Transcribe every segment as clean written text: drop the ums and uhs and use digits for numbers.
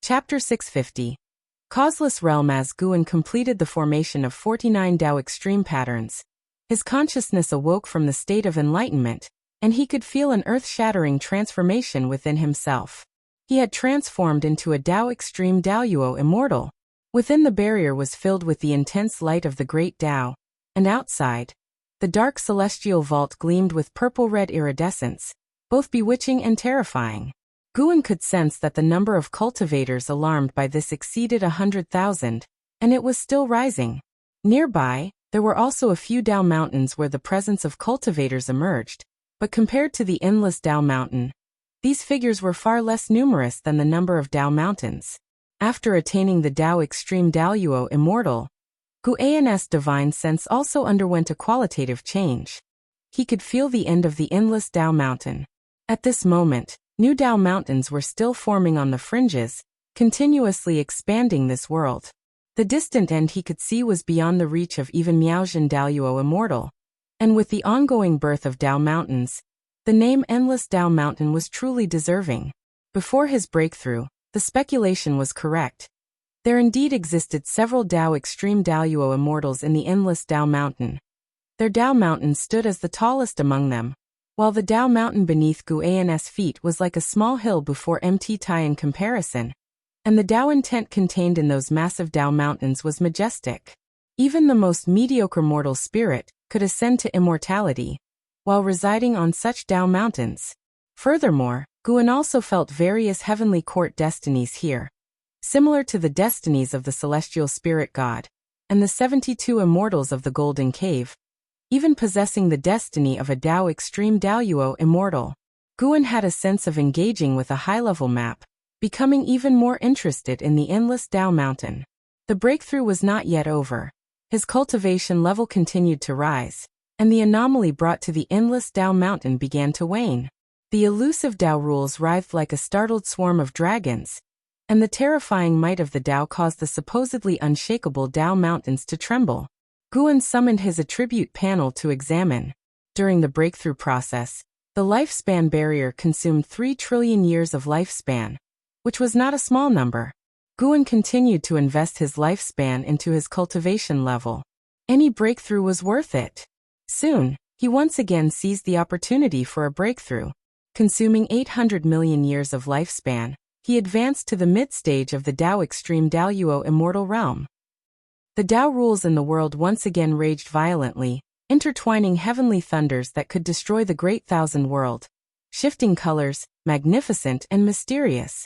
Chapter 650. Causeless Realm. As Guan completed the formation of 49 Tao extreme patterns, his consciousness awoke from the state of enlightenment, and he could feel an earth-shattering transformation within himself. He had transformed into a Tao extreme Daoyuo immortal. Within, the barrier was filled with the intense light of the great Tao, and outside, the dark celestial vault gleamed with purple-red iridescence, both bewitching and terrifying. Guan could sense that the number of cultivators alarmed by this exceeded 100,000, and it was still rising. Nearby, there were also a few Tao mountains where the presence of cultivators emerged, but compared to the endless Tao mountain, these figures were far less numerous than the number of Tao mountains. After attaining the Tao extreme Daoyuo immortal, Guan's divine sense also underwent a qualitative change. He could feel the end of the endless Tao mountain. At this moment, new Tao mountains were still forming on the fringes, continuously expanding this world. The distant end he could see was beyond the reach of even Miaozhen Daoyuo immortal. And with the ongoing birth of Tao mountains, the name Endless Tao Mountain was truly deserving. Before his breakthrough, the speculation was correct. There indeed existed several Tao extreme Daoyuo immortals in the Endless Tao Mountain. Their Tao mountain stood as the tallest among them, while the Tao mountain beneath Guan's feet was like a small hill before Mt Tai in comparison, and the Tao intent contained in those massive Tao mountains was majestic. Even the most mediocre mortal spirit could ascend to immortality, while residing on such Tao mountains. Furthermore, Guan also felt various heavenly court destinies here, similar to the destinies of the celestial spirit god, and the 72 immortals of the Golden Cave, even possessing the destiny of a Tao extreme Daoyuo immortal. Guan had a sense of engaging with a high-level map, becoming even more interested in the endless Tao mountain. The breakthrough was not yet over. His cultivation level continued to rise, and the anomaly brought to the endless Tao mountain began to wane. The elusive Tao rules writhed like a startled swarm of dragons, and the terrifying might of the Tao caused the supposedly unshakable Tao mountains to tremble. Guan summoned his attribute panel to examine. During the breakthrough process, the lifespan barrier consumed 3 trillion years of lifespan, which was not a small number. Guan continued to invest his lifespan into his cultivation level. Any breakthrough was worth it. Soon, he once again seized the opportunity for a breakthrough. Consuming 800 million years of lifespan, he advanced to the mid-stage of the Tao extreme Daoyuo immortal realm. The Tao rules in the world once again raged violently, intertwining heavenly thunders that could destroy the Great Thousand World. Shifting colors, magnificent and mysterious.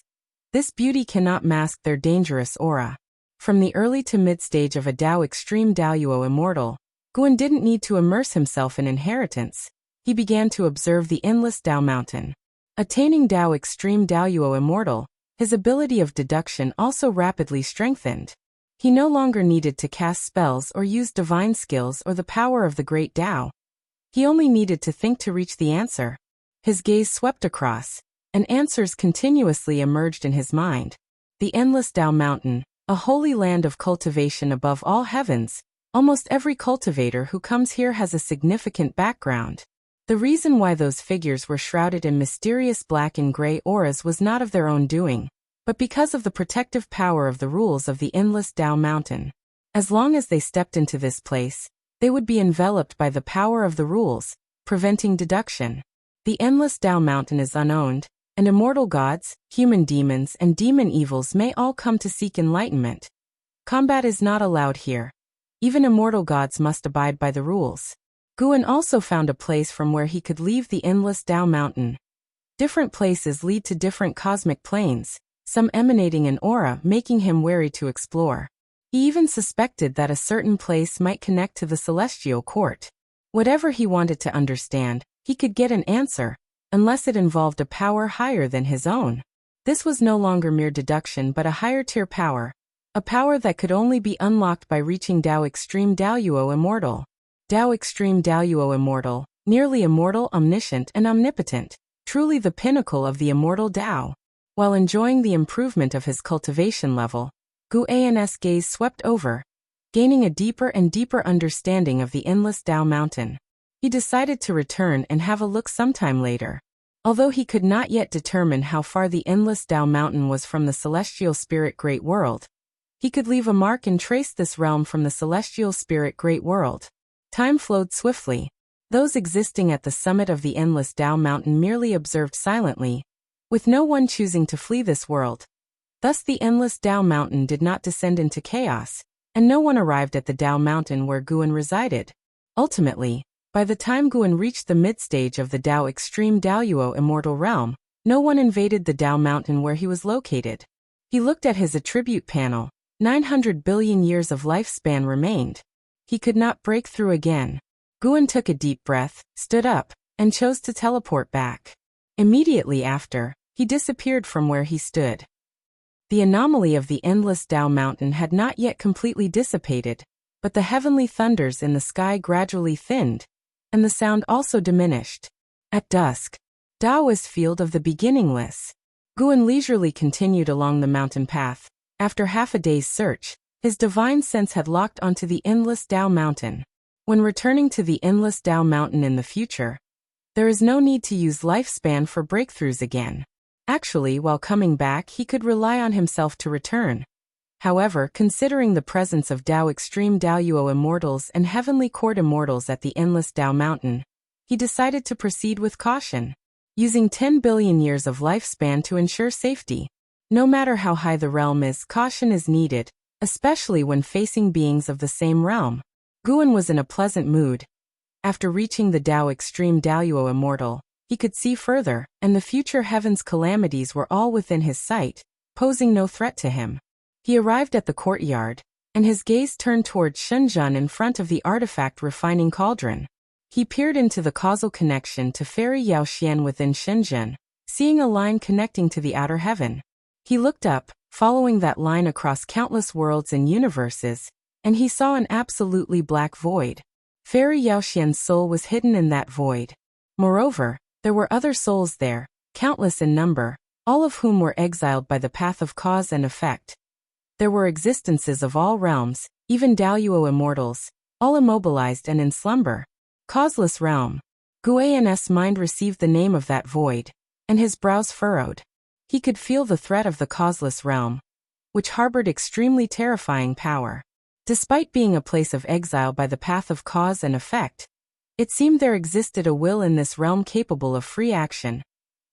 This beauty cannot mask their dangerous aura. From the early to mid-stage of a Tao extreme Daoyuo immortal, Guan didn't need to immerse himself in inheritance. He began to observe the endless Tao mountain. Attaining Tao extreme Daoyuo immortal, his ability of deduction also rapidly strengthened. He no longer needed to cast spells or use divine skills or the power of the great Tao. He only needed to think to reach the answer. His gaze swept across, and answers continuously emerged in his mind. The endless Tao mountain, a holy land of cultivation above all heavens. Almost every cultivator who comes here has a significant background. The reason why those figures were shrouded in mysterious black and gray auras was not of their own doing, but because of the protective power of the rules of the endless Tao mountain. As long as they stepped into this place, they would be enveloped by the power of the rules, preventing deduction. The endless Tao mountain is unowned, and immortal gods, human demons, and demon evils may all come to seek enlightenment. Combat is not allowed here. Even immortal gods must abide by the rules. Guan also found a place from where he could leave the endless Tao mountain. Different places lead to different cosmic planes, some emanating an aura making him wary to explore. He even suspected that a certain place might connect to the celestial court. Whatever he wanted to understand, he could get an answer, unless it involved a power higher than his own. This was no longer mere deduction but a higher-tier power, a power that could only be unlocked by reaching Tao extreme Daoyuo immortal. Tao extreme Daoyuo immortal, nearly immortal, omniscient, and omnipotent, truly the pinnacle of the immortal Tao. While enjoying the improvement of his cultivation level, Guan's gaze swept over, gaining a deeper and deeper understanding of the endless Tao mountain. He decided to return and have a look sometime later. Although he could not yet determine how far the endless Tao mountain was from the celestial spirit great world, he could leave a mark and trace this realm from the celestial spirit great world. Time flowed swiftly. Those existing at the summit of the endless Tao mountain merely observed silently, with no one choosing to flee this world. Thus the endless Tao mountain did not descend into chaos, and no one arrived at the Tao mountain where Guan resided. Ultimately, by the time Guan reached the mid-stage of the Tao extreme Daoyuo immortal realm, no one invaded the Tao mountain where he was located. He looked at his attribute panel. 900 billion years of lifespan remained. He could not break through again. Guan took a deep breath, stood up, and chose to teleport back. Immediately after, he disappeared from where he stood. The anomaly of the endless Tao mountain had not yet completely dissipated, but the heavenly thunders in the sky gradually thinned, and the sound also diminished. At dusk, Taoist field of the beginningless. Guan leisurely continued along the mountain path. After half a day's search, his divine sense had locked onto the endless Tao mountain. When returning to the endless Tao mountain in the future, there is no need to use lifespan for breakthroughs again. Actually, while coming back, he could rely on himself to return. However, considering the presence of Tao extreme Daoyuo immortals and heavenly court immortals at the endless Tao mountain, he decided to proceed with caution, using 10 billion years of lifespan to ensure safety. No matter how high the realm is, caution is needed, especially when facing beings of the same realm. Guan was in a pleasant mood. After reaching the Tao extreme Daoyuo immortal, he could see further, and the future heaven's calamities were all within his sight, posing no threat to him. He arrived at the courtyard, and his gaze turned toward Shenzhen in front of the artifact refining cauldron. He peered into the causal connection to Fairy Yaoxian within Shenzhen, seeing a line connecting to the outer heaven. He looked up, following that line across countless worlds and universes, and he saw an absolutely black void. Fairy Yaoxian's soul was hidden in that void. Moreover, there were other souls there, countless in number, all of whom were exiled by the path of cause and effect. There were existences of all realms, even Daoyuo immortals, all immobilized and in slumber. Causeless realm. Guan's mind received the name of that void, and his brows furrowed. He could feel the threat of the causeless realm, which harbored extremely terrifying power. Despite being a place of exile by the path of cause and effect, it seemed there existed a will in this realm capable of free action,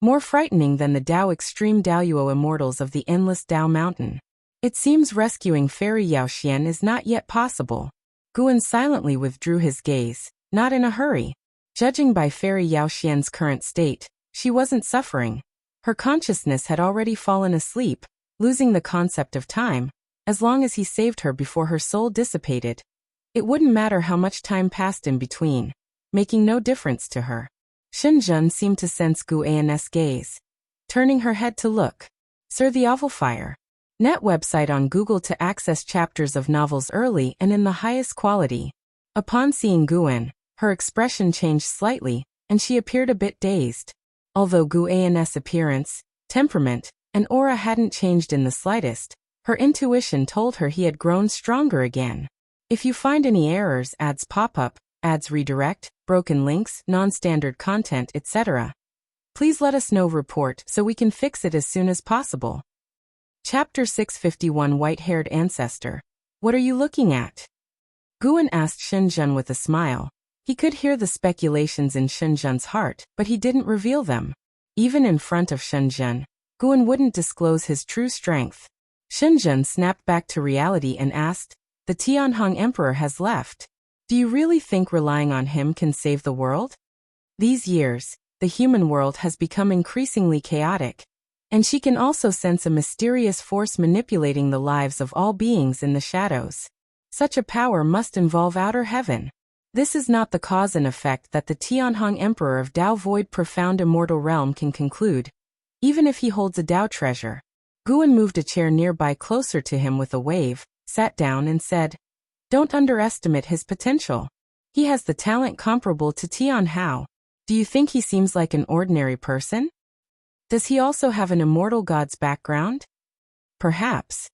more frightening than the Tao extreme Daoyuo immortals of the endless Tao mountain. It seems rescuing Fairy Yaoxian is not yet possible. Guan silently withdrew his gaze, not in a hurry. Judging by Fairy Yaoxian's current state, she wasn't suffering. Her consciousness had already fallen asleep, losing the concept of time. As long as he saved her before her soul dissipated, it wouldn't matter how much time passed in between, making no difference to her. Shenzhen seemed to sense Guan's gaze, turning her head to look. Sir the Ovalfire. Net website on Google to access chapters of novels early and in the highest quality. Upon seeing Guan, her expression changed slightly, and she appeared a bit dazed. Although Guan's appearance, temperament, and aura hadn't changed in the slightest, her intuition told her he had grown stronger again. If you find any errors, ads pop up, ads redirect, broken links, non-standard content, etc., please let us know. Report so we can fix it as soon as possible. Chapter 651 White-Haired Ancestor. What are you looking at? Guan asked Shenzhen with a smile. He could hear the speculations in Shenzhen's heart, but he didn't reveal them. Even in front of Shenzhen, Guan wouldn't disclose his true strength. Shenzhen snapped back to reality and asked, "The Tianhong Emperor has left. Do you really think relying on him can save the world?" These years, the human world has become increasingly chaotic, and she can also sense a mysterious force manipulating the lives of all beings in the shadows. Such a power must involve outer heaven. This is not the cause and effect that the Tianhong Emperor of Tao Void Profound Immortal Realm can conclude, even if he holds a Tao treasure. Guan moved a chair nearby closer to him with a wave, sat down and said, "Don't underestimate his potential. He has the talent comparable to Tian Hao. Do you think he seems like an ordinary person? Does he also have an immortal god's background? Perhaps."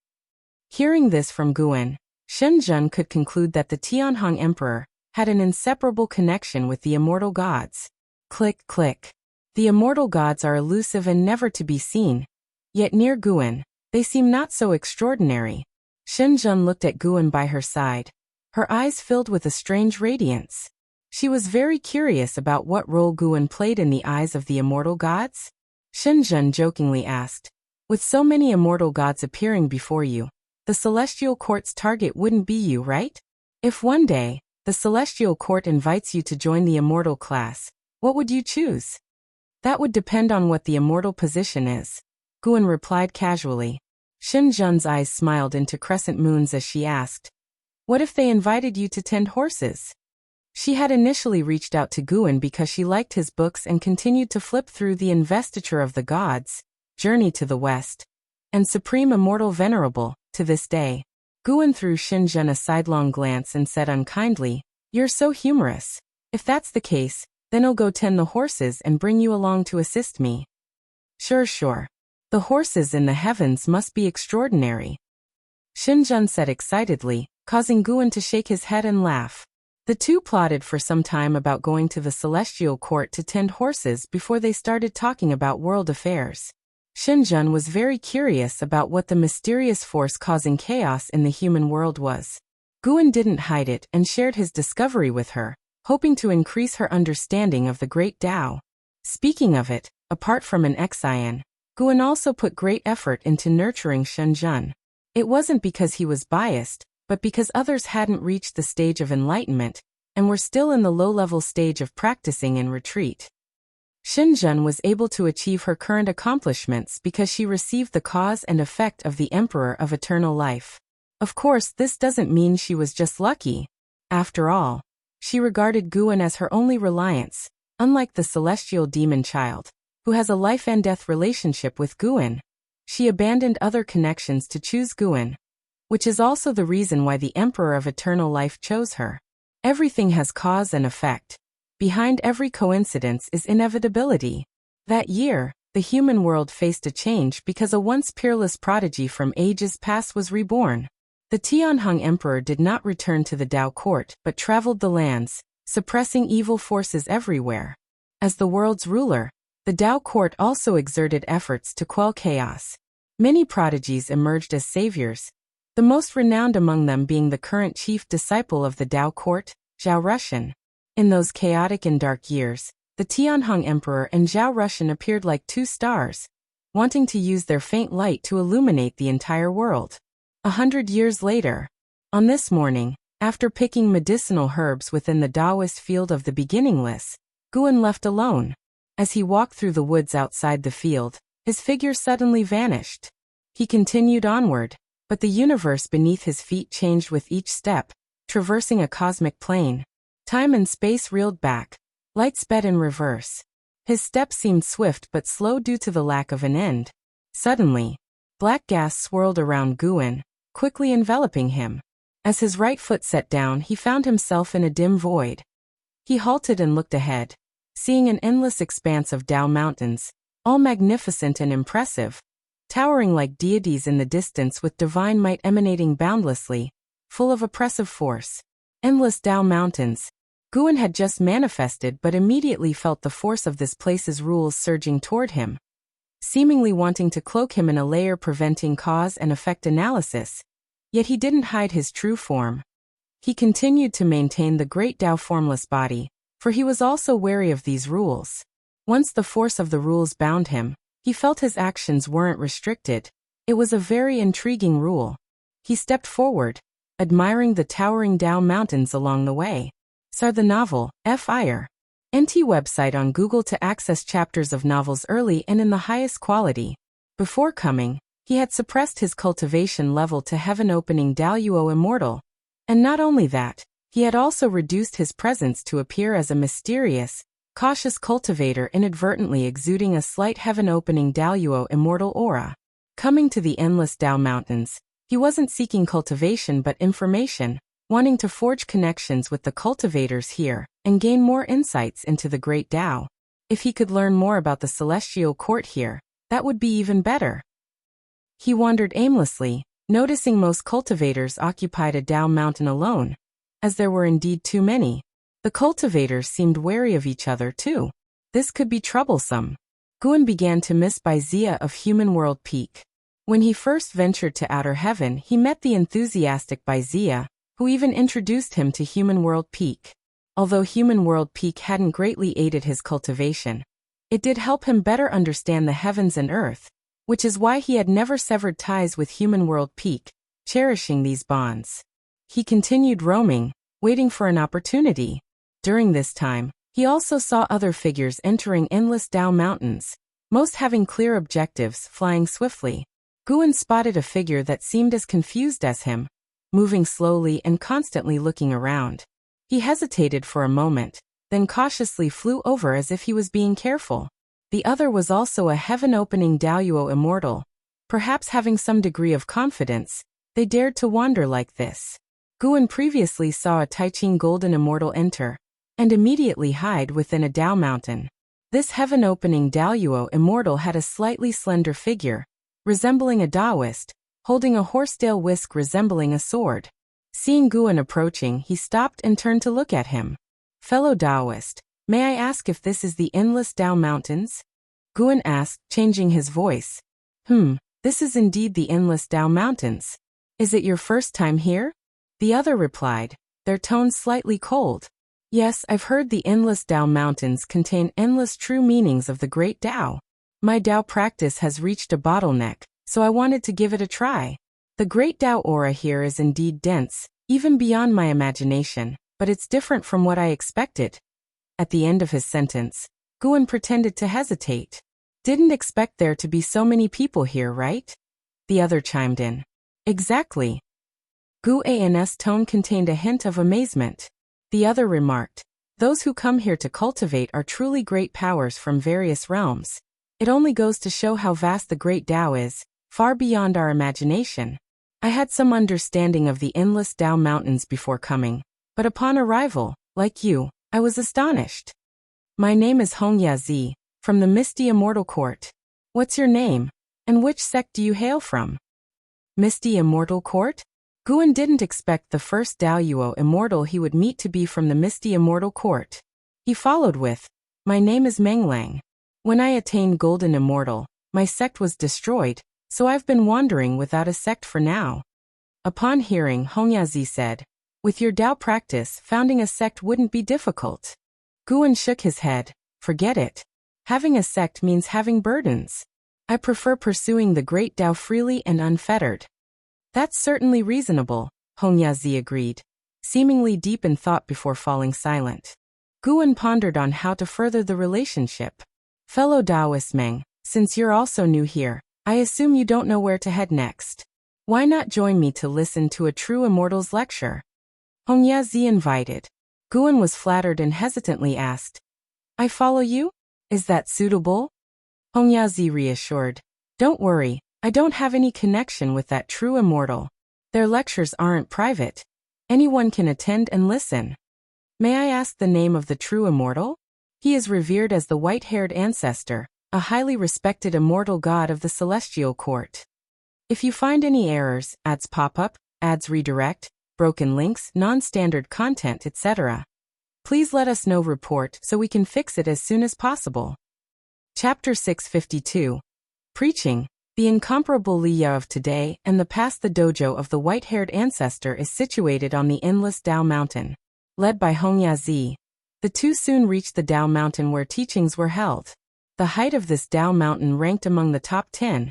Hearing this from Guan, Shenzhen could conclude that the Tianhong Emperor had an inseparable connection with the immortal gods. Click, click. The immortal gods are elusive and never to be seen. Yet near Guan, they seem not so extraordinary. Shenzhen looked at Guan by her side. Her eyes filled with a strange radiance. She was very curious about what role Guan played in the eyes of the immortal gods. Shenzhen jokingly asked, "With so many immortal gods appearing before you, the celestial court's target wouldn't be you, right? If one day, the celestial court invites you to join the immortal class, what would you choose?" "That would depend on what the immortal position is," Guan replied casually. Shenzhen's eyes smiled into crescent moons as she asked, "What if they invited you to tend horses?" She had initially reached out to Guan because she liked his books and continued to flip through The Investiture of the Gods, Journey to the West, and Supreme Immortal Venerable, to this day. Guan threw Shenzhen a sidelong glance and said unkindly, "You're so humorous. If that's the case, then I'll go tend the horses and bring you along to assist me." Sure. The horses in the heavens must be extraordinary," Shenzhen said excitedly, causing Guan to shake his head and laugh. The two plotted for some time about going to the celestial court to tend horses before they started talking about world affairs. Shenzhen was very curious about what the mysterious force causing chaos in the human world was. Guan didn't hide it and shared his discovery with her, hoping to increase her understanding of the great Tao. Speaking of it, apart from an Xian, Guan also put great effort into nurturing Shenzhen. It wasn't because he was biased, but because others hadn't reached the stage of enlightenment and were still in the low-level stage of practicing in retreat. Shenzhen was able to achieve her current accomplishments because she received the cause and effect of the Emperor of Eternal Life. Of course, this doesn't mean she was just lucky. After all, she regarded Guan as her only reliance, unlike the celestial demon child, who has a life-and-death relationship with Guan. She abandoned other connections to choose Guan, which is also the reason why the Emperor of Eternal Life chose her. Everything has cause and effect. Behind every coincidence is inevitability. That year, the human world faced a change because a once peerless prodigy from ages past was reborn. The Tianhong Emperor did not return to the Tao court but traveled the lands, suppressing evil forces everywhere. As the world's ruler, the Tao court also exerted efforts to quell chaos. Many prodigies emerged as saviors, the most renowned among them being the current chief disciple of the Tao court, Zhao Rushan. In those chaotic and dark years, the Tianhong Emperor and Zhao Rushan appeared like two stars, wanting to use their faint light to illuminate the entire world. 100 years later, on this morning, after picking medicinal herbs within the Taoist field of the beginningless, Guan left alone. As he walked through the woods outside the field, his figure suddenly vanished. He continued onward, but the universe beneath his feet changed with each step, traversing a cosmic plane. Time and space reeled back. Light sped in reverse. His steps seemed swift but slow due to the lack of an end. Suddenly, black gas swirled around Guan, quickly enveloping him. As his right foot set down, he found himself in a dim void. He halted and looked ahead, seeing an endless expanse of Tao mountains, all magnificent and impressive, towering like deities in the distance with divine might emanating boundlessly, full of oppressive force. Endless Tao mountains. Guan had just manifested but immediately felt the force of this place's rules surging toward him, seemingly wanting to cloak him in a layer preventing cause and effect analysis. Yet he didn't hide his true form. He continued to maintain the great Tao formless body, for he was also wary of these rules. Once the force of the rules bound him, he felt his actions weren't restricted. It was a very intriguing rule. He stepped forward, admiring the towering Tao mountains along the way. Sar the novel, Fire. NT website on Google to access chapters of novels early and in the highest quality. Before coming, he had suppressed his cultivation level to heaven-opening Daoyuo Immortal. And not only that, he had also reduced his presence to appear as a mysterious, cautious cultivator inadvertently exuding a slight heaven-opening Daoyuo Immortal aura. Coming to the endless Tao mountains, he wasn't seeking cultivation but information, wanting to forge connections with the cultivators here and gain more insights into the great Tao. If he could learn more about the celestial court here, that would be even better. He wandered aimlessly, noticing most cultivators occupied a Tao mountain alone, as there were indeed too many. The cultivators seemed wary of each other too. This could be troublesome. Guan began to miss Baizia of Human World Peak. When he first ventured to outer heaven, he met the enthusiastic Baizia, who even introduced him to Human World Peak. Although Human World Peak hadn't greatly aided his cultivation, it did help him better understand the heavens and earth, which is why he had never severed ties with Human World Peak, cherishing these bonds. He continued roaming, waiting for an opportunity. During this time, he also saw other figures entering endless Dao mountains, most having clear objectives, flying swiftly. Guan spotted a figure that seemed as confused as him, moving slowly and constantly looking around. He hesitated for a moment, then cautiously flew over as if he was being careful. The other was also a heaven-opening Daoyuo immortal. Perhaps having some degree of confidence, they dared to wander like this. Guan previously saw a Taiqing golden immortal enter, and immediately hide within a Dao mountain. This heaven-opening Daoyuo immortal had a slightly slender figure, resembling a Taoist, holding a horsetail whisk resembling a sword. Seeing Guan approaching, he stopped and turned to look at him. "Fellow Taoist, may I ask if this is the endless Dao mountains?" Guan asked, changing his voice. This is indeed the endless Dao mountains. Is it your first time here?" The other replied, their tone slightly cold. "Yes, I've heard the endless Dao mountains contain endless true meanings of the great Dao. My Dao practice has reached a bottleneck, so I wanted to give it a try. The great Dao aura here is indeed dense, even beyond my imagination, but it's different from what I expected." At the end of his sentence, Guan pretended to hesitate. "Didn't expect there to be so many people here, right?" The other chimed in. "Exactly." Guan's tone contained a hint of amazement. The other remarked, "Those who come here to cultivate are truly great powers from various realms. It only goes to show how vast the great Dao is, far beyond our imagination. I had some understanding of the endless Dao mountains before coming, but upon arrival, like you, I was astonished. My name is Hong Yazi, from the Misty Immortal Court. What's your name, and which sect do you hail from?" Misty Immortal Court? Guan didn't expect the first Daoyuo immortal he would meet to be from the Misty Immortal Court. He followed with, "My name is Menglang. When I attained Golden Immortal, my sect was destroyed, so I've been wandering without a sect for now." Upon hearing, Hongyazi said, "With your Dao practice, founding a sect wouldn't be difficult." Guan shook his head. "Forget it. Having a sect means having burdens. I prefer pursuing the great Dao freely and unfettered." "That's certainly reasonable," Hongyazi agreed, seemingly deep in thought before falling silent. Guan pondered on how to further the relationship. "Fellow Taoist Meng, since you're also new here, I assume you don't know where to head next. Why not join me to listen to a true immortal's lecture?" Hongyazi invited. Guan was flattered and hesitantly asked, "I follow you? Is that suitable?" Hongyazi reassured, "Don't worry, I don't have any connection with that true immortal. Their lectures aren't private. Anyone can attend and listen." "May I ask the name of the true immortal?" "He is revered as the white-haired ancestor, a highly respected immortal god of the celestial court. If you find any errors, ads pop up, ads redirect, broken links, non-standard content, etc., please let us know report so we can fix it as soon as possible." Chapter 652. Preaching. The incomparable Liya of today and the past. The dojo of the white-haired ancestor is situated on the endless Dao mountain. Led by Hongyazi, the two soon reached the Dao mountain where teachings were held. The height of this Dao mountain ranked among the top 10,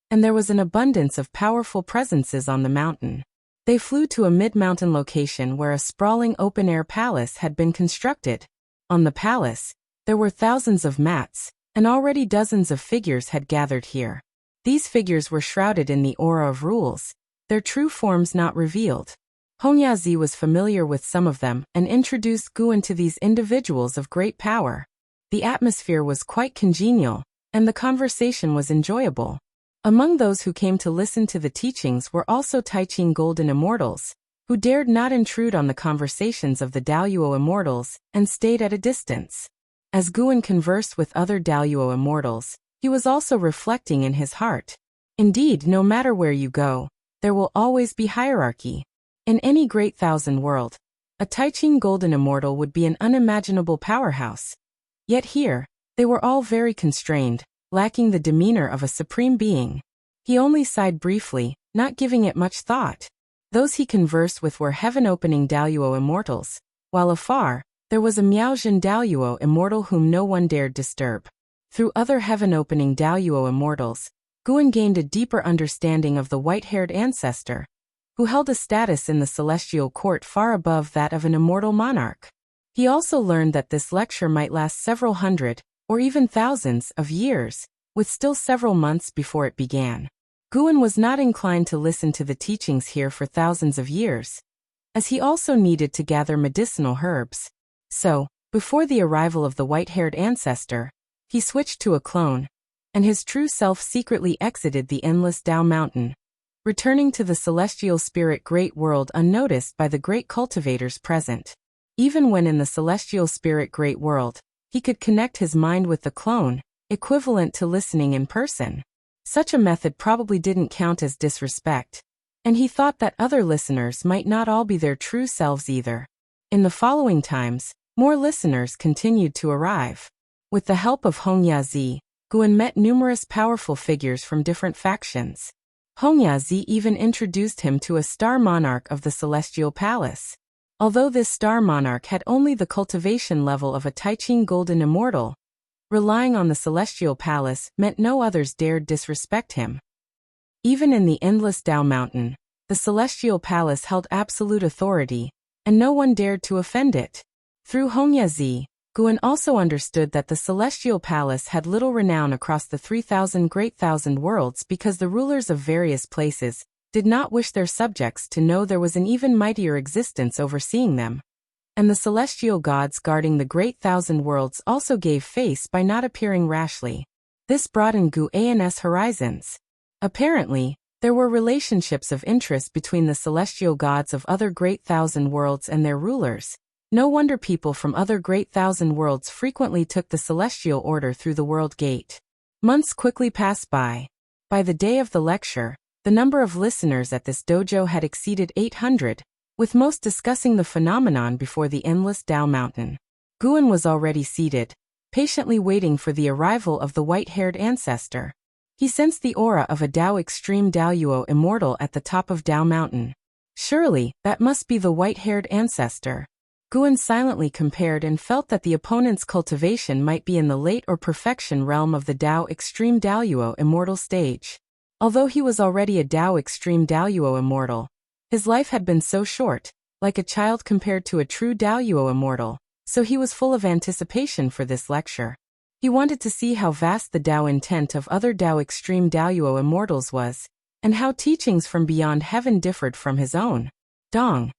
and there was an abundance of powerful presences on the mountain. They flew to a mid-mountain location where a sprawling open-air palace had been constructed. On the palace, there were thousands of mats, and already dozens of figures had gathered here. These figures were shrouded in the aura of rules, their true forms not revealed. Hongyazi was familiar with some of them and introduced Guan to these individuals of great power. The atmosphere was quite congenial, and the conversation was enjoyable. Among those who came to listen to the teachings were also Taiqing Golden Immortals, who dared not intrude on the conversations of the Daoyuo Immortals and stayed at a distance. As Guan conversed with other Daoyuo Immortals, he was also reflecting in his heart. Indeed, no matter where you go, there will always be hierarchy. In any great thousand world, a Taiqing Golden Immortal would be an unimaginable powerhouse. Yet here, They were all very constrained, lacking the demeanor of a supreme being. He only sighed briefly, not giving it much thought. Those he conversed with were heaven-opening Daluo immortals, while afar, there was a Miaojin Daluo immortal whom no one dared disturb. Through other heaven-opening Daluo immortals, Guan gained a deeper understanding of the white-haired ancestor, who held a status in the celestial court far above that of an immortal monarch. He also learned that this lecture might last several hundred, or even thousands, of years, with still several months before it began. Guan was not inclined to listen to the teachings here for thousands of years, as he also needed to gather medicinal herbs. So, before the arrival of the white-haired ancestor, he switched to a clone, and his true self secretly exited the endless Dao Mountain, returning to the celestial spirit great world unnoticed by the great cultivators present. Even when in the celestial spirit great world, he could connect his mind with the clone, equivalent to listening in person. Such a method probably didn't count as disrespect, and he thought that other listeners might not all be their true selves either. In the following times, more listeners continued to arrive. With the help of Hong Yazi, Guan met numerous powerful figures from different factions. Hong Yazi even introduced him to a star monarch of the celestial palace. Although this star monarch had only the cultivation level of a Taiqing golden immortal, relying on the celestial palace meant no others dared disrespect him. Even in the endless Dao Mountain, the celestial palace held absolute authority, and no one dared to offend it. Through Hong Yazi, Guan also understood that the celestial palace had little renown across the 3,000 great thousand worlds because the rulers of various places did not wish their subjects to know there was an even mightier existence overseeing them. And the celestial gods guarding the great thousand worlds also gave face by not appearing rashly. This broadened Guan's horizons. Apparently, there were relationships of interest between the celestial gods of other great thousand worlds and their rulers. No wonder people from other great thousand worlds frequently took the celestial order through the world gate. Months quickly passed by. By the day of the lecture, the number of listeners at this dojo had exceeded 800, with most discussing the phenomenon before the endless Dao Mountain. Guan was already seated, patiently waiting for the arrival of the white-haired ancestor. He sensed the aura of a Dao Extreme Daluo immortal at the top of Dao Mountain. Surely, that must be the white-haired ancestor. Guan silently compared and felt that the opponent's cultivation might be in the late or perfection realm of the Dao Extreme Daluo immortal stage. Although he was already a Dao Extreme Daluo immortal, his life had been so short, like a child compared to a true Daluo immortal, so he was full of anticipation for this lecture. He wanted to see how vast the Dao intent of other Dao Extreme Daluo immortals was, and how teachings from beyond heaven differed from his own. Dong.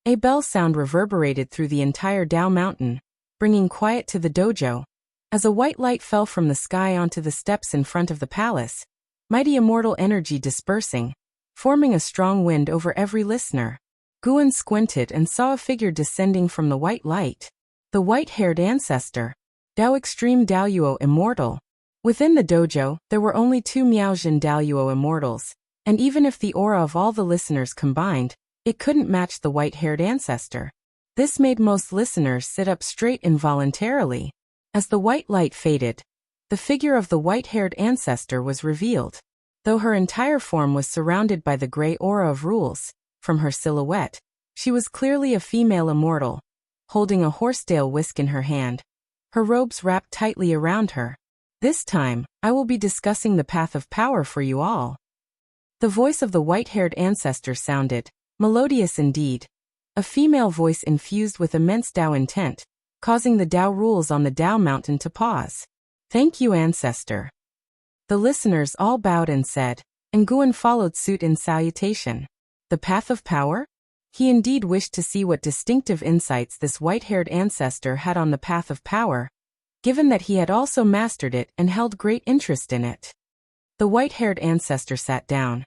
A bell sound reverberated through the entire Dao Mountain, bringing quiet to the dojo. As a white light fell from the sky onto the steps in front of the palace, mighty immortal energy dispersing, forming a strong wind over every listener. Guan squinted and saw a figure descending from the white light. The white-haired ancestor, Dao Extreme Daluo Immortal. Within the dojo, there were only 2 Miaojin Daluo Immortals, and even if the aura of all the listeners combined, it couldn't match the white-haired ancestor. This made most listeners sit up straight involuntarily. As the white light faded, the figure of the white-haired ancestor was revealed. Though her entire form was surrounded by the gray aura of rules, from her silhouette, she was clearly a female immortal, holding a horsetail whisk in her hand, her robes wrapped tightly around her. This time, I will be discussing the path of power for you all. The voice of the white-haired ancestor sounded, melodious indeed, a female voice infused with immense Dao intent, causing the Dao rules on the Dao Mountain to pause. Thank you, ancestor. The listeners all bowed and said, and Guan followed suit in salutation. The path of power? He indeed wished to see what distinctive insights this white-haired ancestor had on the path of power, given that he had also mastered it and held great interest in it. The white-haired ancestor sat down,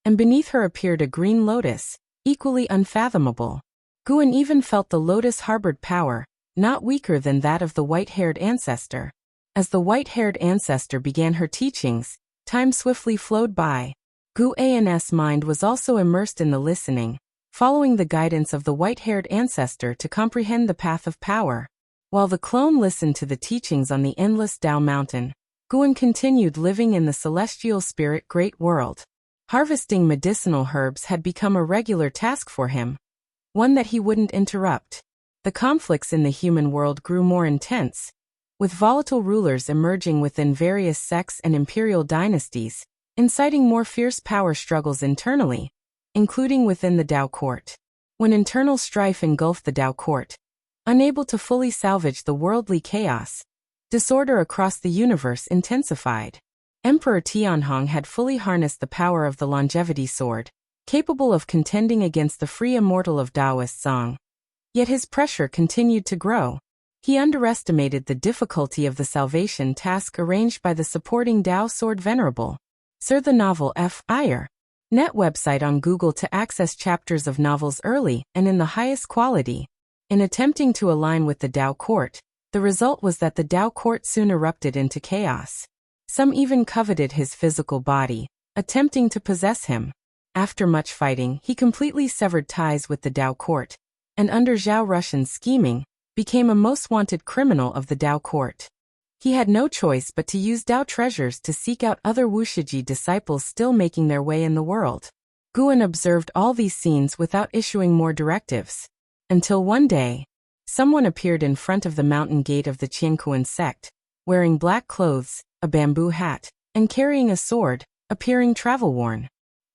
and beneath her appeared a green lotus, equally unfathomable. Guan even felt the lotus harbored power, not weaker than that of the white-haired ancestor. As the white-haired ancestor began her teachings, time swiftly flowed by. Guan's mind was also immersed in the listening, following the guidance of the white-haired ancestor to comprehend the path of power. While the clone listened to the teachings on the endless Tao mountain, Guan continued living in the celestial spirit great world. Harvesting medicinal herbs had become a regular task for him, one that he wouldn't interrupt. The conflicts in the human world grew more intense, with volatile rulers emerging within various sects and imperial dynasties, inciting more fierce power struggles internally, including within the Tao court. When internal strife engulfed the Tao court, unable to fully salvage the worldly chaos, disorder across the universe intensified. Emperor Tianhong had fully harnessed the power of the longevity sword, capable of contending against the free immortal of Taoist Zong. Yet his pressure continued to grow. He underestimated the difficulty of the salvation task arranged by the supporting Tao sword venerable. Sir, the novel F.I.R. Net website on Google to access chapters of novels early and in the highest quality. In attempting to align with the Tao court, the result was that the Tao court soon erupted into chaos. Some even coveted his physical body, attempting to possess him. After much fighting, he completely severed ties with the Tao court, and under Zhao Rushan's scheming, became a most wanted criminal of the Tao court. He had no choice but to use Tao treasures to seek out other Wushiji disciples still making their way in the world. Guan observed all these scenes without issuing more directives. Until one day, someone appeared in front of the mountain gate of the Qiankuan sect, wearing black clothes, a bamboo hat, and carrying a sword, appearing travel-worn.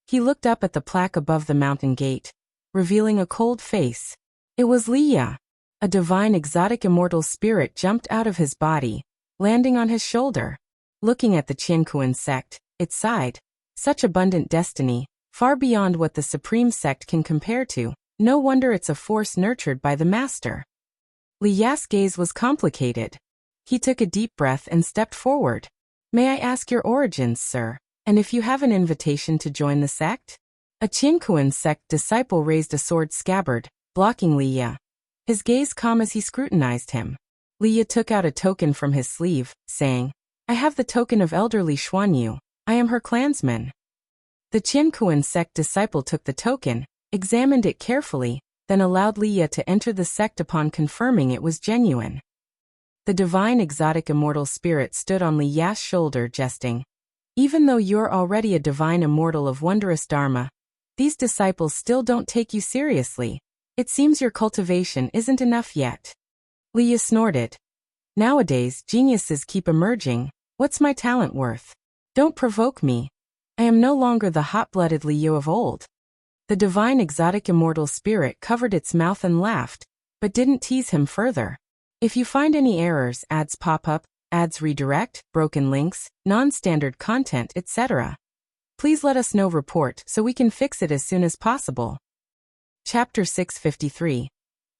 He looked up at the plaque above the mountain gate, revealing a cold face. It was Li Ya. A divine exotic immortal spirit jumped out of his body, landing on his shoulder. Looking at the Qiankuan sect, it sighed. Such abundant destiny, far beyond what the supreme sect can compare to. No wonder it's a force nurtured by the master. Li Ya's gaze was complicated. He took a deep breath and stepped forward. May I ask your origins, sir, and if you have an invitation to join the sect? A Qiankuan sect disciple raised a sword scabbard, blocking Li Ya. His gaze calm as he scrutinized him. Li Ya took out a token from his sleeve, saying, I have the token of elderly Xuanyu. I am her clansman. The Qiankuan sect disciple took the token, examined it carefully, then allowed Li Ya to enter the sect upon confirming it was genuine. The divine exotic immortal spirit stood on Li Ya's shoulder, jesting. Even though you're already a divine immortal of wondrous dharma, these disciples still don't take you seriously. It seems your cultivation isn't enough yet. Li Ya snorted. Nowadays, geniuses keep emerging. What's my talent worth? Don't provoke me. I am no longer the hot-blooded Li Ya of old. The divine exotic immortal spirit covered its mouth and laughed, but didn't tease him further. If you find any errors, ads pop up, ads redirect, broken links, non-standard content, etc., please let us know. Report so we can fix it as soon as possible. Chapter 653.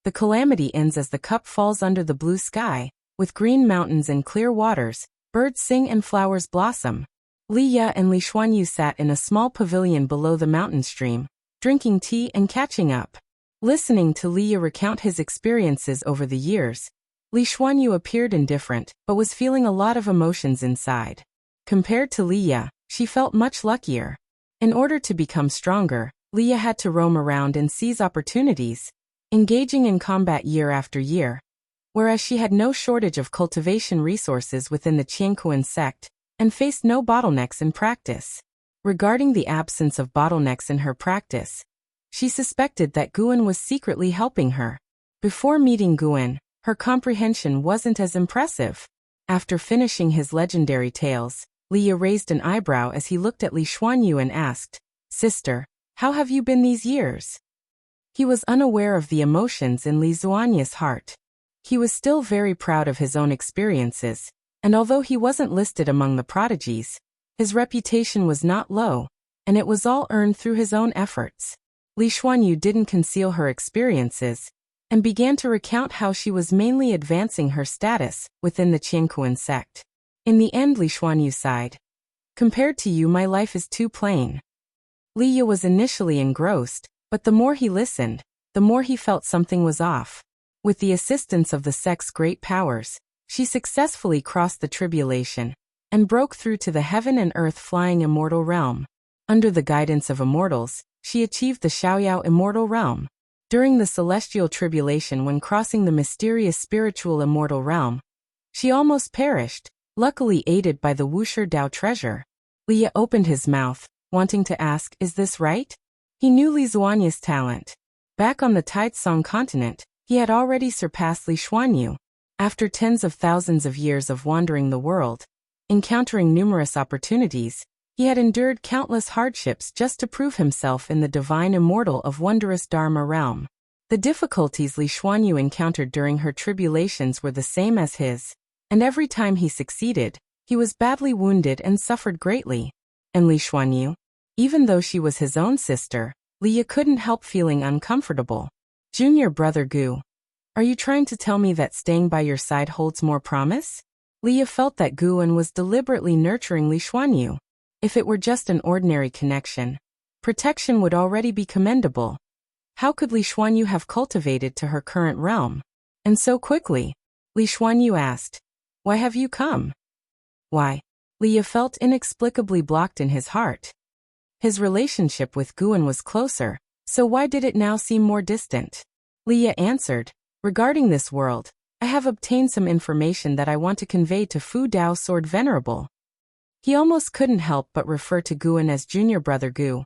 The calamity ends as the cup falls under the blue sky, with green mountains and clear waters, birds sing and flowers blossom. Li Ya and Li Xuanyu sat in a small pavilion below the mountain stream, drinking tea and catching up. Listening to Li Ya recount his experiences over the years, Li Xuanyu appeared indifferent, but was feeling a lot of emotions inside. Compared to Li Ya, she felt much luckier. In order to become stronger, Li Ya had to roam around and seize opportunities, engaging in combat year after year, whereas she had no shortage of cultivation resources within the Qiankuan sect, and faced no bottlenecks in practice. Regarding the absence of bottlenecks in her practice, she suspected that Guan was secretly helping her. Before meeting Guan, her comprehension wasn't as impressive. After finishing his legendary tales, Li Ya raised an eyebrow as he looked at Li Xuanyu and asked, Sister, how have you been these years? He was unaware of the emotions in Li Xuanyu's heart. He was still very proud of his own experiences, and although he wasn't listed among the prodigies, his reputation was not low, and it was all earned through his own efforts. Li Xuanyu didn't conceal her experiences, and began to recount how she was mainly advancing her status within the Qiankuan sect. In the end, Li Xuanyu sighed. Compared to you, my life is too plain. Li Ya was initially engrossed, but the more he listened, the more he felt something was off. With the assistance of the sect's great powers, she successfully crossed the tribulation, and broke through to the heaven and earth flying immortal realm. Under the guidance of immortals, she achieved the Xiaoyao immortal realm. During the celestial tribulation when crossing the mysterious spiritual immortal realm, she almost perished, luckily aided by the Wuxia Dao treasure. Leah opened his mouth, wanting to ask, is this right? He knew Li Zuanya's talent. Back on the Taitsong continent, he had already surpassed Li Xuanyu. After tens of thousands of years of wandering the world, encountering numerous opportunities, he had endured countless hardships just to prove himself in the divine immortal of wondrous Dharma realm. The difficulties Li Xuanyu encountered during her tribulations were the same as his, and every time he succeeded, he was badly wounded and suffered greatly. And Li Xuanyu? Even though she was his own sister, Leah couldn't help feeling uncomfortable. Junior brother Gu, are you trying to tell me that staying by your side holds more promise? Leah felt that Guan was deliberately nurturing Li Xuanyu. If it were just an ordinary connection, protection would already be commendable. How could Li Xuanyu have cultivated to her current realm? And so quickly? Li Xuanyu asked. Why have you come? Why? Leah felt inexplicably blocked in his heart. His relationship with Guan was closer, so why did it now seem more distant? Leah answered, regarding this world, I have obtained some information that I want to convey to Fu Dao Sword Venerable. He almost couldn't help but refer to Guan as junior brother Gu,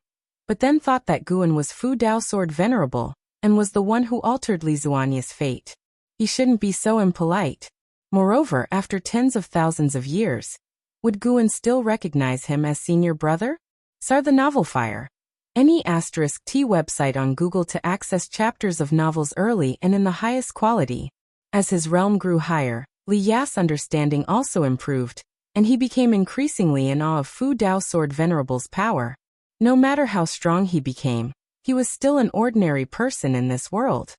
but then thought that Guan was Fu Dao Sword Venerable, and was the one who altered Li Zuanya's fate. He shouldn't be so impolite. Moreover, after tens of thousands of years, would Guan still recognize him as senior brother? Sar the Novel Fire. Any *T website on Google to access chapters of novels early and in the highest quality. As his realm grew higher, Li Ya's understanding also improved, and he became increasingly in awe of Fu Dao Sword Venerable's power. No matter how strong he became, he was still an ordinary person in this world.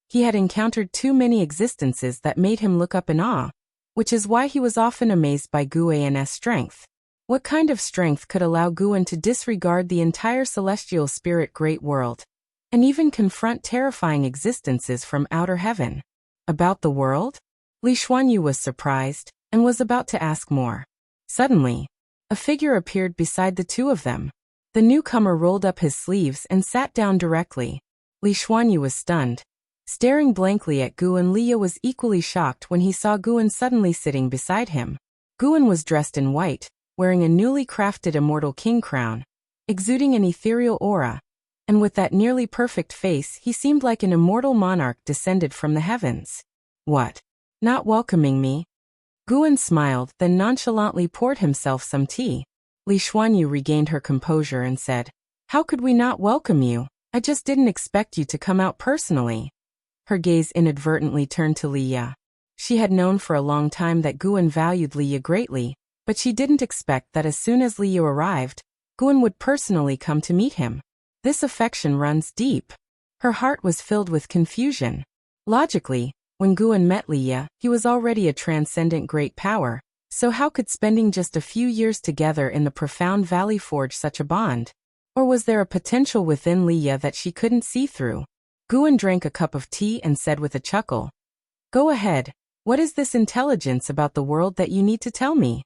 He had encountered too many existences that made him look up in awe, which is why he was often amazed by Guan's strength. What kind of strength could allow Guan to disregard the entire celestial spirit great world, and even confront terrifying existences from outer heaven? About the world? Li Xuanyu was surprised, and was about to ask more. Suddenly, a figure appeared beside the two of them. The newcomer rolled up his sleeves and sat down directly. Li Xuanyu was stunned. Staring blankly at Guan, Leah was equally shocked when he saw Guan suddenly sitting beside him. Guan was dressed in white, wearing a newly crafted immortal king crown, exuding an ethereal aura, and with that nearly perfect face he seemed like an immortal monarch descended from the heavens. What? Not welcoming me? Guan smiled, then nonchalantly poured himself some tea. Li Xuanyu regained her composure and said, How could we not welcome you? I just didn't expect you to come out personally. Her gaze inadvertently turned to Leah. She had known for a long time that Guan valued Leah greatly, but she didn't expect that as soon as Leah arrived, Guan would personally come to meet him. This affection runs deep. Her heart was filled with confusion. Logically, when Guan met Leah, he was already a transcendent great power, so how could spending just a few years together in the profound valley forge such a bond? Or was there a potential within Leah that she couldn't see through? Guan drank a cup of tea and said with a chuckle, Go ahead, what is this intelligence about the world that you need to tell me?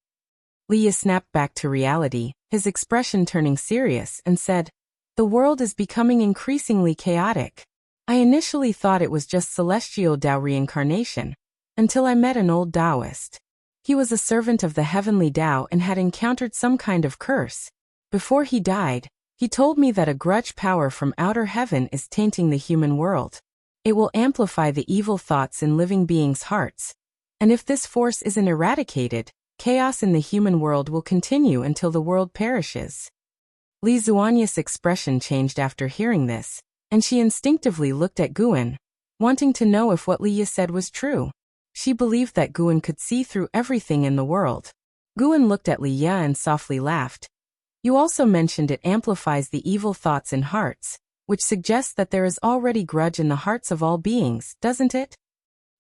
Leah snapped back to reality, his expression turning serious, and said, The world is becoming increasingly chaotic. I initially thought it was just celestial Dao reincarnation, until I met an old Taoist. He was a servant of the heavenly Dao and had encountered some kind of curse. Before he died, he told me that a grudge power from outer heaven is tainting the human world. It will amplify the evil thoughts in living beings' hearts. And if this force isn't eradicated, chaos in the human world will continue until the world perishes. Li Zuanya's expression changed after hearing this, and she instinctively looked at Guan, wanting to know if what Leah said was true. She believed that Guan could see through everything in the world. Guan looked at Leah and softly laughed. You also mentioned it amplifies the evil thoughts in hearts, which suggests that there is already grudge in the hearts of all beings, doesn't it?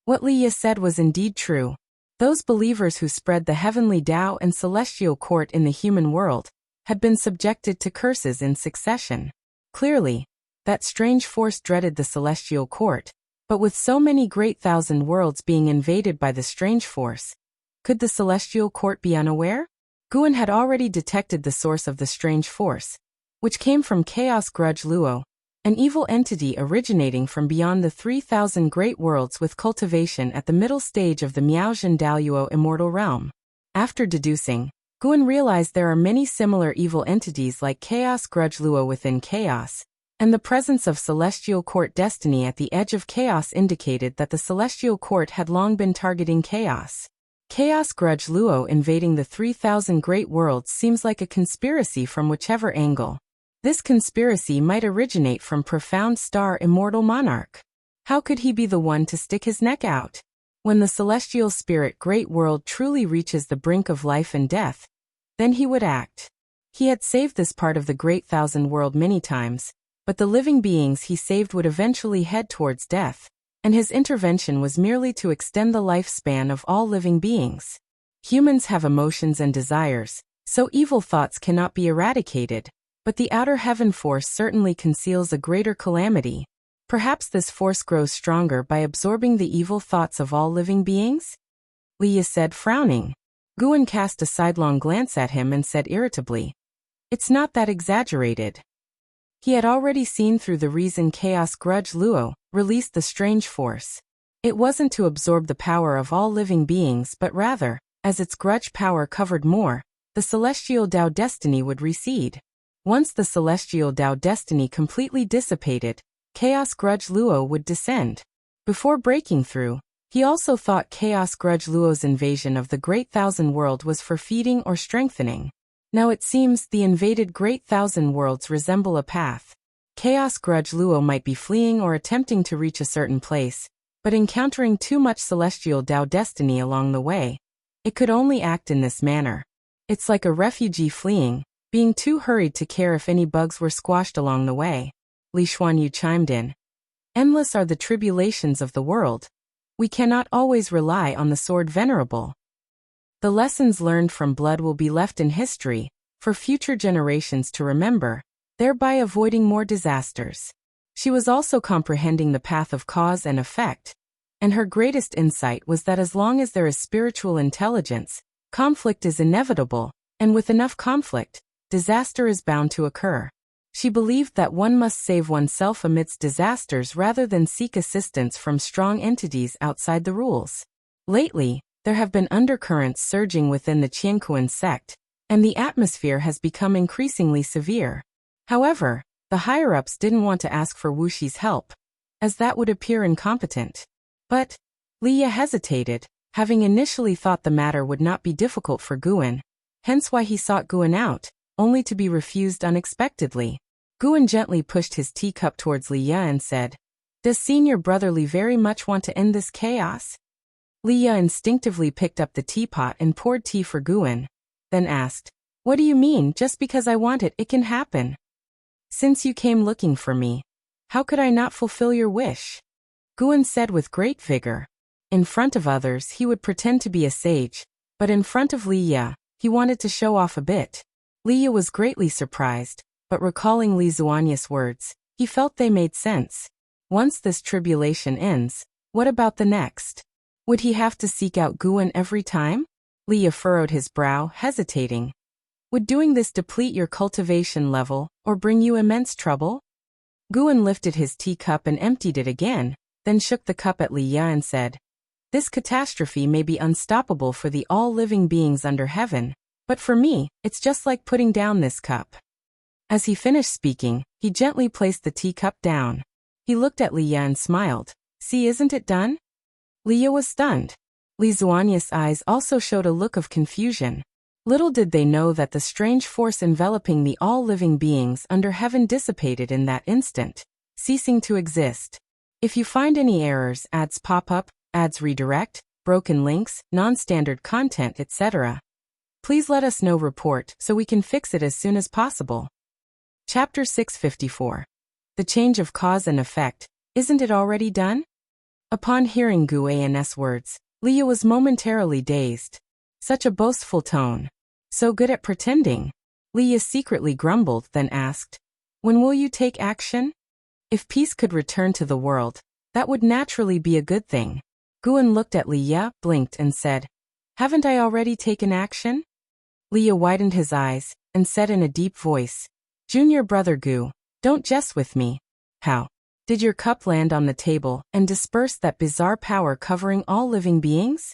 What Leah said was indeed true. Those believers who spread the heavenly Tao and celestial court in the human world had been subjected to curses in succession. Clearly, that strange force dreaded the celestial court, but with so many great thousand worlds being invaded by the strange force, could the celestial court be unaware? Guan had already detected the source of the strange force, which came from Chaos Grudge Luo, an evil entity originating from beyond the 3,000 great worlds with cultivation at the middle stage of the Miaojin Daoyuo immortal realm. After deducing, Guan realized there are many similar evil entities like Chaos Grudge Luo within Chaos, and the presence of Celestial Court Destiny at the edge of Chaos indicated that the Celestial Court had long been targeting Chaos. Chaos Grudge Luo invading the 3,000 great worlds seems like a conspiracy from whichever angle. This conspiracy might originate from Profound Star Immortal Monarch. How could he be the one to stick his neck out? When the celestial spirit great world truly reaches the brink of life and death, then he would act. He had saved this part of the great thousand world many times, but the living beings he saved would eventually head towards death, and his intervention was merely to extend the lifespan of all living beings. Humans have emotions and desires, so evil thoughts cannot be eradicated, but the outer heaven force certainly conceals a greater calamity. Perhaps this force grows stronger by absorbing the evil thoughts of all living beings? Liya said, frowning. Guan cast a sidelong glance at him and said irritably, "It's not that exaggerated." He had already seen through the reason Chaos Grudge Luo released the strange force. It wasn't to absorb the power of all living beings but rather, as its grudge power covered more, the celestial Tao destiny would recede. Once the celestial Tao destiny completely dissipated, Chaos Grudge Luo would descend. Before breaking through, he also thought Chaos Grudge Luo's invasion of the Great Thousand World was for feeding or strengthening. Now it seems the invaded Great Thousand Worlds resemble a path. Chaos Grudge Luo might be fleeing or attempting to reach a certain place, but encountering too much celestial Tao destiny along the way. It could only act in this manner. It's like a refugee fleeing, being too hurried to care if any bugs were squashed along the way. Li Xuanyu chimed in. Endless are the tribulations of the world. We cannot always rely on the sword venerable. The lessons learned from blood will be left in history, for future generations to remember, thereby avoiding more disasters. She was also comprehending the path of cause and effect, and her greatest insight was that as long as there is spiritual intelligence, conflict is inevitable, and with enough conflict, disaster is bound to occur. She believed that one must save oneself amidst disasters rather than seek assistance from strong entities outside the rules. Lately, there have been undercurrents surging within the Qiankuan sect, and the atmosphere has become increasingly severe. However, the higher-ups didn't want to ask for Wuxi's help, as that would appear incompetent. But Liya hesitated, having initially thought the matter would not be difficult for Guan, hence why he sought Guan out, only to be refused unexpectedly. Guan gently pushed his teacup towards Liya and said, "Does Senior Brother Li very much want to end this chaos?" Liya instinctively picked up the teapot and poured tea for Guan, then asked, "What do you mean, just because I want it, it can happen? Since you came looking for me, how could I not fulfill your wish?" Guan said with great vigor. In front of others he would pretend to be a sage, but in front of Liya, he wanted to show off a bit. Liya was greatly surprised, but recalling Li Zuany's words, he felt they made sense. Once this tribulation ends, what about the next? Would he have to seek out Guan every time? Liya furrowed his brow, hesitating. Would doing this deplete your cultivation level, or bring you immense trouble? Guan lifted his teacup and emptied it again, then shook the cup at Liya and said, "This catastrophe may be unstoppable for the all-living beings under heaven, but for me, it's just like putting down this cup." As he finished speaking, he gently placed the teacup down. He looked at Liya and smiled. "See, isn't it done?" Liya was stunned. Li Zuany's eyes also showed a look of confusion. Little did they know that the strange force enveloping the all-living beings under heaven dissipated in that instant, ceasing to exist. If you find any errors, ads pop up, ads redirect, broken links, non-standard content, etc., please let us know report so we can fix it as soon as possible. Chapter 654. The change of cause and effect, isn't it already done? Upon hearing Guan's words, Liya was momentarily dazed. Such a boastful tone. So good at pretending. Liya secretly grumbled, then asked, "When will you take action?" If peace could return to the world, that would naturally be a good thing. Guan looked at Liya, blinked and said, "Haven't I already taken action?" Liya widened his eyes, and said in a deep voice, "Junior brother Gu, don't jest with me. How? Did your cup land on the table and disperse that bizarre power covering all living beings?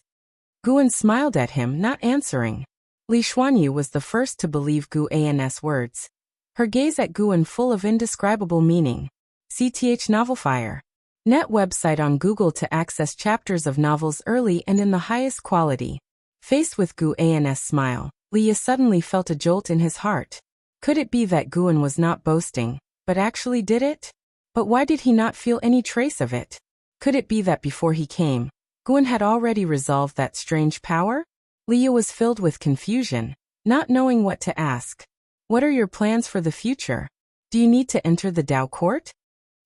Guan smiled at him, not answering. Li Xuanyu was the first to believe Gu An's words. Her gaze at Guan full of indescribable meaning. CTH Novelfire. Net website on Google to access chapters of novels early and in the highest quality. Faced with Gu An's smile, Leah suddenly felt a jolt in his heart. Could it be that Guan was not boasting, but actually did it? But why did he not feel any trace of it? Could it be that before he came, Guan had already resolved that strange power? Leah was filled with confusion, not knowing what to ask. What are your plans for the future? Do you need to enter the Dao court?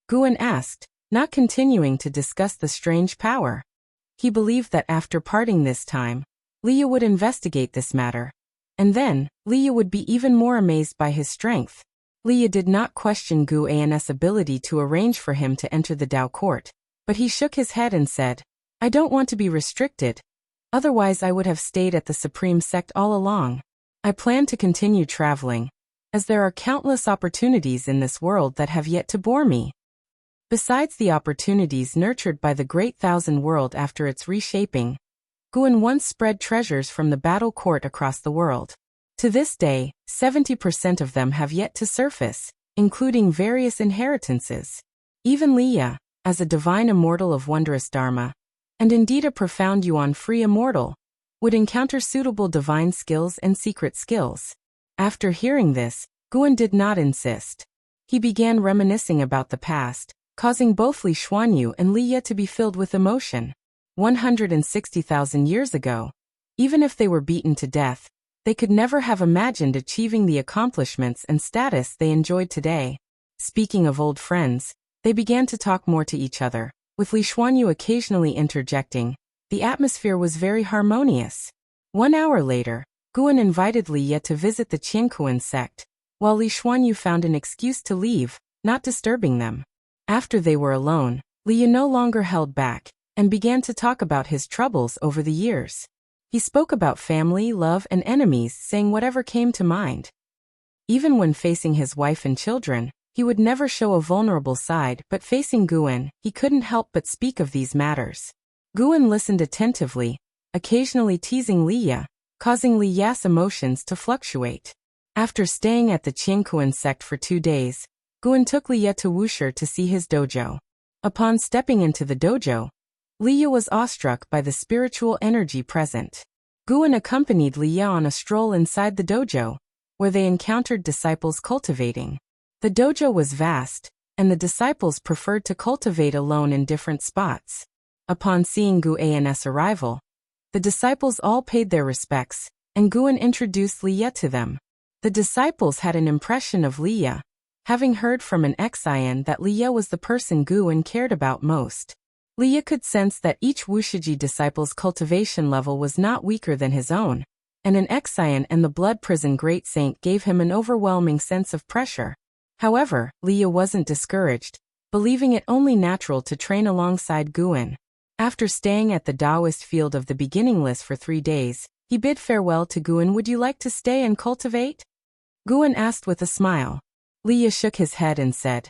Guan asked, not continuing to discuss the strange power. He believed that after parting this time, Leah would investigate this matter. And then, Leah would be even more amazed by his strength. Leah did not question Gu An's ability to arrange for him to enter the Dao court, but he shook his head and said, I don't want to be restricted. Otherwise I would have stayed at the Supreme Sect all along. I plan to continue traveling, as there are countless opportunities in this world that have yet to bore me. Besides the opportunities nurtured by the Great Thousand World after its reshaping, Guan once spread treasures from the battle court across the world. To this day, 70% of them have yet to surface, including various inheritances. Even Leah, as a divine immortal of wondrous Dharma, and indeed a profound yuan-free immortal, would encounter suitable divine skills and secret skills. After hearing this, Guan did not insist. He began reminiscing about the past, causing both Li Xuanyu and Leah to be filled with emotion. 160,000 years ago, even if they were beaten to death, they could never have imagined achieving the accomplishments and status they enjoyed today. Speaking of old friends, they began to talk more to each other, with Li Xuanyu occasionally interjecting. The atmosphere was very harmonious. 1 hour later, Guan invited Leah to visit the Qiankuan sect, while Li Xuanyu found an excuse to leave, not disturbing them. After they were alone, Leah no longer held back, and began to talk about his troubles over the years. He spoke about family, love, and enemies, saying whatever came to mind. Even when facing his wife and children, he would never show a vulnerable side, but facing Guan, he couldn't help but speak of these matters. Guan listened attentively, occasionally teasing Leah, causing Leah's emotions to fluctuate. After staying at the Qiankuan sect for 2 days, Guan took Leah to Wusher to see his dojo. Upon stepping into the dojo, Leah was awestruck by the spiritual energy present. Guan accompanied Leah on a stroll inside the dojo, where they encountered disciples cultivating. The dojo was vast, and the disciples preferred to cultivate alone in different spots. Upon seeing Gu An's arrival, the disciples all paid their respects, and Guan introduced Leah to them. The disciples had an impression of Leah, having heard from an Xian that Leah was the person Guan cared about most. Leah could sense that each Wushiji disciple's cultivation level was not weaker than his own, and an Xian and the Blood Prison Great Saint gave him an overwhelming sense of pressure. However, Leah wasn't discouraged, believing it only natural to train alongside Guan. After staying at the Taoist field of the Beginningless for 3 days, he bid farewell to Guan. Would you like to stay and cultivate? Guan asked with a smile. Leah shook his head and said,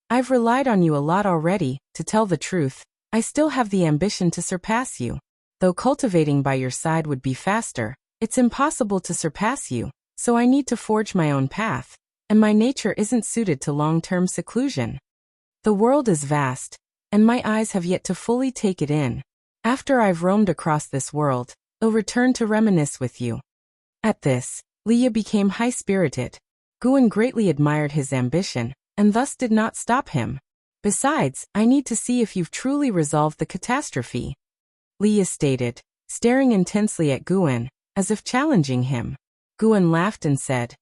I've relied on you a lot already. To tell the truth, I still have the ambition to surpass you. Though cultivating by your side would be faster, it's impossible to surpass you, so I need to forge my own path, and my nature isn't suited to long-term seclusion. The world is vast, and my eyes have yet to fully take it in. After I've roamed across this world, I'll return to reminisce with you. At this, Leah became high-spirited. Guan greatly admired his ambition, and thus did not stop him. Besides, I need to see if you've truly resolved the catastrophe, Leah stated, staring intensely at Guan, as if challenging him. Guan laughed and said,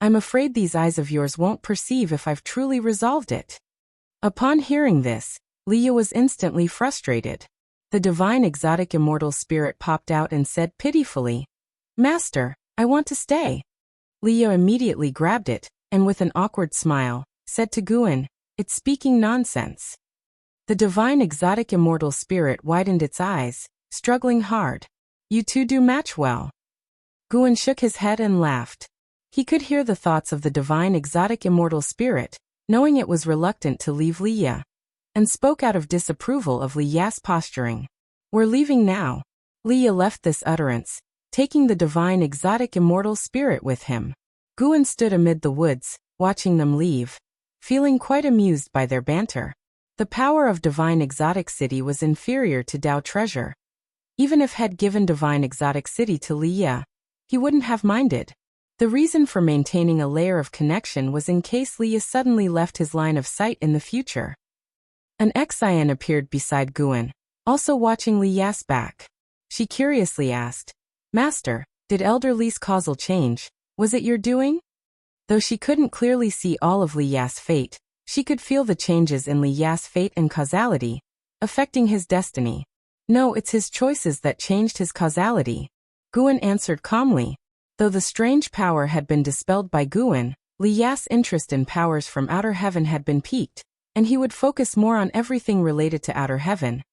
I'm afraid these eyes of yours won't perceive if I've truly resolved it. Upon hearing this, Leah was instantly frustrated. The divine exotic immortal spirit popped out and said pitifully, Master, I want to stay. Leah immediately grabbed it, and with an awkward smile, said to Guan, It's speaking nonsense. The divine exotic immortal spirit widened its eyes, struggling hard. You two do match well. Guan shook his head and laughed. He could hear the thoughts of the divine exotic immortal spirit, knowing it was reluctant to leave Liya, and spoke out of disapproval of Liya's posturing. "We're leaving now." Liya left this utterance, taking the divine exotic immortal spirit with him. Guan stood amid the woods, watching them leave, feeling quite amused by their banter. The power of divine exotic city was inferior to Dao treasure. Even if had given divine exotic city to Liya, he wouldn't have minded. The reason for maintaining a layer of connection was in case Liya suddenly left his line of sight in the future. An Xian appeared beside Guan, also watching Liya's back. She curiously asked, "Master, did Elder Li's causal change? Was it your doing?" Though she couldn't clearly see all of Liya's fate, she could feel the changes in Liya's fate and causality, affecting his destiny. "No, it's his choices that changed his causality," Guan answered calmly. Though the strange power had been dispelled by Guan, Liya's interest in powers from outer heaven had been piqued, and he would focus more on everything related to outer heaven,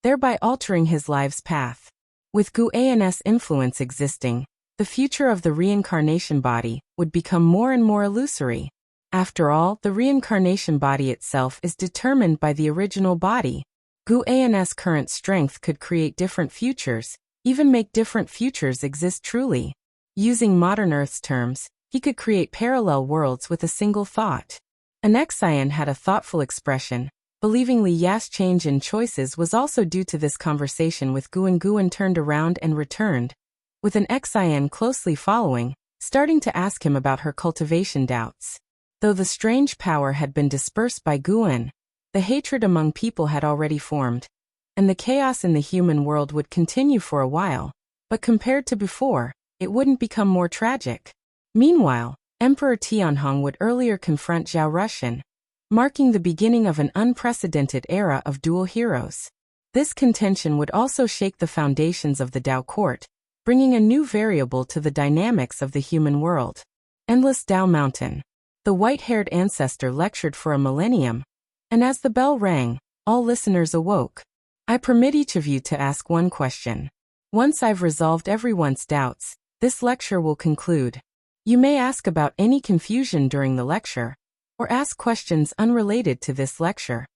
thereby altering his life's path. With Guan's influence existing, the future of the reincarnation body would become more and more illusory. After all, the reincarnation body itself is determined by the original body. Guan's current strength could create different futures, even make different futures exist truly. Using modern Earth's terms, he could create parallel worlds with a single thought. An Xian had a thoughtful expression, believing Liya's change in choices was also due to this conversation with Guan. Guan turned around and returned, with an Xian closely following, starting to ask him about her cultivation doubts. Though the strange power had been dispersed by Guan, the hatred among people had already formed, and the chaos in the human world would continue for a while, but compared to before, it wouldn't become more tragic. Meanwhile, Emperor Tianhong would earlier confront Zhao Rushan, marking the beginning of an unprecedented era of dual heroes. This contention would also shake the foundations of the Dao court, bringing a new variable to the dynamics of the human world. Endless Dao Mountain. The white-haired ancestor lectured for a millennium, and as the bell rang, all listeners awoke. "I permit each of you to ask one question. Once I've resolved everyone's doubts, this lecture will conclude. You may ask about any confusion during the lecture, or ask questions unrelated to this lecture."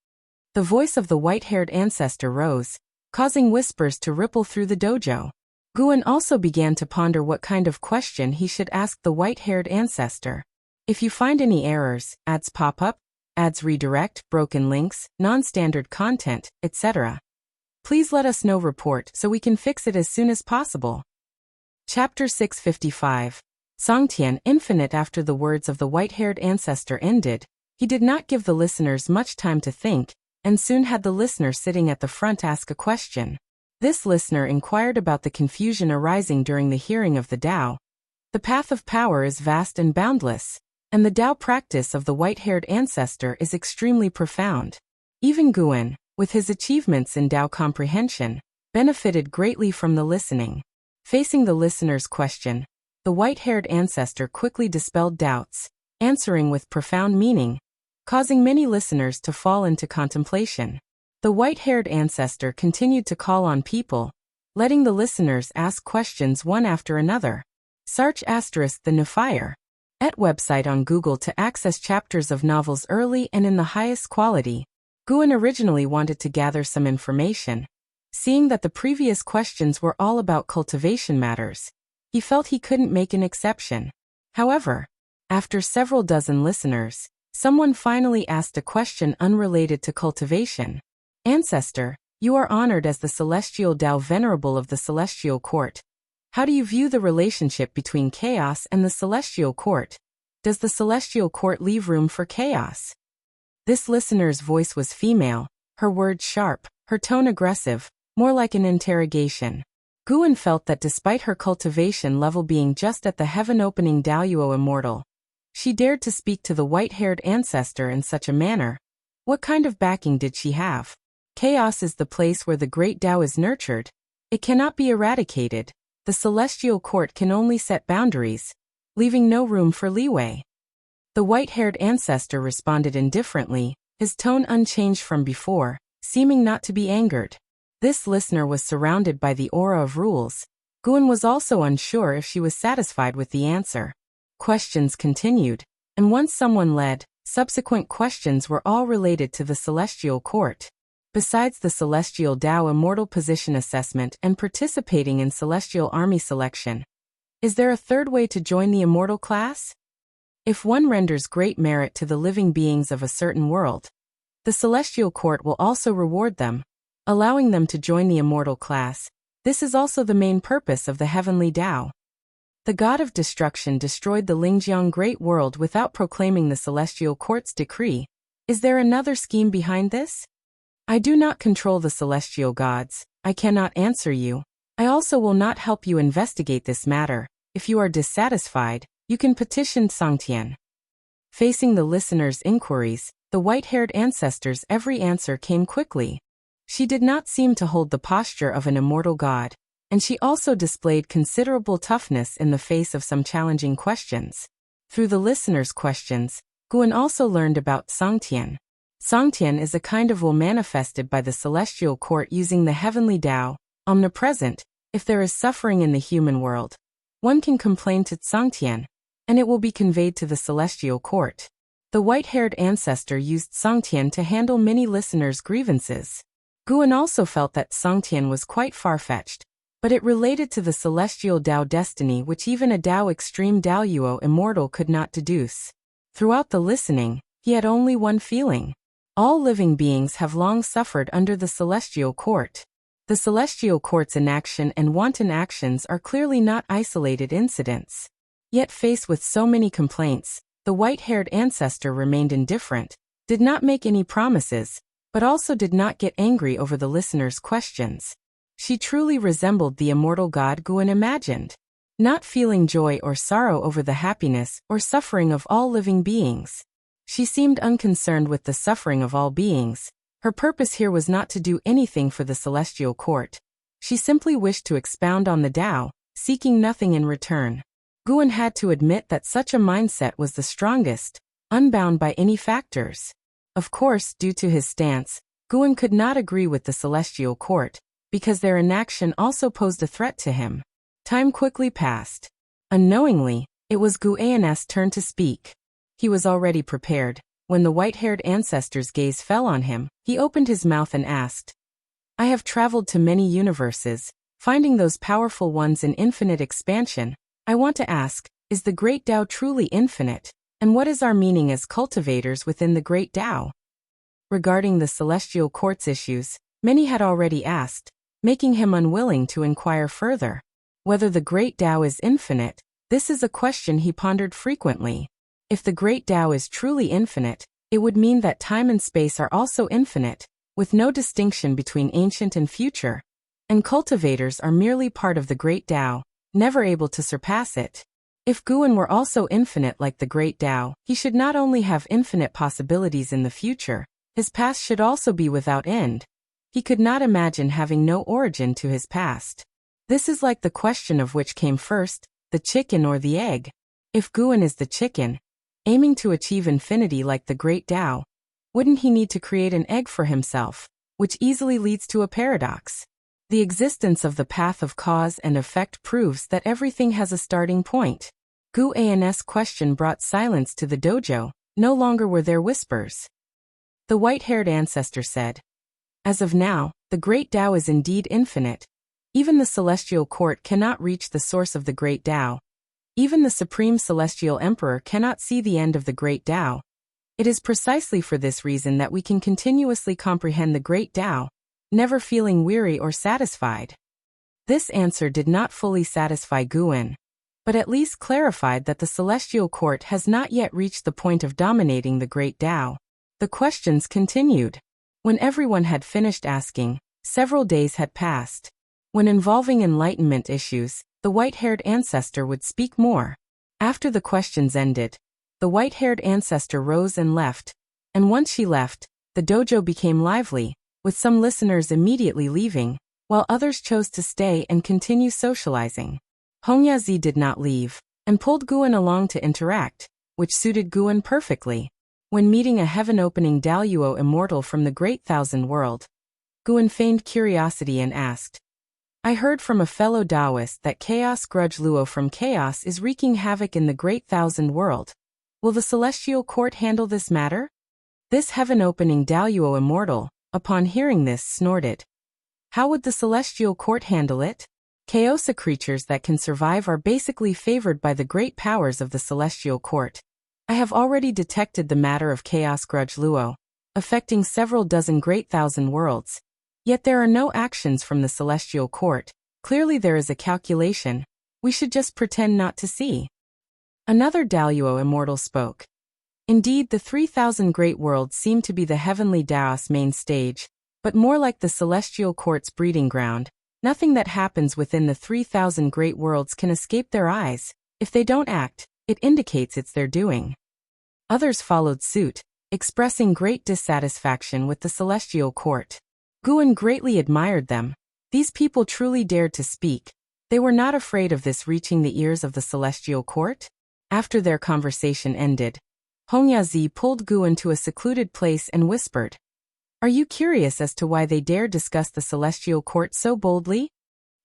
The voice of the white-haired ancestor rose, causing whispers to ripple through the dojo. Guan also began to ponder what kind of question he should ask the white-haired ancestor. "If you find any errors, ads pop up, ads redirect, broken links, non-standard content, etc., please let us know. Report so we can fix it as soon as possible." Chapter 655. Songtian Infinite. After the words of the white-haired ancestor ended, he did not give the listeners much time to think, and soon had the listener sitting at the front ask a question. This listener inquired about the confusion arising during the hearing of the Tao. The path of power is vast and boundless, and the Tao practice of the white-haired ancestor is extremely profound. Even Guan, with his achievements in Tao comprehension, benefited greatly from the listening. Facing the listener's question, the white-haired ancestor quickly dispelled doubts, answering with profound meaning, causing many listeners to fall into contemplation. The white-haired ancestor continued to call on people, letting the listeners ask questions one after another. Search * the Nufire @ website on Google to access chapters of novels early and in the highest quality. Guan originally wanted to gather some information. Seeing that the previous questions were all about cultivation matters, he felt he couldn't make an exception. However, after several dozen listeners, someone finally asked a question unrelated to cultivation. "Ancestor, you are honored as the celestial Tao venerable of the celestial court. How do you view the relationship between chaos and the celestial court? Does the celestial court leave room for chaos?" This listener's voice was female, her words sharp, her tone aggressive, more like an interrogation. Guan felt that despite her cultivation level being just at the heaven-opening Daoyuo immortal, she dared to speak to the white-haired ancestor in such a manner. What kind of backing did she have? Chaos is the place where the great Tao is nurtured. It cannot be eradicated. The celestial court can only set boundaries, leaving no room for leeway. The white-haired ancestor responded indifferently, his tone unchanged from before, seeming not to be angered. This listener was surrounded by the aura of rules. Guan was also unsure if she was satisfied with the answer. Questions continued, and once someone led, Subsequent questions were all related to the celestial court. Besides the celestial Tao immortal position assessment and participating in celestial army selection, is there a third way to join the immortal class? If one renders great merit to the living beings of a certain world, the celestial court will also reward them, allowing them to join the immortal class. This is also the main purpose of the heavenly Tao. The god of destruction destroyed the Lingjiang great world without proclaiming the celestial court's decree. Is there another scheme behind this? I do not control the celestial gods. I cannot answer you. I also will not help you investigate this matter. If you are dissatisfied, you can petition Sangtian. Facing the listener's inquiries, the white-haired ancestor's every answer came quickly. She did not seem to hold the posture of an immortal god, and she also displayed considerable toughness in the face of some challenging questions. Through the listener's questions, Guan also learned about Sangtian. Sangtian is a kind of will manifested by the celestial court using the heavenly Tao, omnipresent. If there is suffering in the human world, one can complain to Sangtian, and it will be conveyed to the celestial court. The white-haired ancestor used Sangtian to handle many listeners' grievances. Guan also felt that Sangtian was quite far-fetched, but it related to the celestial Tao destiny which even a Tao extreme Daoyuo immortal could not deduce. Throughout the listening, he had only one feeling. All living beings have long suffered under the celestial court. The celestial court's inaction and wanton actions are clearly not isolated incidents. Yet faced with so many complaints, the white-haired ancestor remained indifferent, did not make any promises, but also did not get angry over the listener's questions. She truly resembled the immortal god Guan imagined, not feeling joy or sorrow over the happiness or suffering of all living beings. She seemed unconcerned with the suffering of all beings. Her purpose here was not to do anything for the celestial court. She simply wished to expound on the Tao, seeking nothing in return. Guan had to admit that such a mindset was the strongest, unbound by any factors. Of course, due to his stance, Guan could not agree with the celestial court, because their inaction also posed a threat to him. Time quickly passed. Unknowingly, it was Guan's turn to speak. He was already prepared. When the white-haired ancestor's gaze fell on him, he opened his mouth and asked, I have traveled to many universes, finding those powerful ones in infinite expansion. I want to ask, is the great Tao truly infinite? And what is our meaning as cultivators within the great Tao? Regarding the celestial court's issues, many had already asked, making him unwilling to inquire further. Whether the great Tao is infinite, this is a question he pondered frequently. If the great Tao is truly infinite, it would mean that time and space are also infinite, with no distinction between ancient and future. And cultivators are merely part of the great Tao, never able to surpass it. If Guan were also infinite like the great Tao, he should not only have infinite possibilities in the future, his past should also be without end. He could not imagine having no origin to his past. This is like the question of which came first, the chicken or the egg. If Guan is the chicken, aiming to achieve infinity like the great Tao, wouldn't he need to create an egg for himself, which easily leads to a paradox? The existence of the path of cause and effect proves that everything has a starting point. Guan's question brought silence to the dojo. No longer were there whispers. The white-haired ancestor said, As of now, the great Tao is indeed infinite. Even the celestial court cannot reach the source of the great Tao. Even the supreme celestial emperor cannot see the end of the great Tao. It is precisely for this reason that we can continuously comprehend the great Tao, never feeling weary or satisfied. This answer did not fully satisfy Guan, but at least clarified that the celestial court has not yet reached the point of dominating the great Tao. The questions continued. When everyone had finished asking, several days had passed. When involving enlightenment issues, the white-haired ancestor would speak more. After the questions ended, the white-haired ancestor rose and left, and once she left, the dojo became lively, with some listeners immediately leaving, while others chose to stay and continue socializing. Hongyazi did not leave, and pulled Guan along to interact, which suited Guan perfectly. When meeting a heaven-opening Daoyuo immortal from the Great Thousand World, Guan feigned curiosity and asked, I heard from a fellow Taoist that Chaos Grudge Luo from Chaos is wreaking havoc in the Great Thousand World. Will the celestial court handle this matter? This heaven-opening Daoyuo immortal, upon hearing this, snorted. How would the celestial court handle it? Chaosa creatures that can survive are basically favored by the great powers of the celestial court. I have already detected the matter of chaos grudge luo, affecting several dozen great thousand worlds. Yet there are no actions from the celestial court. Clearly there is a calculation. We should just pretend not to see. Another Daoyuo immortal spoke. Indeed, the 3,000 great worlds seem to be the heavenly Daos main stage, but more like the celestial court's breeding ground. Nothing that happens within the 3,000 great worlds can escape their eyes. If they don't act, it indicates it's their doing. Others followed suit, expressing great dissatisfaction with the celestial court. Guan greatly admired them. These people truly dared to speak. They were not afraid of this reaching the ears of the celestial court. After their conversation ended, Hongyazi pulled Guan to a secluded place and whispered, "Are you curious as to why they dare discuss the celestial court so boldly?"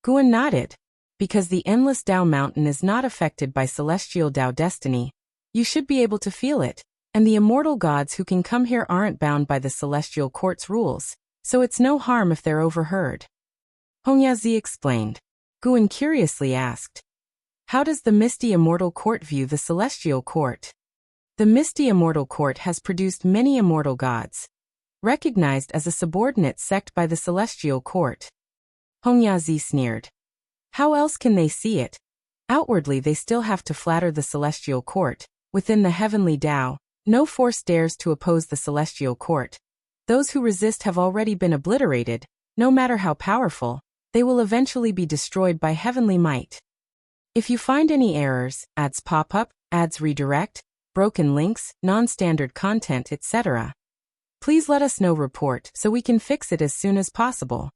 Guan nodded. Because the endless Dao mountain is not affected by celestial Dao destiny. You should be able to feel it, and the immortal gods who can come here aren't bound by the celestial court's rules, so it's no harm if they're overheard. Hongyazi explained. Guan curiously asked, "How does the misty immortal court view the celestial court?" The misty immortal court has produced many immortal gods, recognized as a subordinate sect by the celestial court. Hongyazi sneered. How else can they see it? Outwardly they still have to flatter the celestial court. Within the heavenly Dao, no force dares to oppose the celestial court. Those who resist have already been obliterated. No matter how powerful, they will eventually be destroyed by heavenly might. If you find any errors, ads pop up, ads redirect, broken links, non-standard content, etc., please let us know. Report so we can fix it as soon as possible.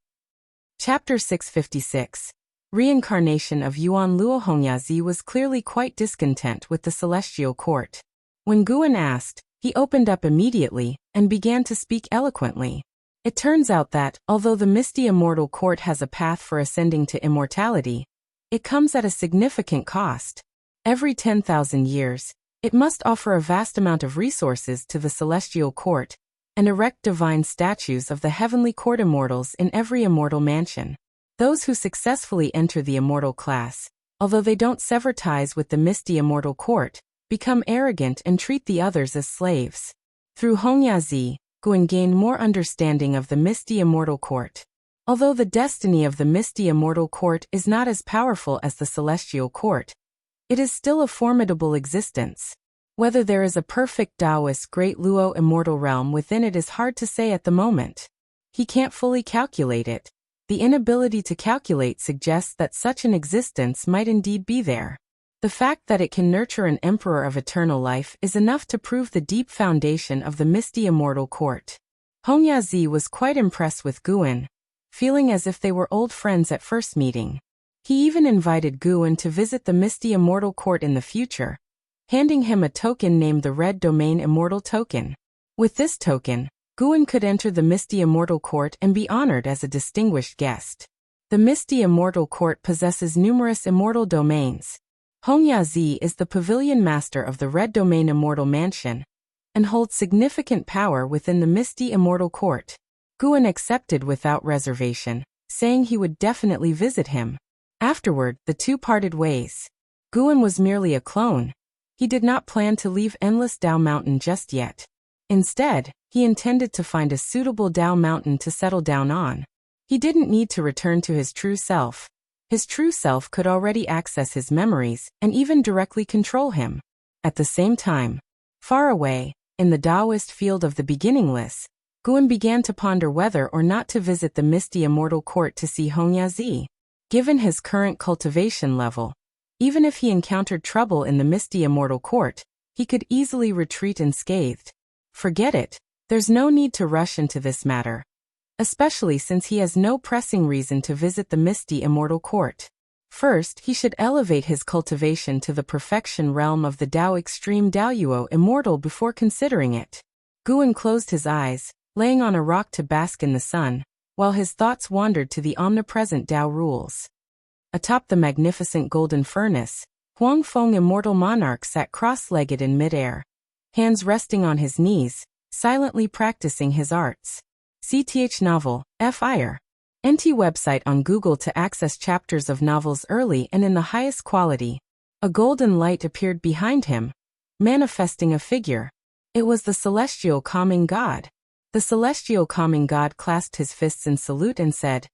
Chapter 656. Reincarnation of Yuan Luo. Hongyazi was clearly quite discontent with the celestial court. When Guan asked, he opened up immediately and began to speak eloquently. It turns out that, although the misty immortal court has a path for ascending to immortality, it comes at a significant cost. Every 10,000 years, it must offer a vast amount of resources to the celestial court and erect divine statues of the heavenly court immortals in every immortal mansion. Those who successfully enter the immortal class, although they don't sever ties with the misty immortal court, become arrogant and treat the others as slaves. Through Hongyazi, Guan gained more understanding of the misty immortal court. Although the destiny of the misty immortal court is not as powerful as the celestial court, it is still a formidable existence. Whether there is a perfect Taoist Great Luo immortal realm within it is hard to say at the moment. He can't fully calculate it. The inability to calculate suggests that such an existence might indeed be there. The fact that it can nurture an emperor of eternal life is enough to prove the deep foundation of the misty immortal court. Hongyazi was quite impressed with Guan, feeling as if they were old friends at first meeting. He even invited Guan to visit the misty immortal court in the future, handing him a token named the Red Domain Immortal Token. With this token, Guan could enter the misty immortal court and be honored as a distinguished guest. The misty immortal court possesses numerous immortal domains. Hongyazi is the pavilion master of the Red Domain Immortal Mansion and holds significant power within the misty immortal court. Guan accepted without reservation, saying he would definitely visit him. Afterward, the two parted ways. Guan was merely a clone. He did not plan to leave Endless Dao Mountain just yet. Instead, he intended to find a suitable Dao mountain to settle down on. He didn't need to return to his true self. His true self could already access his memories and even directly control him. At the same time, far away, in the Taoist field of the beginningless, Guan began to ponder whether or not to visit the misty immortal court to see Hongyazi. Given his current cultivation level, even if he encountered trouble in the misty immortal court, he could easily retreat unscathed. Forget it. There's no need to rush into this matter, especially since he has no pressing reason to visit the misty immortal court. First, he should elevate his cultivation to the perfection realm of the Dao Extreme Daoyuo Immortal before considering it. Guan closed his eyes, laying on a rock to bask in the sun, while his thoughts wandered to the omnipresent Dao rules. Atop the magnificent golden furnace, Huang Feng, immortal monarch, sat cross-legged in midair, hands resting on his knees, silently practicing his arts. CTH novel, FIR. NT website on Google to access chapters of novels early and in the highest quality. A golden light appeared behind him, manifesting a figure. It was the celestial calming god. The celestial calming god clasped his fists in salute and said,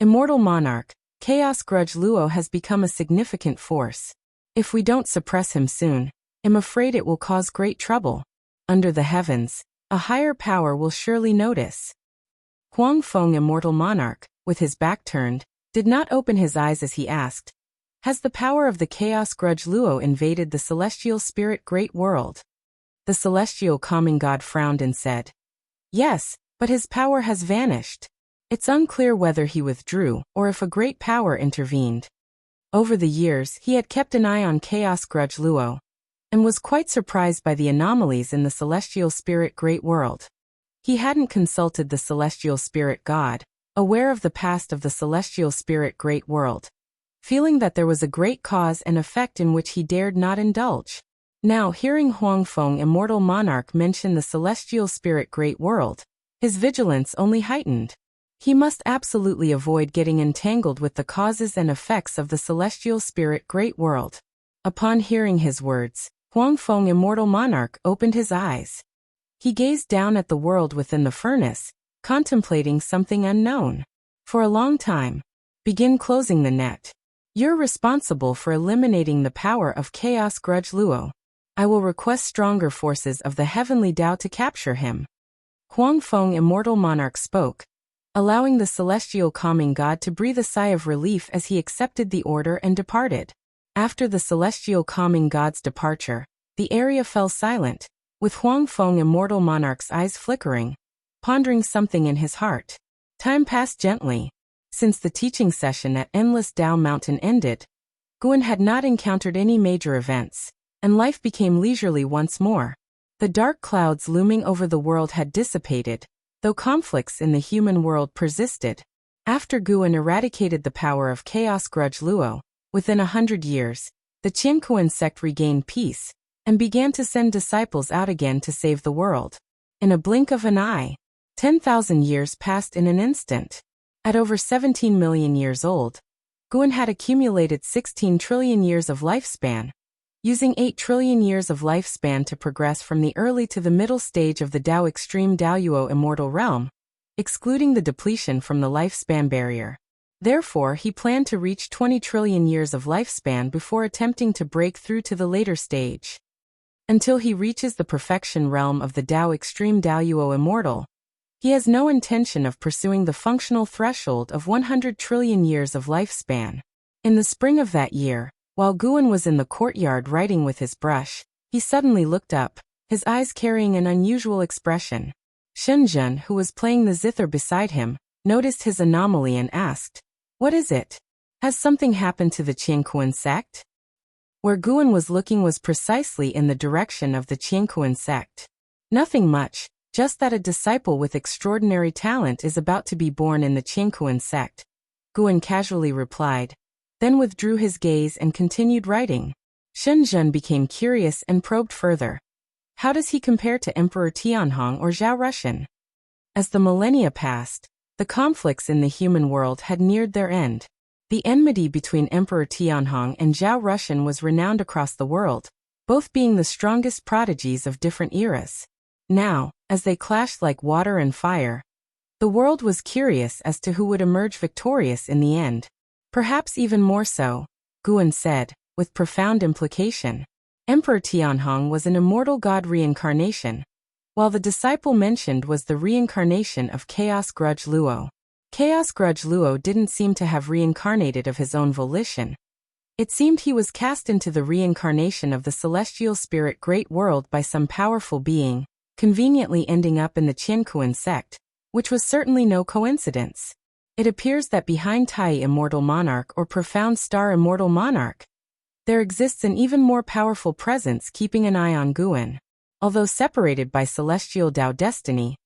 "Immortal monarch, Chaos Grudge Luo has become a significant force. If we don't suppress him soon, I'm afraid it will cause great trouble. Under the heavens, a higher power will surely notice." Huang Feng, immortal monarch, with his back turned, did not open his eyes as he asked, "Has the power of the Chaos Grudge Luo invaded the celestial spirit great world?" The celestial calming god frowned and said, "Yes, but his power has vanished. It's unclear whether he withdrew or if a great power intervened." Over the years, he had kept an eye on Chaos Grudge Luo, and was quite surprised by the anomalies in the celestial spirit great world. He hadn't consulted the celestial spirit god, aware of the past of the celestial spirit great world, feeling that there was a great cause and effect in which he dared not indulge. Now, hearing Huang Feng, immortal monarch, mention the celestial spirit great world, his vigilance only heightened. He must absolutely avoid getting entangled with the causes and effects of the celestial spirit great world. Upon hearing his words, Huang Feng, immortal monarch, opened his eyes. He gazed down at the world within the furnace, contemplating something unknown. For a long time. "Begin closing the net. You're responsible for eliminating the power of Chaos Grudge Luo. I will request stronger forces of the heavenly Tao to capture him." Huang Feng, immortal monarch, spoke, allowing the celestial calming god to breathe a sigh of relief as he accepted the order and departed. After the celestial calming god's departure, the area fell silent, with Huang Feng, immortal monarch's eyes flickering, pondering something in his heart. Time passed gently. Since the teaching session at Endless Tao Mountain ended, Guan had not encountered any major events, and life became leisurely once more. The dark clouds looming over the world had dissipated, though conflicts in the human world persisted. After Guan eradicated the power of Chaos Grudge Luo, within 100 years, the Qiankuan sect regained peace, and began to send disciples out again to save the world. In a blink of an eye, 10,000 years passed in an instant. At over 17 million years old, Guan had accumulated 16 trillion years of lifespan, using 8 trillion years of lifespan to progress from the early to the middle stage of the Tao Extreme Daoyuo Immortal Realm, excluding the depletion from the lifespan barrier. Therefore, he planned to reach 20 trillion years of lifespan before attempting to break through to the later stage. Until he reaches the perfection realm of the Tao Extreme Daoyuo Immortal, he has no intention of pursuing the functional threshold of 100 trillion years of lifespan. In the spring of that year, while Guan was in the courtyard writing with his brush, he suddenly looked up, his eyes carrying an unusual expression. Shenzhen, who was playing the zither beside him, noticed his anomaly and asked, "What is it? Has something happened to the Qiankuan sect?" Where Guan was looking was precisely in the direction of the Qiankuan sect. "Nothing much, just that a disciple with extraordinary talent is about to be born in the Qiankuan sect," Guan casually replied, then withdrew his gaze and continued writing. Shenzhen became curious and probed further. How does he compare to Emperor Tianhong or Zhao Rushan? As the millennia passed, the conflicts in the human world had neared their end. The enmity between Emperor Tianhong and Zhao Rushan was renowned across the world, both being the strongest prodigies of different eras. Now, as they clashed like water and fire, the world was curious as to who would emerge victorious in the end. "Perhaps even more so," Guan said, with profound implication. Emperor Tianhong was an immortal god reincarnation, while the disciple mentioned was the reincarnation of Chaos Grudge Luo. Chaos Grudge Luo didn't seem to have reincarnated of his own volition. It seemed he was cast into the reincarnation of the celestial spirit great world by some powerful being, conveniently ending up in the Qiankuan sect, which was certainly no coincidence. It appears that behind Tai Immortal Monarch or Profound Star Immortal Monarch, there exists an even more powerful presence keeping an eye on Guan. Although separated by celestial Tao destiny,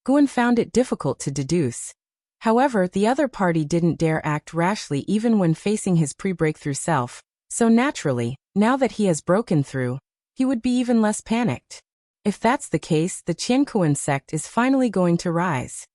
Guan found it difficult to deduce. However, the other party didn't dare act rashly even when facing his pre-breakthrough self, So naturally, now that he has broken through, he would be even less panicked. If that's the case, the Qiankuan sect is finally going to rise.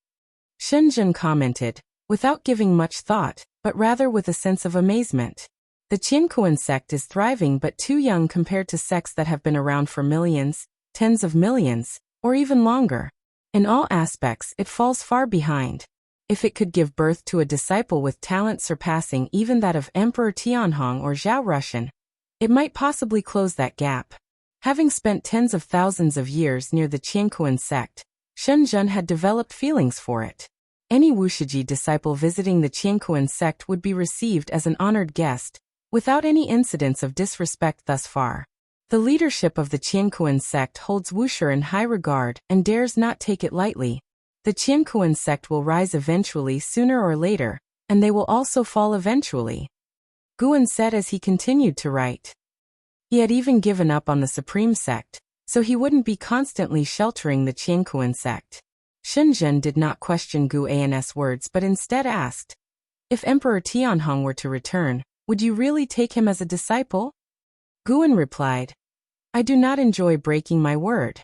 Shenzhen commented, without giving much thought, but rather with a sense of amazement. The Qiankuan sect is thriving but too young compared to sects that have been around for millions, tens of millions, or even longer. In all aspects, it falls far behind. If it could give birth to a disciple with talent surpassing even that of Emperor Tianhong or Zhao Rushan, it might possibly close that gap. Having spent tens of thousands of years near the Qiankuan sect, Shenzhen had developed feelings for it. Any Wushiji disciple visiting the Qiankuan sect would be received as an honored guest, without any incidents of disrespect thus far. The leadership of the Qiankuan sect holds Wuxia in high regard and dares not take it lightly. The Qiankuan sect will rise eventually sooner or later, and they will also fall eventually. Guan said as he continued to write. He had even given up on the supreme sect, so he wouldn't be constantly sheltering the Qiankuan sect. Shenzhen did not question Guan's words but instead asked, if Emperor Tianhong were to return, would you really take him as a disciple? Guan replied, I do not enjoy breaking my word.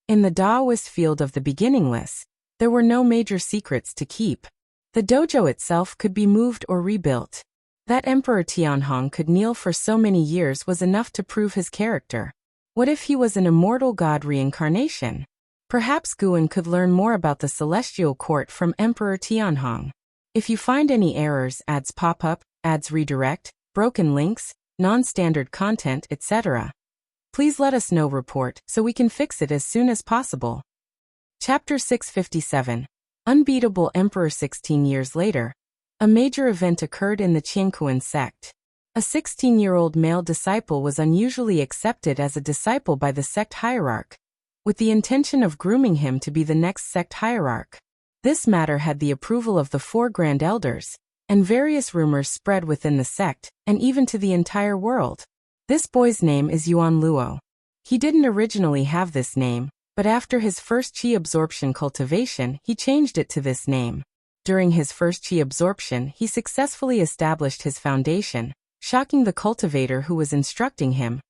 In the Taoist field of the beginningless, there were no major secrets to keep. The dojo itself could be moved or rebuilt. That Emperor Tianhong could kneel for so many years was enough to prove his character. What if he was an immortal god reincarnation? Perhaps Guan could learn more about the celestial court from Emperor Tianhong. If you find any errors, ads pop up, ads redirect, broken links, non-standard content, etc., please let us know. Report so we can fix it as soon as possible. Chapter 657. Unbeatable Emperor. 16 years later, a major event occurred in the Qiankuan sect. A 16-year-old male disciple was unusually accepted as a disciple by the sect hierarch, with the intention of grooming him to be the next sect hierarch. This matter had the approval of the 4 grand elders, and various rumors spread within the sect, and even to the entire world. This boy's name is Yuan Luo. He didn't originally have this name, but after his first qi absorption cultivation, he changed it to this name. During his first qi absorption, he successfully established his foundation, shocking the cultivator who was instructing him,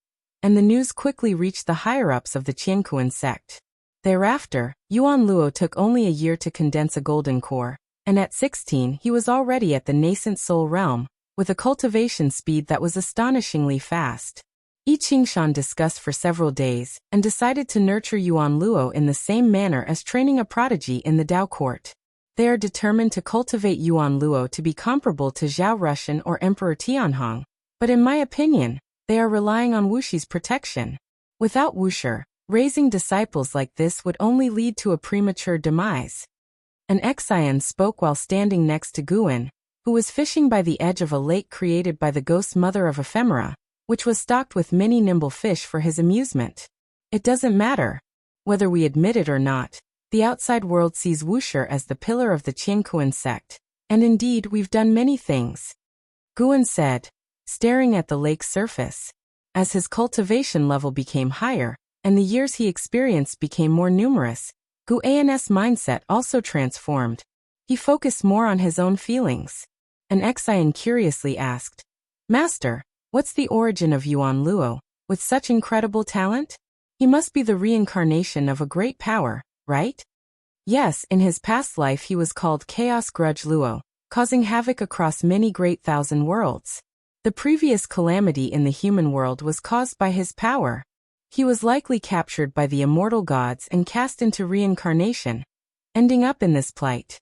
and the news quickly reached the higher-ups of the Qiankuan sect. Thereafter, Yuan Luo took only a year to condense a golden core, and at 16 he was already at the nascent soul realm, with a cultivation speed that was astonishingly fast. Yi Qingshan discussed for several days, and decided to nurture Yuan Luo in the same manner as training a prodigy in the Tao court. They are determined to cultivate Yuan Luo to be comparable to Zhao Rushan or Emperor Tianhong, but in my opinion, they are relying on Wuxi's protection. Without Wuxi, raising disciples like this would only lead to a premature demise. An Xian spoke while standing next to Guan, who was fishing by the edge of a lake created by the ghost mother of ephemera, which was stocked with many nimble fish for his amusement. It doesn't matter. Whether we admit it or not, the outside world sees Wuxi as the pillar of the Qiankuan sect, and indeed we've done many things. Guan said, staring at the lake's surface. As his cultivation level became higher, and the years he experienced became more numerous, Guan's mindset also transformed. He focused more on his own feelings. An Xian curiously asked, Master, what's the origin of Yuan Luo, with such incredible talent? He must be the reincarnation of a great power, right? Yes, in his past life he was called Chaos Grudge Luo, causing havoc across many great thousand worlds. The previous calamity in the human world was caused by his power. He was likely captured by the immortal gods and cast into reincarnation, ending up in this plight.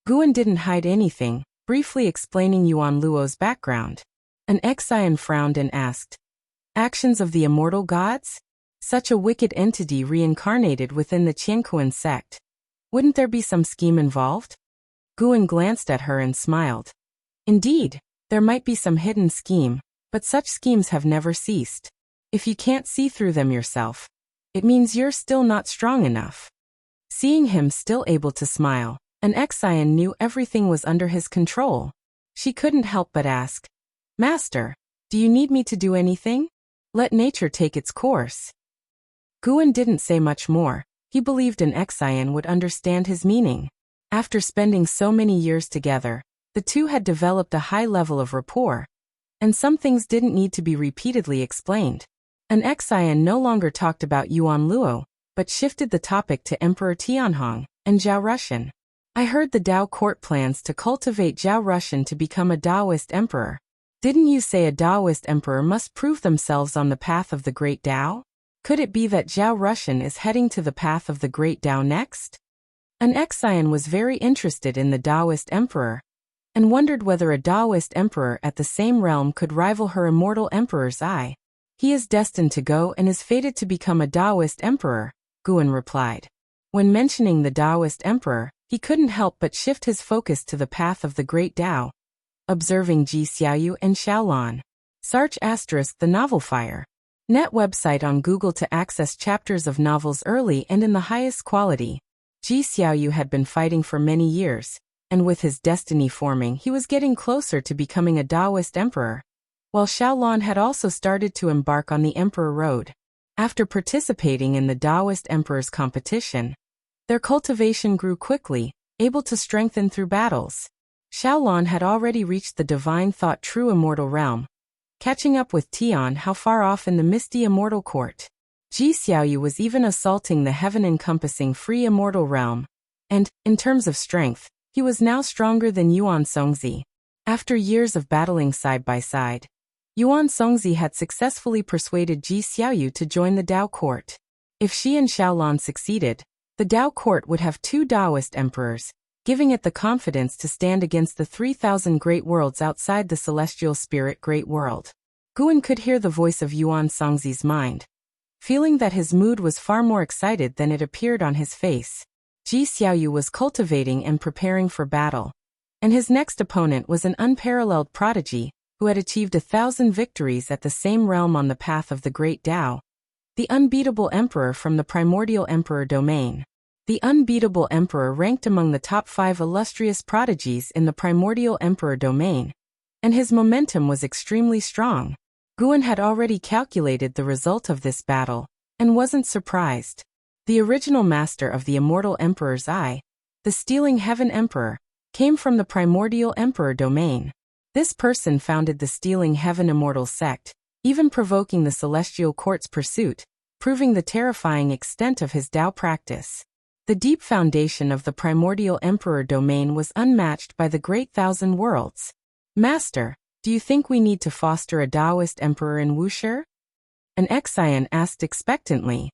Guan didn't hide anything, briefly explaining Yuan Luo's background. An Xian frowned and asked, actions of the immortal gods? Such a wicked entity reincarnated within the Qiankuan sect. Wouldn't there be some scheme involved? Guan glanced at her and smiled. Indeed, there might be some hidden scheme, but such schemes have never ceased. If you can't see through them yourself, it means you're still not strong enough. Seeing him still able to smile, an Xian knew everything was under his control. She couldn't help but ask, Master, do you need me to do anything? Let nature take its course. Guan didn't say much more. He believed an Xian would understand his meaning. After spending so many years together, the two had developed a high level of rapport, and some things didn't need to be repeatedly explained. An Xian no longer talked about Yuan Luo, but shifted the topic to Emperor Tianhong and Zhao Rushan. I heard the Dao court plans to cultivate Zhao Rushan to become a Daoist emperor. Didn't you say a Daoist emperor must prove themselves on the path of the great Dao? Could it be that Zhao Rushan is heading to the path of the great Dao next? An Xian was very interested in the Daoist emperor, and wondered whether a Daoist emperor at the same realm could rival her immortal emperor's eye. He is destined to go and is fated to become a Daoist emperor, Guan replied. When mentioning the Daoist emperor, he couldn't help but shift his focus to the path of the great Dao, observing Ji Xiaoyu and Xiaolan. Search * the novel Fire. Net website on Google to access chapters of novels early and in the highest quality. Ji Xiaoyu had been fighting for many years, and with his destiny forming he was getting closer to becoming a Daoist emperor, while Xiaolan had also started to embark on the Emperor Road. After participating in the Daoist Emperor's competition, their cultivation grew quickly, able to strengthen through battles. Xiaolan had already reached the divine thought true immortal realm, catching up with Tian how far off in the misty immortal court. Ji Xiaoyu was even assaulting the heaven-encompassing free immortal realm, and, in terms of strength, he was now stronger than Yuan Songzi. After years of battling side by side, Yuan Songzi had successfully persuaded Ji Xiaoyu to join the Dao court. If she and Xiaolan succeeded, the Dao court would have 2 Daoist emperors, giving it the confidence to stand against the 3,000 great worlds outside the celestial spirit great world. Guan could hear the voice of Yuan Songzi's mind, feeling that his mood was far more excited than it appeared on his face. Ji Xiaoyu was cultivating and preparing for battle, and his next opponent was an unparalleled prodigy who had achieved 1,000 victories at the same realm on the path of the great Dao, the unbeatable emperor from the primordial emperor domain. The unbeatable emperor ranked among the top 5 illustrious prodigies in the primordial emperor domain, and his momentum was extremely strong. Guan had already calculated the result of this battle, and wasn't surprised. The original master of the immortal emperor's eye, the stealing heaven emperor, came from the primordial emperor domain. This person founded the stealing heaven immortal sect, even provoking the celestial court's pursuit, proving the terrifying extent of his Dao practice. The deep foundation of the primordial emperor domain was unmatched by the great 1,000 worlds. Master, do you think we need to foster a Daoist emperor in Wushi? An Xian asked expectantly.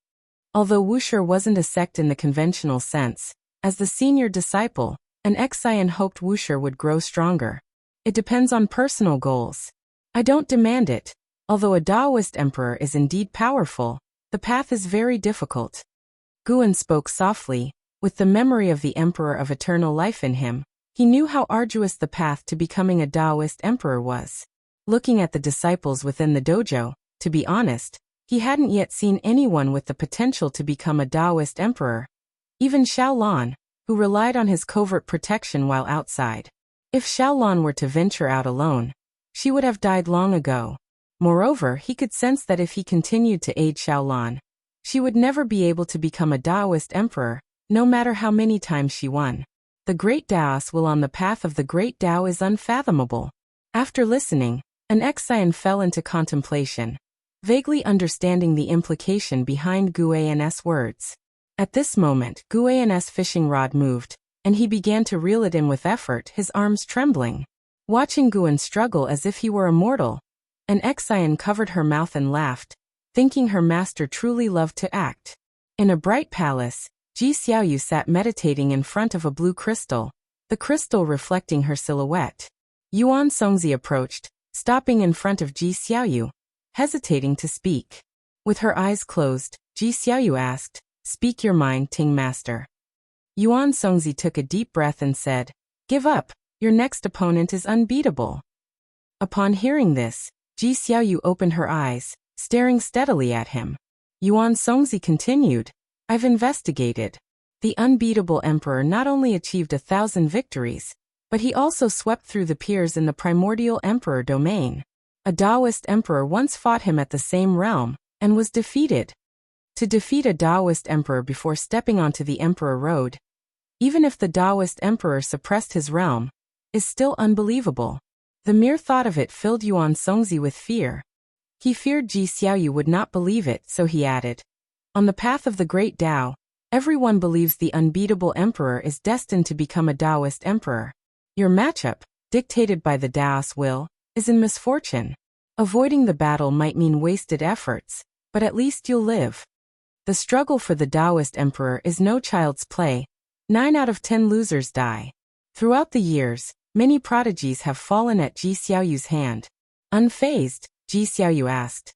Although Wushi wasn't a sect in the conventional sense, as the senior disciple, an Xian hoped Wushi would grow stronger. It depends on personal goals. I don't demand it. Although a Daoist emperor is indeed powerful, the path is very difficult. Guan spoke softly, with the memory of the emperor of eternal life in him. He knew how arduous the path to becoming a Daoist emperor was. Looking at the disciples within the dojo, to be honest, he hadn't yet seen anyone with the potential to become a Daoist emperor. Even Xiaolan, who relied on his covert protection while outside. If Xiaolan were to venture out alone, she would have died long ago. Moreover, he could sense that if he continued to aid Xiaolan, she would never be able to become a Daoist emperor, no matter how many times she won. The great Daos will on the path of the great Dao is unfathomable. After listening, an Xian fell into contemplation, vaguely understanding the implication behind Guan's words. At this moment, Guan's fishing rod moved, and he began to reel it in with effort, his arms trembling. Watching Guan struggle as if he were immortal, an Xian covered her mouth and laughed, thinking her master truly loved to act. In a bright palace, Ji Xiaoyu sat meditating in front of a blue crystal, the crystal reflecting her silhouette. Yuan Songzi approached, stopping in front of Ji Xiaoyu, hesitating to speak. With her eyes closed, Ji Xiaoyu asked, "Speak your mind, Ting Master." Yuan Songzi took a deep breath and said, "Give up, your next opponent is unbeatable." Upon hearing this, Ji Xiaoyu opened her eyes, staring steadily at him. Yuan Songzi continued, "I've investigated. The unbeatable emperor not only achieved 1,000 victories, but he also swept through the peers in the primordial emperor domain. A Daoist emperor once fought him at the same realm, and was defeated. To defeat a Daoist emperor before stepping onto the Emperor Road, even if the Daoist emperor suppressed his realm, is still unbelievable. The mere thought of it filled Yuan Songzi with fear. He feared Ji Xiaoyu would not believe it, so he added, "On the path of the great Tao, everyone believes the unbeatable emperor is destined to become a Taoist emperor. Your matchup, dictated by the Taoist will, is in misfortune. Avoiding the battle might mean wasted efforts, but at least you'll live. The struggle for the Taoist emperor is no child's play. 9 out of 10 losers die. Throughout the years, many prodigies have fallen at Ji Xiaoyu's hand." Unfazed, Ji Xiaoyu asked,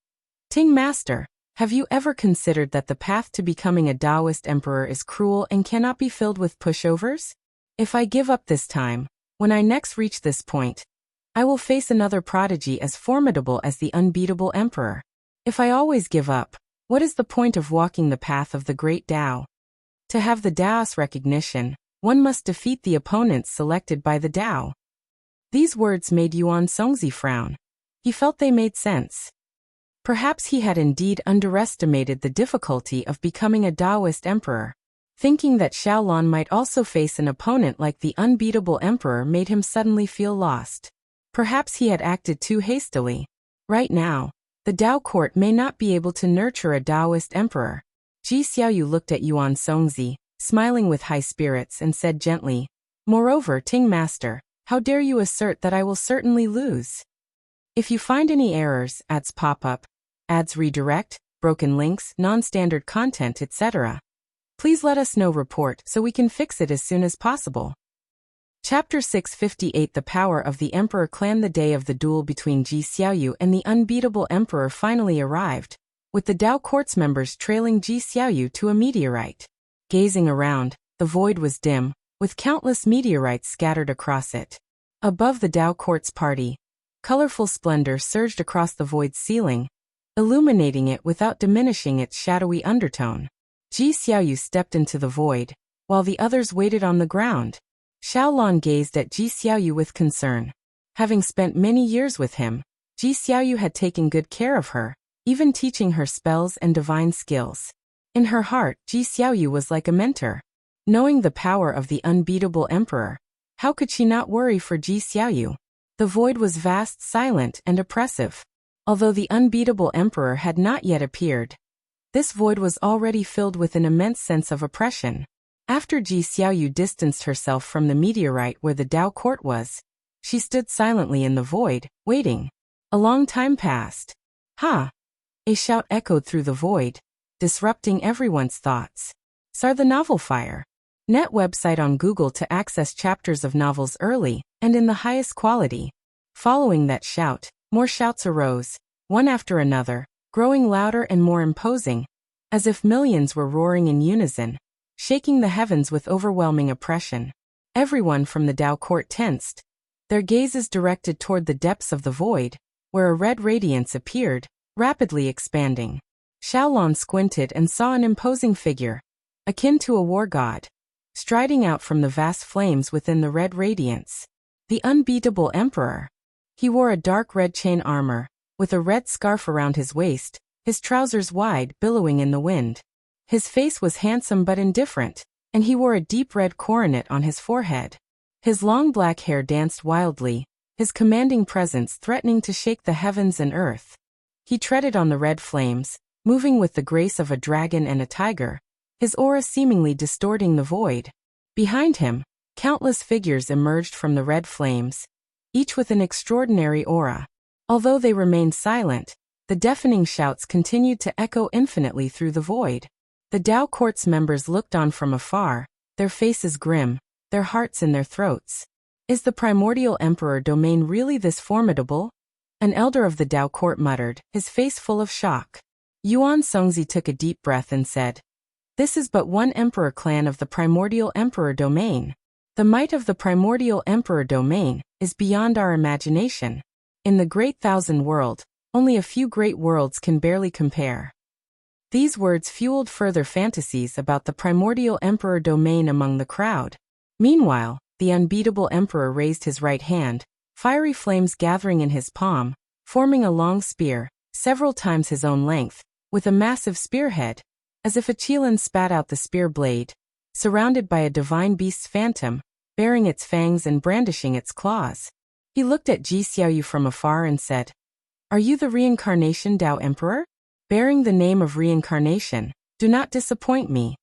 "Ting Master, have you ever considered that the path to becoming a Taoist emperor is cruel and cannot be filled with pushovers? If I give up this time, when I next reach this point, I will face another prodigy as formidable as the unbeatable emperor. If I always give up, what is the point of walking the path of the great Tao? To have the Taoist recognition, one must defeat the opponents selected by the Tao." These words made Yuan Songzi frown. He felt they made sense. Perhaps he had indeed underestimated the difficulty of becoming a Taoist emperor. Thinking that Xiaolon might also face an opponent like the unbeatable emperor made him suddenly feel lost. Perhaps he had acted too hastily. Right now, the Tao court may not be able to nurture a Taoist emperor. Ji Xiaoyu looked at Yuan Songzi, smiling with high spirits, and said gently, "Moreover, Ting Master, how dare you assert that I will certainly lose? If you find any errors, ads pop up, ads redirect, broken links, non-standard content, etc., please let us know report so we can fix it as soon as possible." Chapter 658 The Power of the Emperor Clan. The day of the duel between Ji Xiaoyu and the unbeatable emperor finally arrived, with the Tao court's members trailing Ji Xiaoyu to a meteorite. Gazing around, the void was dim, with countless meteorites scattered across it. Above the Tao court's party, colorful splendor surged across the void's ceiling, illuminating it without diminishing its shadowy undertone. Ji Xiaoyu stepped into the void, while the others waited on the ground. Xiaolon gazed at Ji Xiaoyu with concern. Having spent many years with him, Ji Xiaoyu had taken good care of her, even teaching her spells and divine skills. In her heart, Ji Xiaoyu was like a mentor. Knowing the power of the unbeatable emperor, how could she not worry for Ji Xiaoyu? The void was vast, silent, and oppressive. Although the unbeatable emperor had not yet appeared, this void was already filled with an immense sense of oppression. After Ji Xiaoyu distanced herself from the meteorite where the Tao court was, she stood silently in the void, waiting. A long time passed. "Ha!" A shout echoed through the void, disrupting everyone's thoughts. Sar the Novel Fire. Net website on Google to access chapters of novels early and in the highest quality. Following that shout, more shouts arose, one after another, growing louder and more imposing, as if millions were roaring in unison, shaking the heavens with overwhelming oppression. Everyone from the Tao court tensed, their gazes directed toward the depths of the void, where a red radiance appeared, rapidly expanding. Xiaolon squinted and saw an imposing figure, akin to a war god, striding out from the vast flames within the red radiance. The unbeatable emperor. He wore a dark red chain armor, with a red scarf around his waist, his trousers wide, billowing in the wind. His face was handsome but indifferent, and he wore a deep red coronet on his forehead. His long black hair danced wildly, his commanding presence threatening to shake the heavens and earth. He treaded on the red flames, moving with the grace of a dragon and a tiger, his aura seemingly distorting the void. Behind him, countless figures emerged from the red flames, each with an extraordinary aura. Although they remained silent, the deafening shouts continued to echo infinitely through the void. The Tao court's members looked on from afar, their faces grim, their hearts in their throats. Is the primordial emperor domain really this formidable? An elder of the Tao court muttered, his face full of shock. Yuan Songzi took a deep breath and said, "This is but one emperor clan of the primordial emperor domain. The might of the primordial emperor domain is beyond our imagination. In the great thousand world, only a few great worlds can barely compare." These words fueled further fantasies about the primordial emperor domain among the crowd. Meanwhile, the unbeatable emperor raised his right hand, fiery flames gathering in his palm, forming a long spear, several times his own length, with a massive spearhead, as if a Qilin spat out the spear blade, surrounded by a divine beast's phantom, baring its fangs and brandishing its claws. He looked at Ji Xiaoyu from afar and said, "Are you the reincarnation Tao Emperor? Bearing the name of reincarnation, do not disappoint me."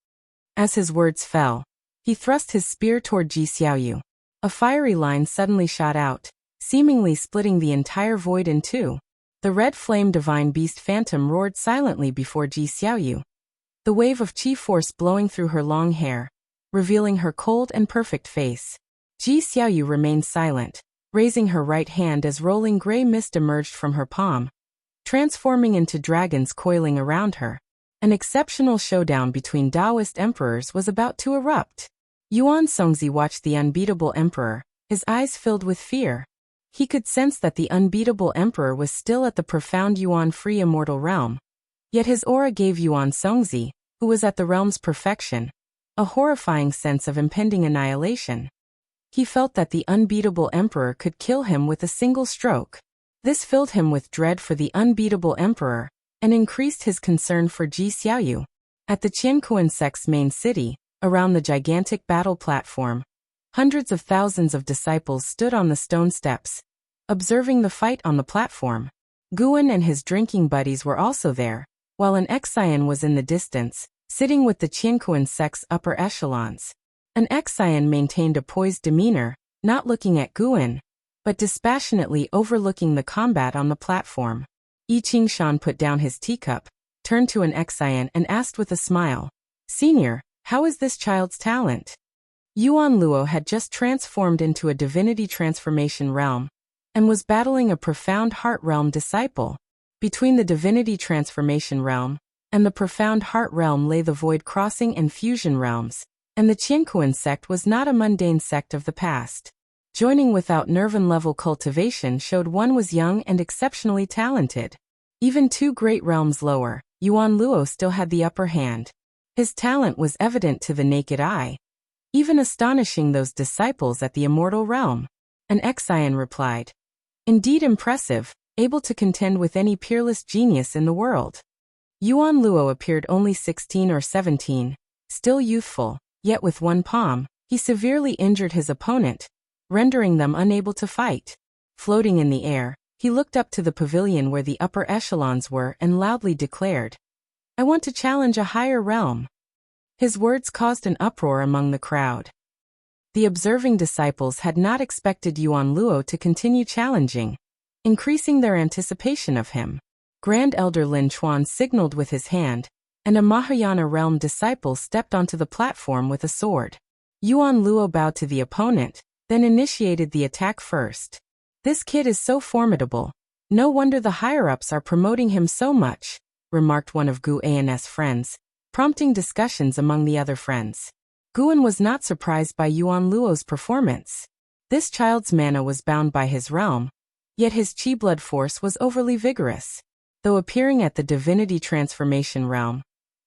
As his words fell, he thrust his spear toward Ji Xiaoyu. A fiery line suddenly shot out, seemingly splitting the entire void in two. The red flame divine beast phantom roared silently before Ji Xiaoyu, the wave of chi force blowing through her long hair, revealing her cold and perfect face. Ji Xiaoyu remained silent, raising her right hand as rolling gray mist emerged from her palm, transforming into dragons coiling around her. An exceptional showdown between Taoist emperors was about to erupt. Yuan Songzi watched the unbeatable emperor, his eyes filled with fear. He could sense that the unbeatable emperor was still at the profound Yuan-free immortal realm. Yet his aura gave Yuan Songzi, who was at the realm's perfection, a horrifying sense of impending annihilation. He felt that the unbeatable emperor could kill him with a single stroke. This filled him with dread for the unbeatable emperor, and increased his concern for Ji Xiaoyu. At the Qiankuan sect's main city, around the gigantic battle platform, hundreds of thousands of disciples stood on the stone steps, observing the fight on the platform. Guan and his drinking buddies were also there, while an Exian was in the distance, sitting with the Qiankuan sect's upper echelons. An Exian maintained a poised demeanor, not looking at Guan, but dispassionately overlooking the combat on the platform. Yi Qingshan put down his teacup, turned to an Exian and asked with a smile, "Senior, how is this child's talent?" Yuan Luo had just transformed into a divinity transformation realm, and was battling a profound heart realm disciple. Between the divinity transformation realm and the profound heart realm lay the void crossing and fusion realms, and the Qiankuan sect was not a mundane sect of the past. Joining without Nervan-level cultivation showed one was young and exceptionally talented. Even two great realms lower, Yuan Luo still had the upper hand. His talent was evident to the naked eye, even astonishing those disciples at the immortal realm. An Exian replied, "Indeed impressive, able to contend with any peerless genius in the world." Yuan Luo appeared only 16 or 17, still youthful, yet with one palm, he severely injured his opponent, rendering them unable to fight. Floating in the air, he looked up to the pavilion where the upper echelons were and loudly declared, "I want to challenge a higher realm." His words caused an uproar among the crowd. The observing disciples had not expected Yuan Luo to continue challenging, increasing their anticipation of him. Grand Elder Lin Chuan signaled with his hand, and a Mahayana realm disciple stepped onto the platform with a sword. Yuan Luo bowed to the opponent, then initiated the attack first. "This kid is so formidable. No wonder the higher-ups are promoting him so much," remarked one of Gu An's friends, prompting discussions among the other friends. Guan was not surprised by Yuan Luo's performance. This child's mana was bound by his realm, yet his chi blood force was overly vigorous. Though appearing at the divinity transformation realm,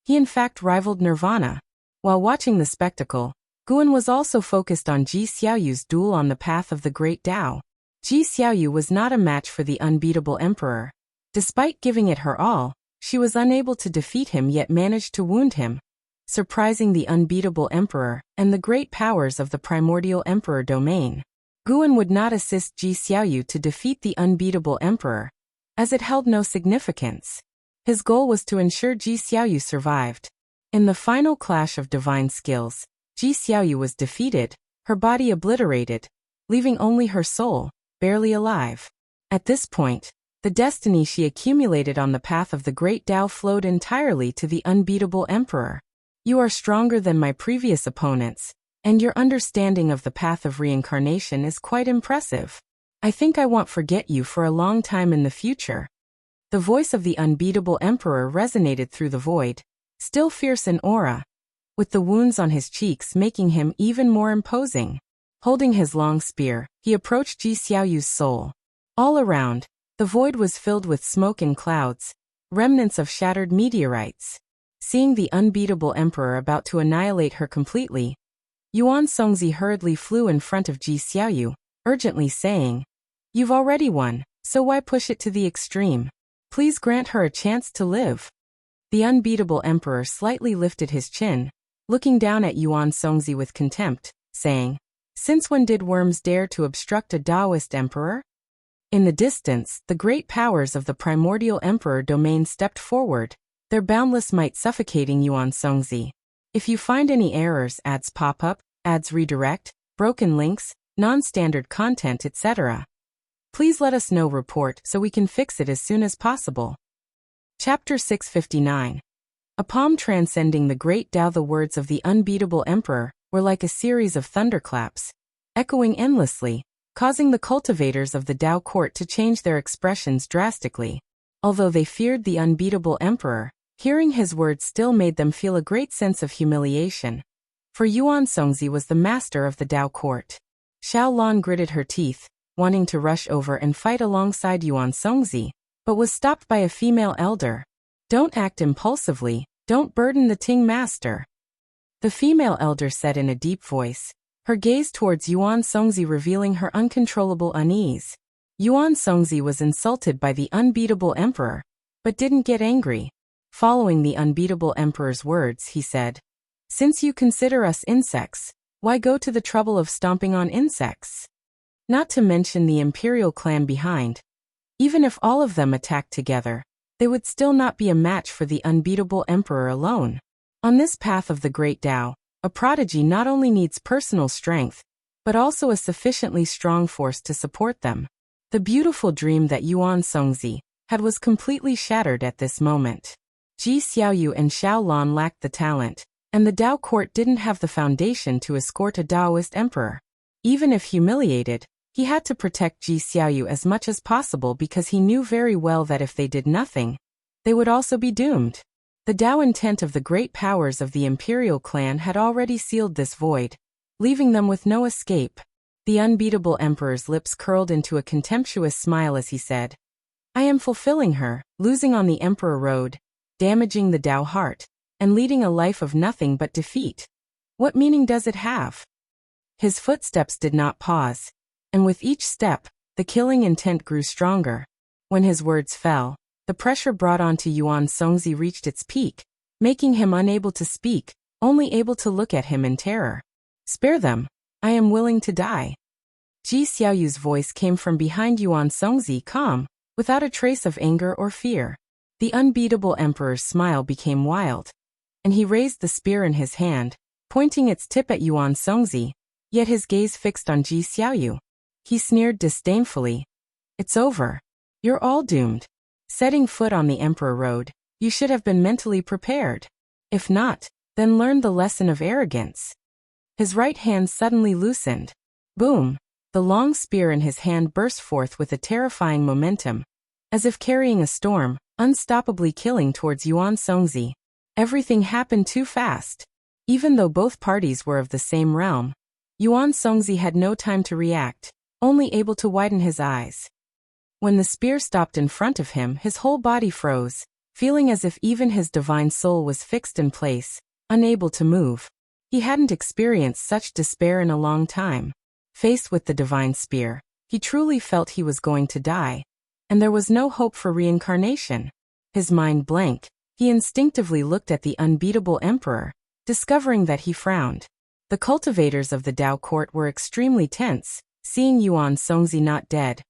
he in fact rivaled Nirvana. While watching the spectacle, Guan was also focused on Ji Xiaoyu's duel on the path of the Great Tao. Ji Xiaoyu was not a match for the unbeatable emperor. Despite giving it her all, she was unable to defeat him yet managed to wound him, surprising the unbeatable emperor and the great powers of the primordial emperor domain. Guan would not assist Ji Xiaoyu to defeat the unbeatable emperor, as it held no significance. His goal was to ensure Ji Xiaoyu survived. In the final clash of divine skills, Ji Xiaoyu was defeated, her body obliterated, leaving only her soul, barely alive. At this point, the destiny she accumulated on the path of the Great Tao flowed entirely to the unbeatable emperor. "You are stronger than my previous opponents, and your understanding of the path of reincarnation is quite impressive. I think I won't forget you for a long time in the future." The voice of the unbeatable emperor resonated through the void, still fierce in aura, with the wounds on his cheeks making him even more imposing. Holding his long spear, he approached Ji Xiaoyu's soul. All around, the void was filled with smoke and clouds, remnants of shattered meteorites. Seeing the unbeatable emperor about to annihilate her completely, Yuan Songzi hurriedly flew in front of Ji Xiaoyu, urgently saying, "You've already won, so why push it to the extreme? Please grant her a chance to live." The unbeatable emperor slightly lifted his chin, looking down at Yuan Songzi with contempt, saying, Since when did worms dare to obstruct a Taoist emperor? In the distance, the great powers of the primordial emperor domain stepped forward, their boundless might suffocating Yuan Songzi. If you find any errors, ads pop up, ads redirect, broken links, non-standard content, etc., please let us know. Report so we can fix it as soon as possible. Chapter 659. A palm transcending the great Tao. The words of the unbeatable emperor were like a series of thunderclaps, echoing endlessly, causing the cultivators of the Tao court to change their expressions drastically. Although they feared the unbeatable emperor, hearing his words still made them feel a great sense of humiliation. For Yuan Songzi was the master of the Tao court. Xiao Lan gritted her teeth, wanting to rush over and fight alongside Yuan Songzi, but was stopped by a female elder. Don't act impulsively, don't burden the Ting master, the female elder said in a deep voice, her gaze towards Yuan Songzi revealing her uncontrollable unease. Yuan Songzi was insulted by the unbeatable emperor, but didn't get angry. Following the unbeatable emperor's words, he said, "Since you consider us insects, why go to the trouble of stomping on insects? Not to mention the imperial clan behind. Even if all of them attacked together, they would still not be a match for the unbeatable emperor alone. On this path of the great Tao, a prodigy not only needs personal strength, but also a sufficiently strong force to support them." The beautiful dream that Yuan Songzi had was completely shattered at this moment. Ji Xiaoyu and Xiao Lan lacked the talent, and the Tao court didn't have the foundation to escort a Taoist emperor. Even if humiliated, he had to protect Ji Xiaoyu as much as possible because he knew very well that if they did nothing, they would also be doomed. The Tao intent of the great powers of the imperial clan had already sealed this void, leaving them with no escape. The unbeatable emperor's lips curled into a contemptuous smile as he said, "I am fulfilling her, losing on the emperor road, damaging the Tao heart, and leading a life of nothing but defeat. What meaning does it have?" His footsteps did not pause, and with each step, the killing intent grew stronger. When his words fell, the pressure brought onto Yuan Songzi reached its peak, making him unable to speak, only able to look at him in terror. "Spare them. I am willing to die." Ji Xiaoyu's voice came from behind Yuan Songzi, calm, without a trace of anger or fear. The unbeatable emperor's smile became wild, and he raised the spear in his hand, pointing its tip at Yuan Songzi, yet his gaze fixed on Ji Xiaoyu. He sneered disdainfully. "It's over. You're all doomed. Setting foot on the emperor road, you should have been mentally prepared. If not, then learn the lesson of arrogance." His right hand suddenly loosened. Boom! The long spear in his hand burst forth with a terrifying momentum, as if carrying a storm, unstoppably killing towards Yuan Songzi. Everything happened too fast. Even though both parties were of the same realm, Yuan Songzi had no time to react, only able to widen his eyes. When the spear stopped in front of him, his whole body froze, feeling as if even his divine soul was fixed in place, unable to move. He hadn't experienced such despair in a long time. Faced with the divine spear, he truly felt he was going to die, and there was no hope for reincarnation. His mind blank, he instinctively looked at the unbeatable emperor, discovering that he frowned. The cultivators of the Tao court were extremely tense, seeing Yuan Songzi not dead.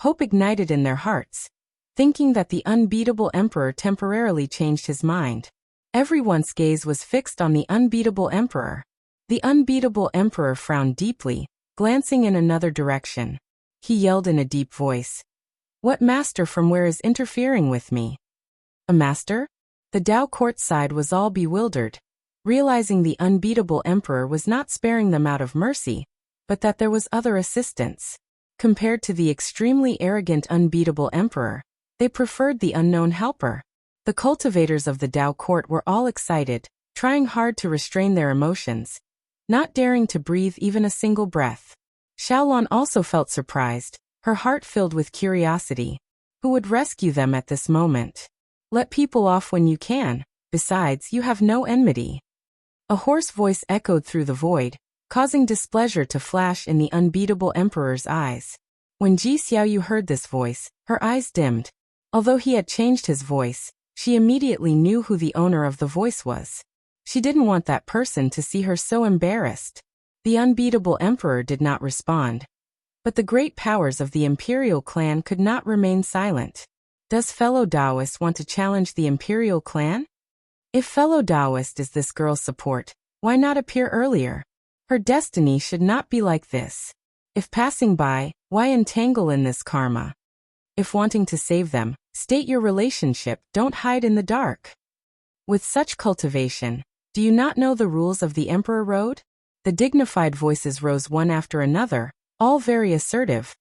Hope ignited in their hearts, thinking that the unbeatable emperor temporarily changed his mind. Everyone's gaze was fixed on the unbeatable emperor. The unbeatable emperor frowned deeply, glancing in another direction. He yelled in a deep voice, "What master from where is interfering with me?" "A master?" The Tao court side was all bewildered, realizing the unbeatable emperor was not sparing them out of mercy, but that there was other assistance. Compared to the extremely arrogant unbeatable emperor, they preferred the unknown helper. The cultivators of the Tao court were all excited, trying hard to restrain their emotions, not daring to breathe even a single breath. Xiaolan also felt surprised, her heart filled with curiosity. Who would rescue them at this moment? Let people off when you can, besides you have no enmity. A hoarse voice echoed through the void, causing displeasure to flash in the unbeatable emperor's eyes. When Ji Xiaoyu heard this voice, her eyes dimmed. Although he had changed his voice, she immediately knew who the owner of the voice was. She didn't want that person to see her so embarrassed. The unbeatable emperor did not respond. But the great powers of the imperial clan could not remain silent. Does fellow Taoist want to challenge the imperial clan? If fellow Taoist is this girl's support, why not appear earlier? Her destiny should not be like this. If passing by, why entangle in this karma? If wanting to save them, state your relationship, don't hide in the dark. With such cultivation, do you not know the rules of the Emperor Road? The dignified voices rose one after another, all very assertive,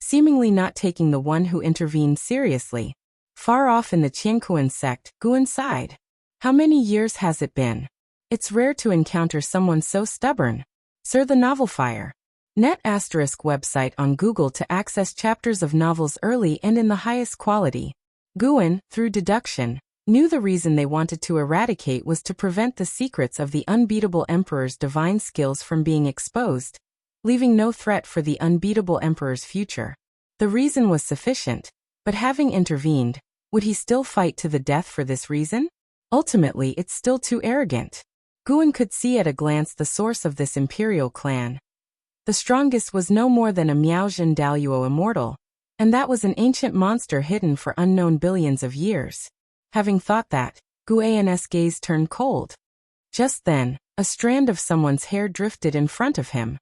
seemingly not taking the one who intervened seriously. Far off in the Qiankuan sect, Guan sighed. How many years has it been? It's rare to encounter someone so stubborn. Sir, the novel fire. Net ** website on Google to access chapters of novels early and in the highest quality. Guan, through deduction, knew the reason they wanted to eradicate was to prevent the secrets of the unbeatable emperor's divine skills from being exposed, leaving no threat for the unbeatable emperor's future. The reason was sufficient, but having intervened, would he still fight to the death for this reason? Ultimately, it's still too arrogant. Guan could see at a glance the source of this imperial clan. The strongest was no more than a Miaozhen Daluo immortal, and that was an ancient monster hidden for unknown billions of years. Having thought that, Guan's gaze turned cold. Just then, a strand of someone's hair drifted in front of him.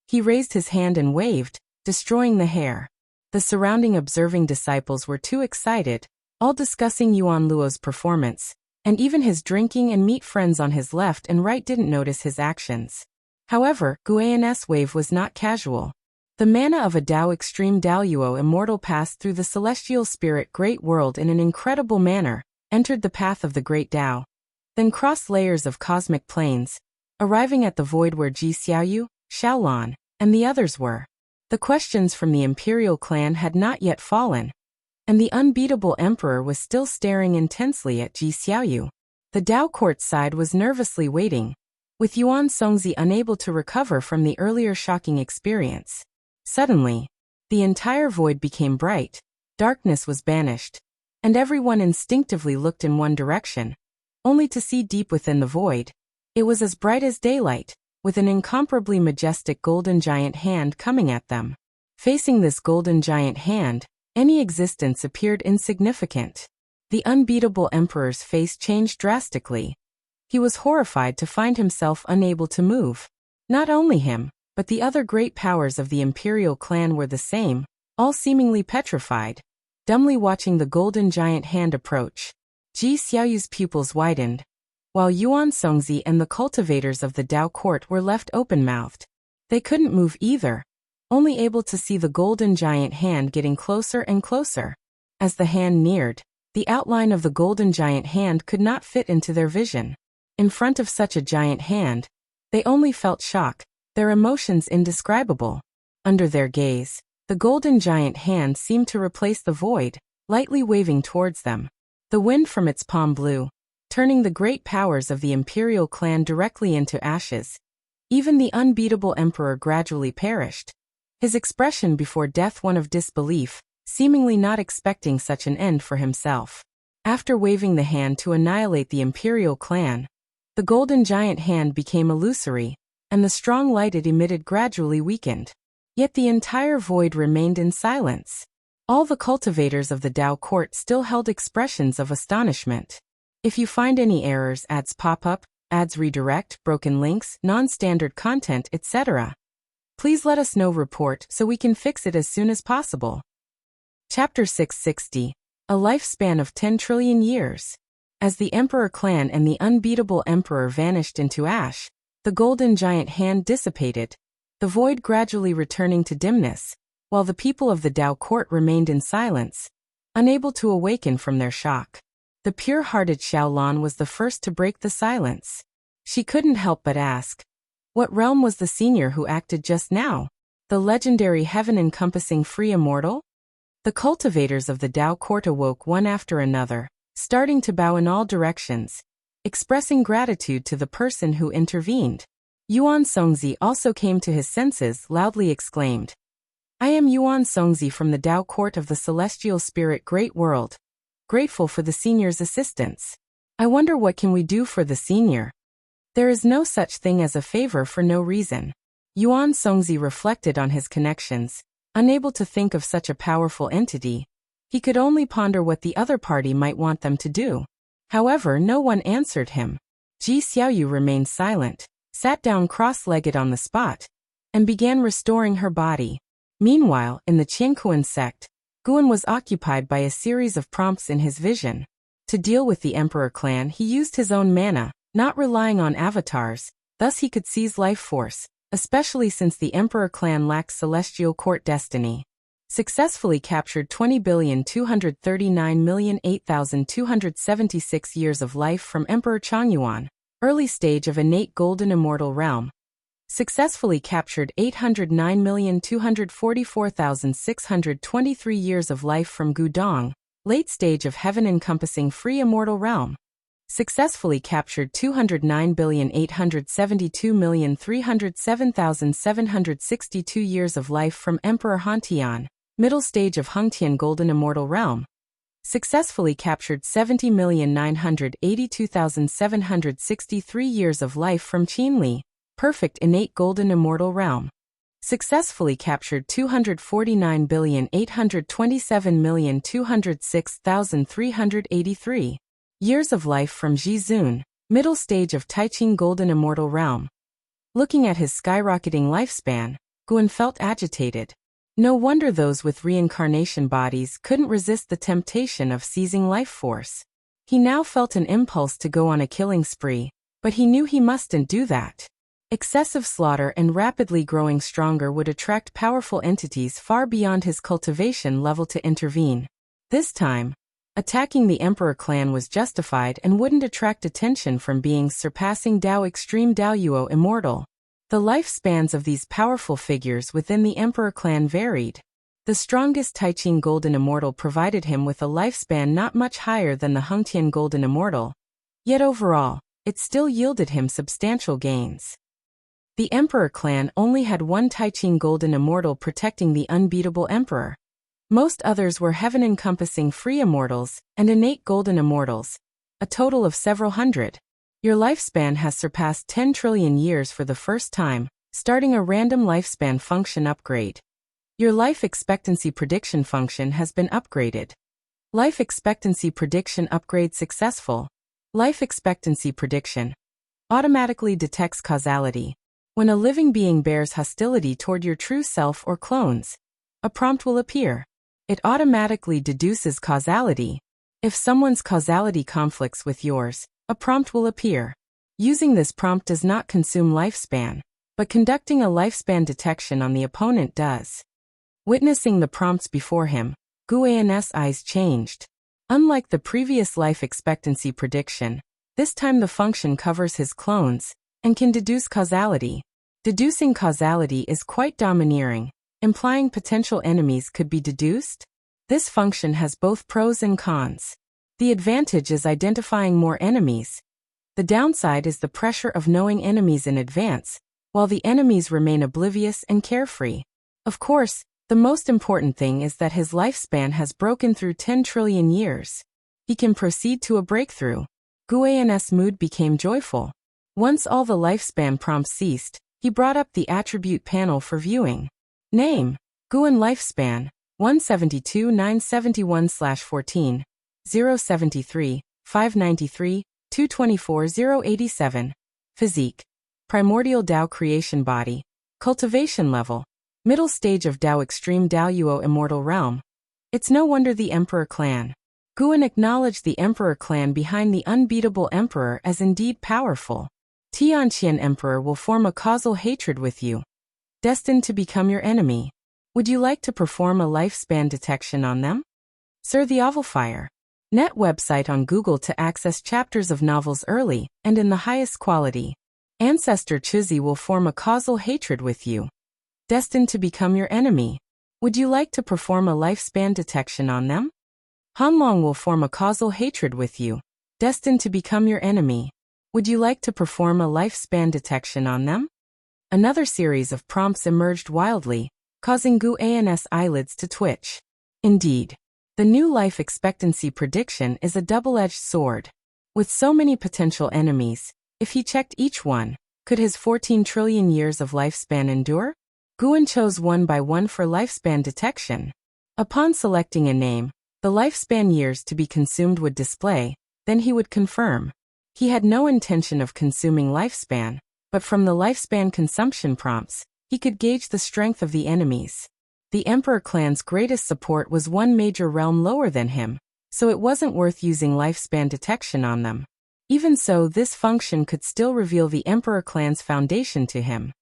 He raised his hand and waved, destroying the hair. The surrounding observing disciples were too excited, all discussing Yuan Luo's performance, and even his drinking and meat friends on his left and right didn't notice his actions. However, Guan's wave was not casual. The mana of a Dao Extreme Daluo immortal passed through the celestial spirit great world in an incredible manner, entered the path of the great Dao, then crossed layers of cosmic planes, arriving at the void where Ji Xiaoyu, Xiaolan, and the others were. The questions from the imperial clan had not yet fallen, and the unbeatable emperor was still staring intensely at Ji Xiaoyu. The Dao court side was nervously waiting, with Yuan Songzi unable to recover from the earlier shocking experience. Suddenly, the entire void became bright, darkness was banished, and everyone instinctively looked in one direction, only to see deep within the void. It was as bright as daylight, with an incomparably majestic golden giant hand coming at them. Facing this golden giant hand, any existence appeared insignificant. The unbeatable emperor's face changed drastically. He was horrified to find himself unable to move. Not only him, but the other great powers of the imperial clan were the same, all seemingly petrified, dumbly watching the golden giant hand approach. Ji Xiaoyu's pupils widened, while Yuan Songzi and the cultivators of the Dao court were left open-mouthed. They couldn't move either, only able to see the golden giant hand getting closer and closer. As the hand neared, the outline of the golden giant hand could not fit into their vision. In front of such a giant hand, they only felt shock, their emotions indescribable. Under their gaze, the golden giant hand seemed to replace the void, lightly waving towards them. The wind from its palm blew, turning the great powers of the imperial clan directly into ashes. Even the unbeatable emperor gradually perished, his expression before death one of disbelief, seemingly not expecting such an end for himself. After waving the hand to annihilate the imperial clan, the golden giant hand became illusory, and the strong light it emitted gradually weakened. Yet the entire void remained in silence. All the cultivators of the Dao court still held expressions of astonishment. If you find any errors, ads pop up, ads redirect, broken links, non-standard content, etc., please let us know. Report so we can fix it as soon as possible. Chapter 660. A lifespan of 10 trillion years. As the Emperor clan and the unbeatable emperor vanished into ash, the golden giant hand dissipated, the void gradually returning to dimness, while the people of the Dao court remained in silence, unable to awaken from their shock. The pure-hearted Xiaolan was the first to break the silence. She couldn't help but ask, what realm was the senior who acted just now? The legendary heaven-encompassing free immortal? The cultivators of the Dao court awoke one after another, starting to bow in all directions, expressing gratitude to the person who intervened. Yuan Songzi also came to his senses, loudly exclaimed, I am Yuan Songzi from the Dao court of the celestial spirit great world, grateful for the senior's assistance. I wonder what can we do for the senior? There is no such thing as a favor for no reason. Yuan Songzi reflected on his connections, unable to think of such a powerful entity. He could only ponder what the other party might want them to do. However, no one answered him. Ji Xiaoyu remained silent, sat down cross-legged on the spot, and began restoring her body. Meanwhile, in the Qiankuan sect, Guan was occupied by a series of prompts in his vision. To deal with the Emperor clan, he used his own mana, not relying on avatars, thus he could seize life force, especially since the Emperor clan lacks celestial court destiny. Successfully captured 20,239,008,276 years of life from Emperor Changyuan, early stage of innate golden immortal realm. Successfully captured 809,244,623 years of life from Gudong, late stage of heaven-encompassing free immortal realm. Successfully captured 209,872,307,762 years of life from Emperor Hantian, middle stage of Hengtian golden immortal realm. Successfully captured 70,982,763 years of life from Qinli, perfect innate golden immortal realm. Successfully captured 249,827,206,383 years of life from Jizun, middle stage of Taiqing golden immortal realm. Looking at his skyrocketing lifespan, Guan felt agitated. No wonder those with reincarnation bodies couldn't resist the temptation of seizing life force. He now felt an impulse to go on a killing spree, but he knew he mustn't do that. Excessive slaughter and rapidly growing stronger would attract powerful entities far beyond his cultivation level to intervene. This time, attacking the Emperor clan was justified and wouldn't attract attention from beings surpassing Dao Extreme Daoyuo Immortal. The lifespans of these powerful figures within the Emperor clan varied. The strongest Taiqing Golden Immortal provided him with a lifespan not much higher than the Hengtian Golden Immortal. Yet overall, it still yielded him substantial gains. The Emperor clan only had one Taiqing Golden Immortal protecting the unbeatable Emperor. Most others were heaven-encompassing free immortals and innate golden immortals, a total of several hundred. Your lifespan has surpassed 10 trillion years for the first time, starting a random lifespan function upgrade. Your life expectancy prediction function has been upgraded. Life expectancy prediction upgrade successful. Life expectancy prediction automatically detects causality. When a living being bears hostility toward your true self or clones, a prompt will appear. It automatically deduces causality. If someone's causality conflicts with yours, a prompt will appear. Using this prompt does not consume lifespan, but conducting a lifespan detection on the opponent does. Witnessing the prompts before him, Guan's eyes changed. Unlike the previous life expectancy prediction, this time the function covers his clones and can deduce causality. Deducing causality is quite domineering, implying potential enemies could be deduced. This function has both pros and cons. The advantage is identifying more enemies. The downside is the pressure of knowing enemies in advance, while the enemies remain oblivious and carefree. Of course, the most important thing is that his lifespan has broken through 10 trillion years. He can proceed to a breakthrough. Guan's mood became joyful. Once all the lifespan prompts ceased, he brought up the attribute panel for viewing. Name: Guan lifespan, 172,971/14, 073, 593, 224, 087. Physique: primordial Dao creation body. Cultivation level: middle stage of Dao Extreme Daoyuo Immortal Realm. It's no wonder the Emperor clan. Guan acknowledged the Emperor clan behind the unbeatable Emperor as indeed powerful. Tianqian Emperor will form a causal hatred with you, destined to become your enemy. Would you like to perform a lifespan detection on them? Sir the Ovalfire. Net website on Google to access chapters of novels early and in the highest quality. Ancestor Chuzi will form a causal hatred with you, destined to become your enemy. Would you like to perform a lifespan detection on them? Hanlong will form a causal hatred with you, destined to become your enemy. Would you like to perform a lifespan detection on them? Another series of prompts emerged wildly, causing Guan's eyelids to twitch. Indeed, the new life expectancy prediction is a double-edged sword. With so many potential enemies, if he checked each one, Could his 14 trillion years of lifespan endure? Guan chose one by one for lifespan detection. Upon selecting a name, the lifespan years to be consumed would display, then he would confirm. He had no intention of consuming lifespan, but from the lifespan consumption prompts, he could gauge the strength of the enemies. The Emperor clan's greatest support was one major realm lower than him, so it wasn't worth using lifespan detection on them. Even so, this function could still reveal the Emperor clan's foundation to him.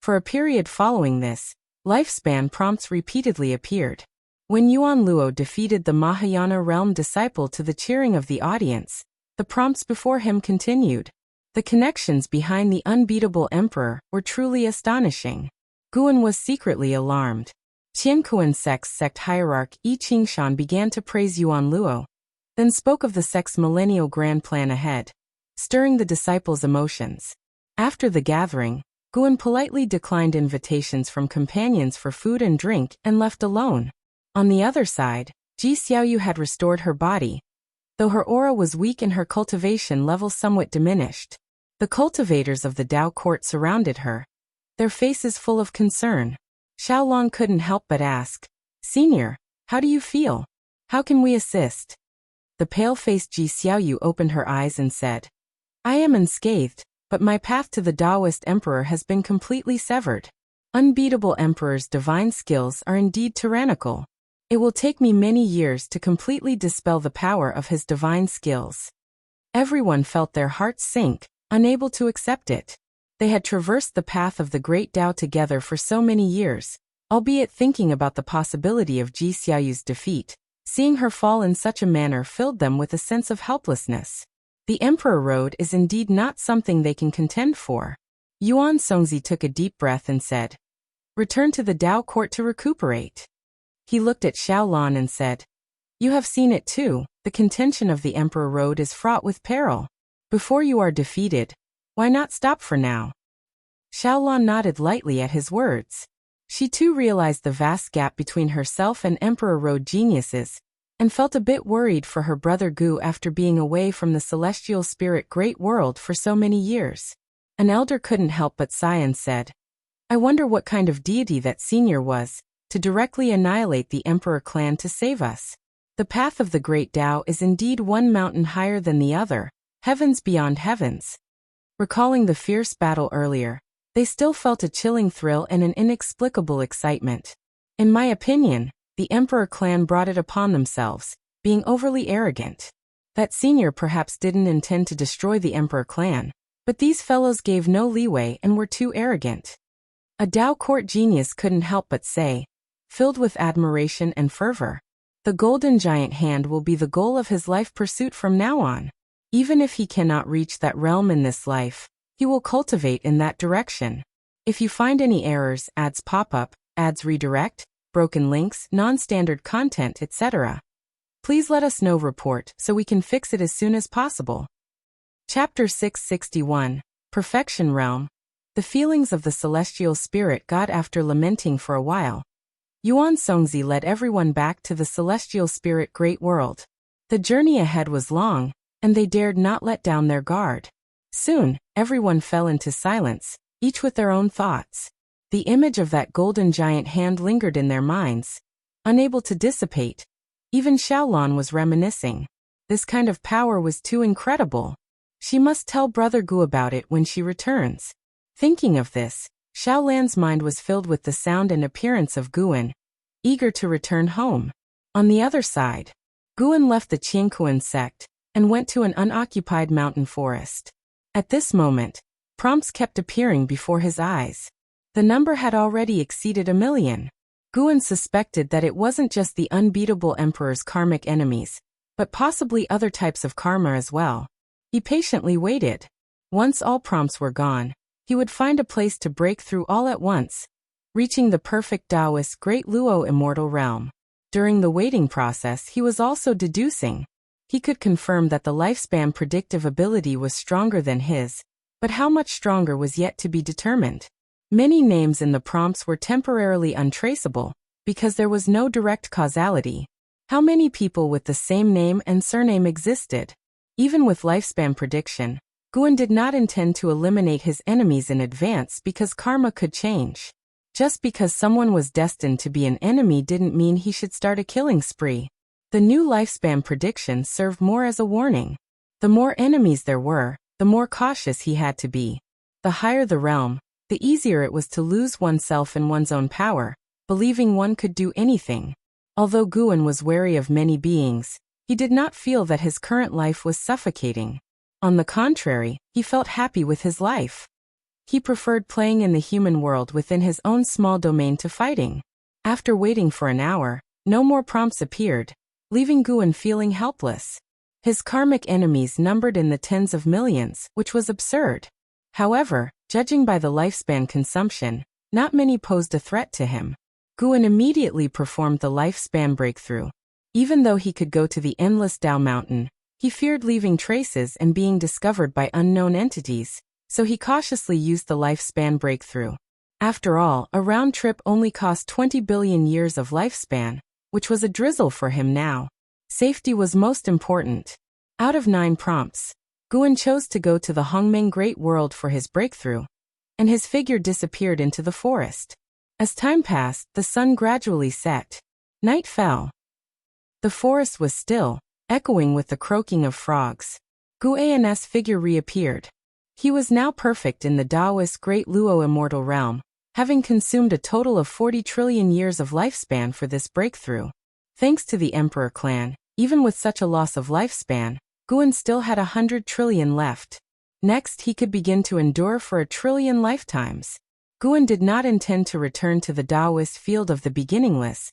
For a period following this, lifespan prompts repeatedly appeared. When Yuan Luo defeated the Mahayana realm disciple to the cheering of the audience, the prompts before him continued. The connections behind the unbeatable emperor were truly astonishing. Guan was secretly alarmed. Qiankuan sect hierarch Yi Qingshan began to praise Yuan Luo, then spoke of the sect's millennial grand plan ahead, stirring the disciples' emotions. After the gathering, Guan politely declined invitations from companions for food and drink and left alone. On the other side, Ji Xiaoyu had restored her body, though her aura was weak and her cultivation level somewhat diminished. The cultivators of the Dao court surrounded her, their faces full of concern. Xiaolong couldn't help but ask, "Senior, how do you feel? How can we assist?" The pale-faced Ji Xiaoyu opened her eyes and said, "I am unscathed, but my path to the Taoist emperor has been completely severed. Unbeatable emperor's divine skills are indeed tyrannical. It will take me many years to completely dispel the power of his divine skills." Everyone felt their hearts sink, unable to accept it. They had traversed the path of the great Tao together for so many years, albeit thinking about the possibility of Ji Xiaoyu's defeat. Seeing her fall in such a manner filled them with a sense of helplessness. The Emperor Road is indeed not something they can contend for. Yuan Songzi took a deep breath and said, "Return to the Dao court to recuperate." He looked at Xiaolong and said, "You have seen it too, the contention of the Emperor Road is fraught with peril. Before you are defeated, why not stop for now?" Xiaolong nodded lightly at his words. She too realized the vast gap between herself and Emperor Road geniuses, and felt a bit worried for her brother Gu after being away from the celestial spirit great world for so many years. An elder couldn't help but sigh and said, "I wonder what kind of deity that senior was, to directly annihilate the Emperor clan to save us. The path of the great Tao is indeed one mountain higher than the other, heavens beyond heavens." Recalling the fierce battle earlier, they still felt a chilling thrill and an inexplicable excitement. In my opinion, the Emperor clan brought it upon themselves, being overly arrogant. That senior perhaps didn't intend to destroy the Emperor clan, but these fellows gave no leeway and were too arrogant. A Dao court genius couldn't help but say, filled with admiration and fervor, "The golden giant hand will be the goal of his life pursuit from now on. Even if he cannot reach that realm in this life, he will cultivate in that direction. If you find any errors, ads pop up, ads redirect, broken links, non-standard content, etc., please let us know report so we can fix it as soon as possible." Chapter 661, Perfection Realm. The feelings of the celestial spirit got after lamenting for a while. Yuan Songzi led everyone back to the celestial spirit great world. The journey ahead was long, and they dared not let down their guard. Soon, everyone fell into silence, each with their own thoughts. The image of that golden giant hand lingered in their minds, unable to dissipate. Even Xiaolong was reminiscing. This kind of power was too incredible. She must tell Brother Gu about it when she returns. Thinking of this, Xiaolong's mind was filled with the sound and appearance of Guan, eager to return home. On the other side, Guan left the Qiankuan sect and went to an unoccupied mountain forest. At this moment, prompts kept appearing before his eyes. The number had already exceeded 1,000,000. Guan suspected that it wasn't just the unbeatable emperor's karmic enemies, but possibly other types of karma as well. He patiently waited. Once all prompts were gone, he would find a place to break through all at once, reaching the perfect Taoist Great Luo immortal realm. During the waiting process, he was also deducing. He could confirm that the lifespan predictive ability was stronger than his, but how much stronger was yet to be determined. Many names in the prompts were temporarily untraceable, because there was no direct causality. How many people with the same name and surname existed? Even with lifespan prediction, Guan did not intend to eliminate his enemies in advance because karma could change. Just because someone was destined to be an enemy didn't mean he should start a killing spree. The new lifespan prediction served more as a warning. The more enemies there were, the more cautious he had to be. The higher the realm, the easier it was to lose oneself and one's own power, believing one could do anything. Although Guan was wary of many beings, he did not feel that his current life was suffocating. On the contrary, he felt happy with his life. He preferred playing in the human world within his own small domain to fighting. After waiting for an hour, no more prompts appeared, leaving Guan feeling helpless. His karmic enemies numbered in the tens of millions, which was absurd. However, judging by the lifespan consumption, not many posed a threat to him. Guan immediately performed the lifespan breakthrough. Even though he could go to the endless Tao Mountain, he feared leaving traces and being discovered by unknown entities, so he cautiously used the lifespan breakthrough. After all, a round trip only cost 20 billion years of lifespan, which was a drizzle for him now. Safety was most important. Out of 9 prompts, Guan chose to go to the Hongmeng Great World for his breakthrough, and his figure disappeared into the forest. As time passed, the sun gradually set. Night fell. The forest was still, echoing with the croaking of frogs. Guan's figure reappeared. He was now perfect in the Taoist Great Luo immortal realm, having consumed a total of 40 trillion years of lifespan for this breakthrough. Thanks to the Emperor clan, even with such a loss of lifespan, Guan still had 100 trillion left. Next, he could begin to endure for 1 trillion lifetimes. Guan did not intend to return to the Taoist field of the beginningless,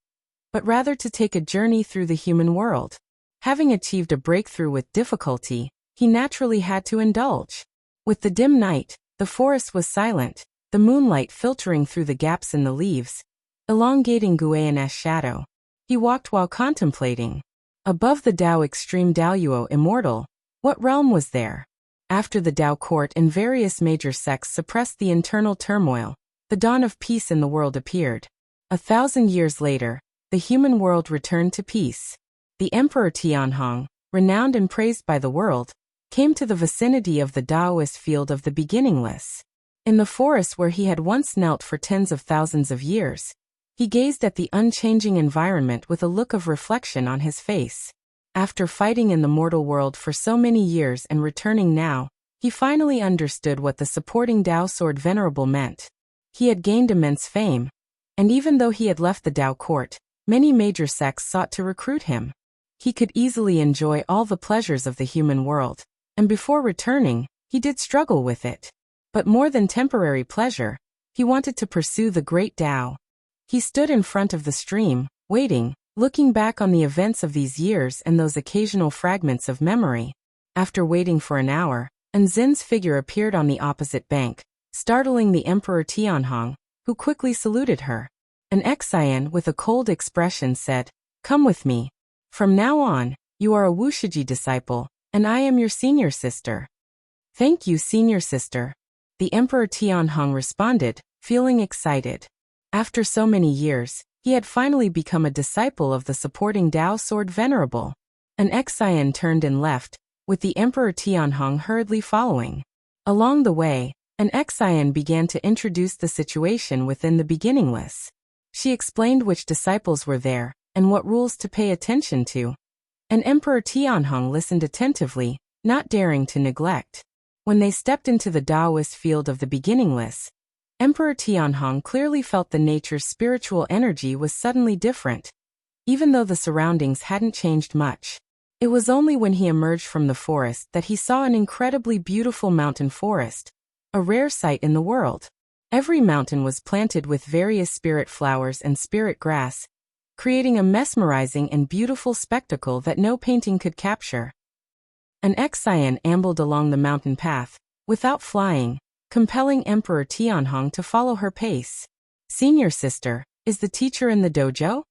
but rather to take a journey through the human world. Having achieved a breakthrough with difficulty, he naturally had to indulge. With the dim night, the forest was silent, the moonlight filtering through the gaps in the leaves, elongating Guan's shadow. He walked while contemplating. Above the Tao Extreme Daoyuo Immortal, what realm was there? After the Tao court and various major sects suppressed the internal turmoil, the dawn of peace in the world appeared. 1,000 years later, the human world returned to peace. The Emperor Tianhong, renowned and praised by the world, came to the vicinity of the Taoist field of the beginningless. In the forest where he had once knelt for tens of thousands of years, he gazed at the unchanging environment with a look of reflection on his face. After fighting in the mortal world for so many years and returning now, he finally understood what the supporting Tao sword venerable meant. He had gained immense fame, and even though he had left the Tao court, many major sects sought to recruit him. He could easily enjoy all the pleasures of the human world, and before returning, he did struggle with it. But more than temporary pleasure, he wanted to pursue the great Tao. He stood in front of the stream, waiting, looking back on the events of these years and those occasional fragments of memory. After waiting for an hour, Anzin's figure appeared on the opposite bank, startling the Emperor Tianhong, who quickly saluted her. An ex-Xian with a cold expression said, "Come with me. From now on, you are a Wushiji disciple, and I am your senior sister." "Thank you, senior sister," the Emperor Tianhong responded, feeling excited. After so many years, he had finally become a disciple of the supporting Tao sword venerable. An ex-Xian turned and left, with the Emperor Tianhong hurriedly following. Along the way, an ex-Xian began to introduce the situation within the beginningless. She explained which disciples were there, and what rules to pay attention to. And Emperor Tianhong listened attentively, not daring to neglect. When they stepped into the Taoist field of the beginningless, Emperor Tianhong clearly felt the nature's spiritual energy was suddenly different, even though the surroundings hadn't changed much. It was only when he emerged from the forest that he saw an incredibly beautiful mountain forest, a rare sight in the world. Every mountain was planted with various spirit flowers and spirit grass, creating a mesmerizing and beautiful spectacle that no painting could capture. An ex-Xian ambled along the mountain path, without flying, compelling Emperor Tianhong to follow her pace. "Senior sister, is the teacher in the dojo?"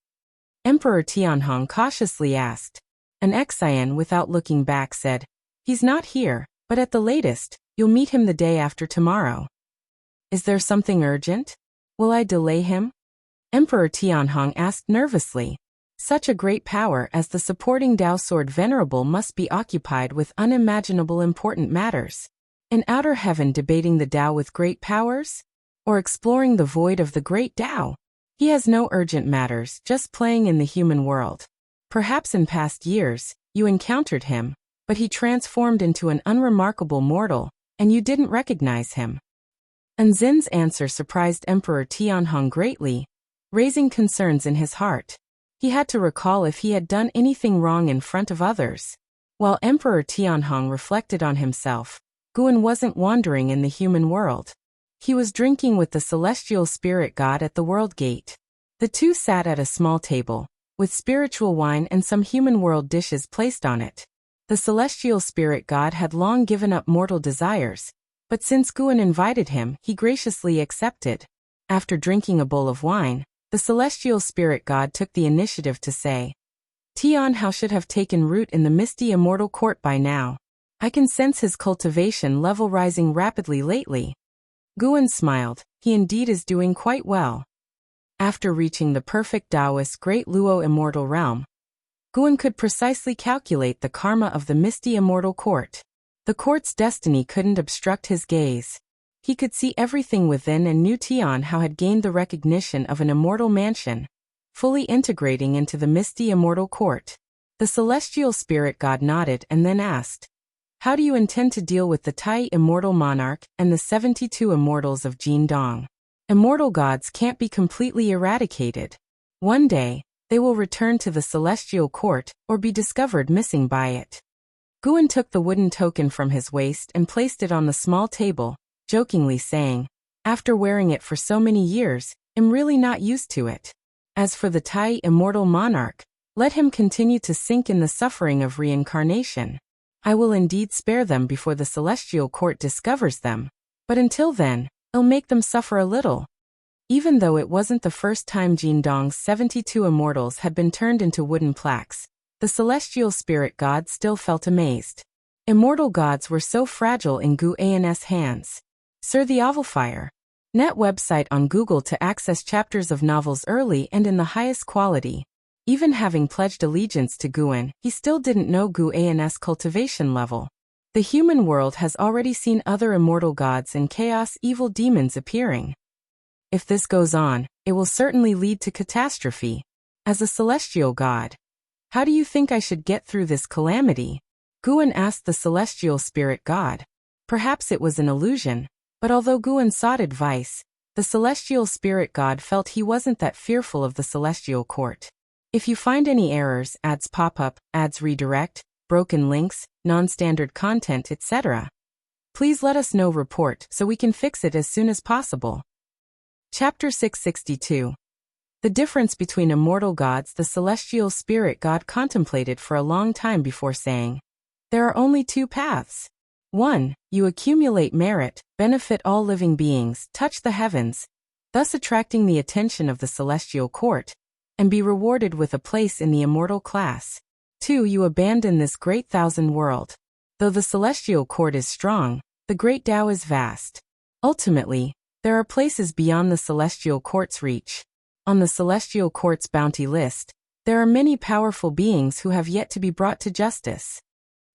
Emperor Tianhong cautiously asked. An ex-Xian without looking back said, "He's not here, but at the latest, you'll meet him the day after tomorrow." "Is there something urgent? Will I delay him?" Emperor Tianhong asked nervously. Such a great power as the supporting Tao sword venerable must be occupied with unimaginable important matters. In outer heaven debating the Tao with great powers? Or exploring the void of the great Tao? He has no urgent matters, just playing in the human world. Perhaps in past years, you encountered him, but he transformed into an unremarkable mortal, and you didn't recognize him. And Zin's answer surprised Emperor Tianhong greatly, raising concerns in his heart. He had to recall if he had done anything wrong in front of others. While Emperor Tianhong reflected on himself, Guan wasn't wandering in the human world. He was drinking with the celestial spirit god at the world gate. The two sat at a small table, with spiritual wine and some human world dishes placed on it. The celestial spirit god had long given up mortal desires, but since Guan invited him, he graciously accepted. After drinking a bowl of wine, the celestial spirit god took the initiative to say, Tianhao should have taken root in the misty immortal court by now. I can sense his cultivation level rising rapidly lately. Guan smiled. He indeed is doing quite well. After reaching the perfect Taoist Great Luo immortal realm, Guan could precisely calculate the karma of the misty immortal court. The court's destiny couldn't obstruct his gaze. He could see everything within and knew Tianhao had gained the recognition of an immortal mansion, fully integrating into the misty immortal court. The celestial spirit god nodded and then asked, how do you intend to deal with the Tai immortal monarch and the 72 immortals of Jindong? Immortal gods can't be completely eradicated. One day, they will return to the celestial court or be discovered missing by it. Guan took the wooden token from his waist and placed it on the small table, jokingly saying, after wearing it for so many years, I'm really not used to it. As for the Tai immortal monarch, let him continue to sink in the suffering of reincarnation. I will indeed spare them before the celestial court discovers them, but until then, I'll make them suffer a little. Even though it wasn't the first time Jindong's 72 immortals had been turned into wooden plaques, the celestial spirit god still felt amazed. Immortal gods were so fragile in Gu An's hands. Sir the Ovalfire. Net website on Google to access chapters of novels early and in the highest quality. Even having pledged allegiance to Guan, he still didn't know Gu An's cultivation level. The human world has already seen other immortal gods and chaos evil demons appearing. If this goes on, it will certainly lead to catastrophe. As a celestial god, how do you think I should get through this calamity? Guan asked the celestial spirit god. Perhaps it was an illusion, but although Guan sought advice, the celestial spirit god felt he wasn't that fearful of the celestial court. If you find any errors, ads pop up, ads redirect, broken links, non-standard content, etc., please let us know. Report so we can fix it as soon as possible. Chapter 662. The difference between immortal gods. The celestial spirit god contemplated for a long time before saying, there are only two paths. 1. You accumulate merit, benefit all living beings, touch the heavens, thus attracting the attention of the celestial court, and be rewarded with a place in the immortal class. 2. You abandon this great thousand world. Though the celestial court is strong, the great Tao is vast. Ultimately, there are places beyond the celestial court's reach. On the celestial court's bounty list, there are many powerful beings who have yet to be brought to justice.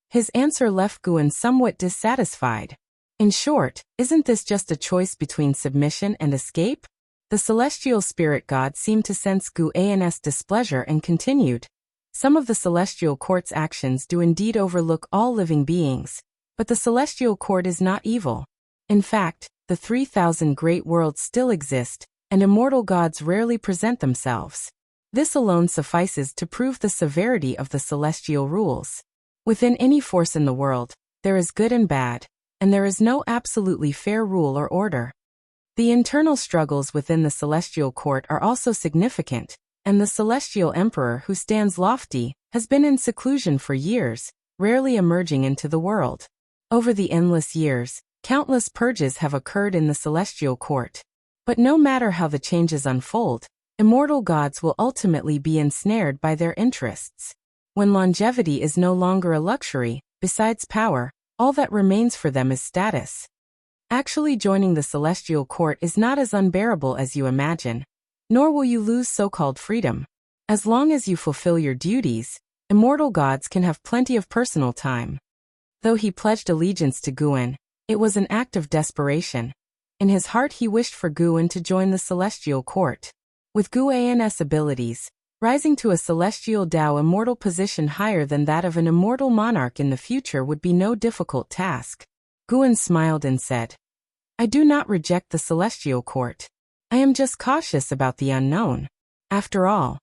His answer left Guan somewhat dissatisfied. In short, isn't this just a choice between submission and escape? The celestial spirit god seemed to sense Gu An's displeasure and continued. Some of the celestial court's actions do indeed overlook all living beings, but the celestial court is not evil. In fact, the 3,000 great worlds still exist, and immortal gods rarely present themselves. This alone suffices to prove the severity of the celestial rules. Within any force in the world, there is good and bad, and there is no absolutely fair rule or order. The internal struggles within the celestial court are also significant, and the celestial emperor who stands lofty has been in seclusion for years, rarely emerging into the world. Over the endless years, countless purges have occurred in the celestial court. But no matter how the changes unfold, immortal gods will ultimately be ensnared by their interests. When longevity is no longer a luxury, besides power, all that remains for them is status. Actually joining the celestial court is not as unbearable as you imagine, nor will you lose so-called freedom. As long as you fulfill your duties, immortal gods can have plenty of personal time. Though he pledged allegiance to Guan, It was an act of desperation. In his heart he wished for Guan to join the celestial court. With Guan's abilities, rising to a celestial Dao immortal position higher than that of an immortal monarch in the future would be no difficult task. Guan smiled and said, I do not reject the celestial court. I am just cautious about the unknown. After all,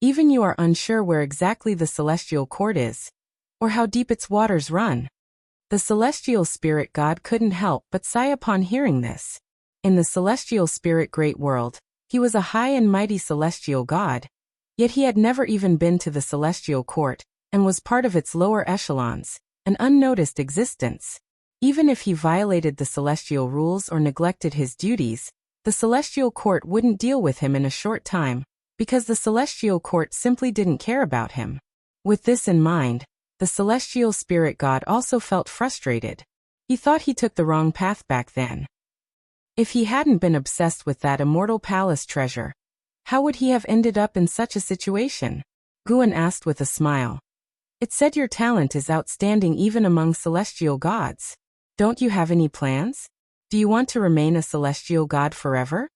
even you are unsure where exactly the celestial court is, or how deep its waters run. The celestial spirit god couldn't help but sigh upon hearing this. In the celestial spirit great world, he was a high and mighty celestial god, yet he had never even been to the celestial court, and was part of its lower echelons, an unnoticed existence. Even if he violated the celestial rules or neglected his duties, the celestial court wouldn't deal with him in a short time, because the celestial court simply didn't care about him. With this in mind, the celestial spirit god also felt frustrated. He thought he took the wrong path back then. If he hadn't been obsessed with that immortal palace treasure, how would he have ended up in such a situation? Guan asked with a smile. It said your talent is outstanding even among celestial gods. Don't you have any plans? Do you want to remain a celestial god forever?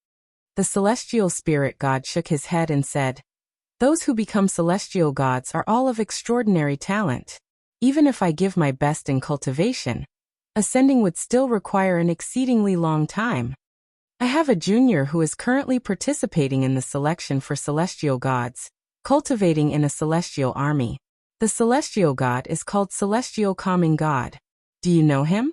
The celestial spirit god shook his head and said, Those who become celestial gods are all of extraordinary talent. Even if I give my best in cultivation, ascending would still require an exceedingly long time. I have a junior who is currently participating in the selection for celestial gods, cultivating in a celestial army. The celestial god is called Celestial Calming God. Do you know him?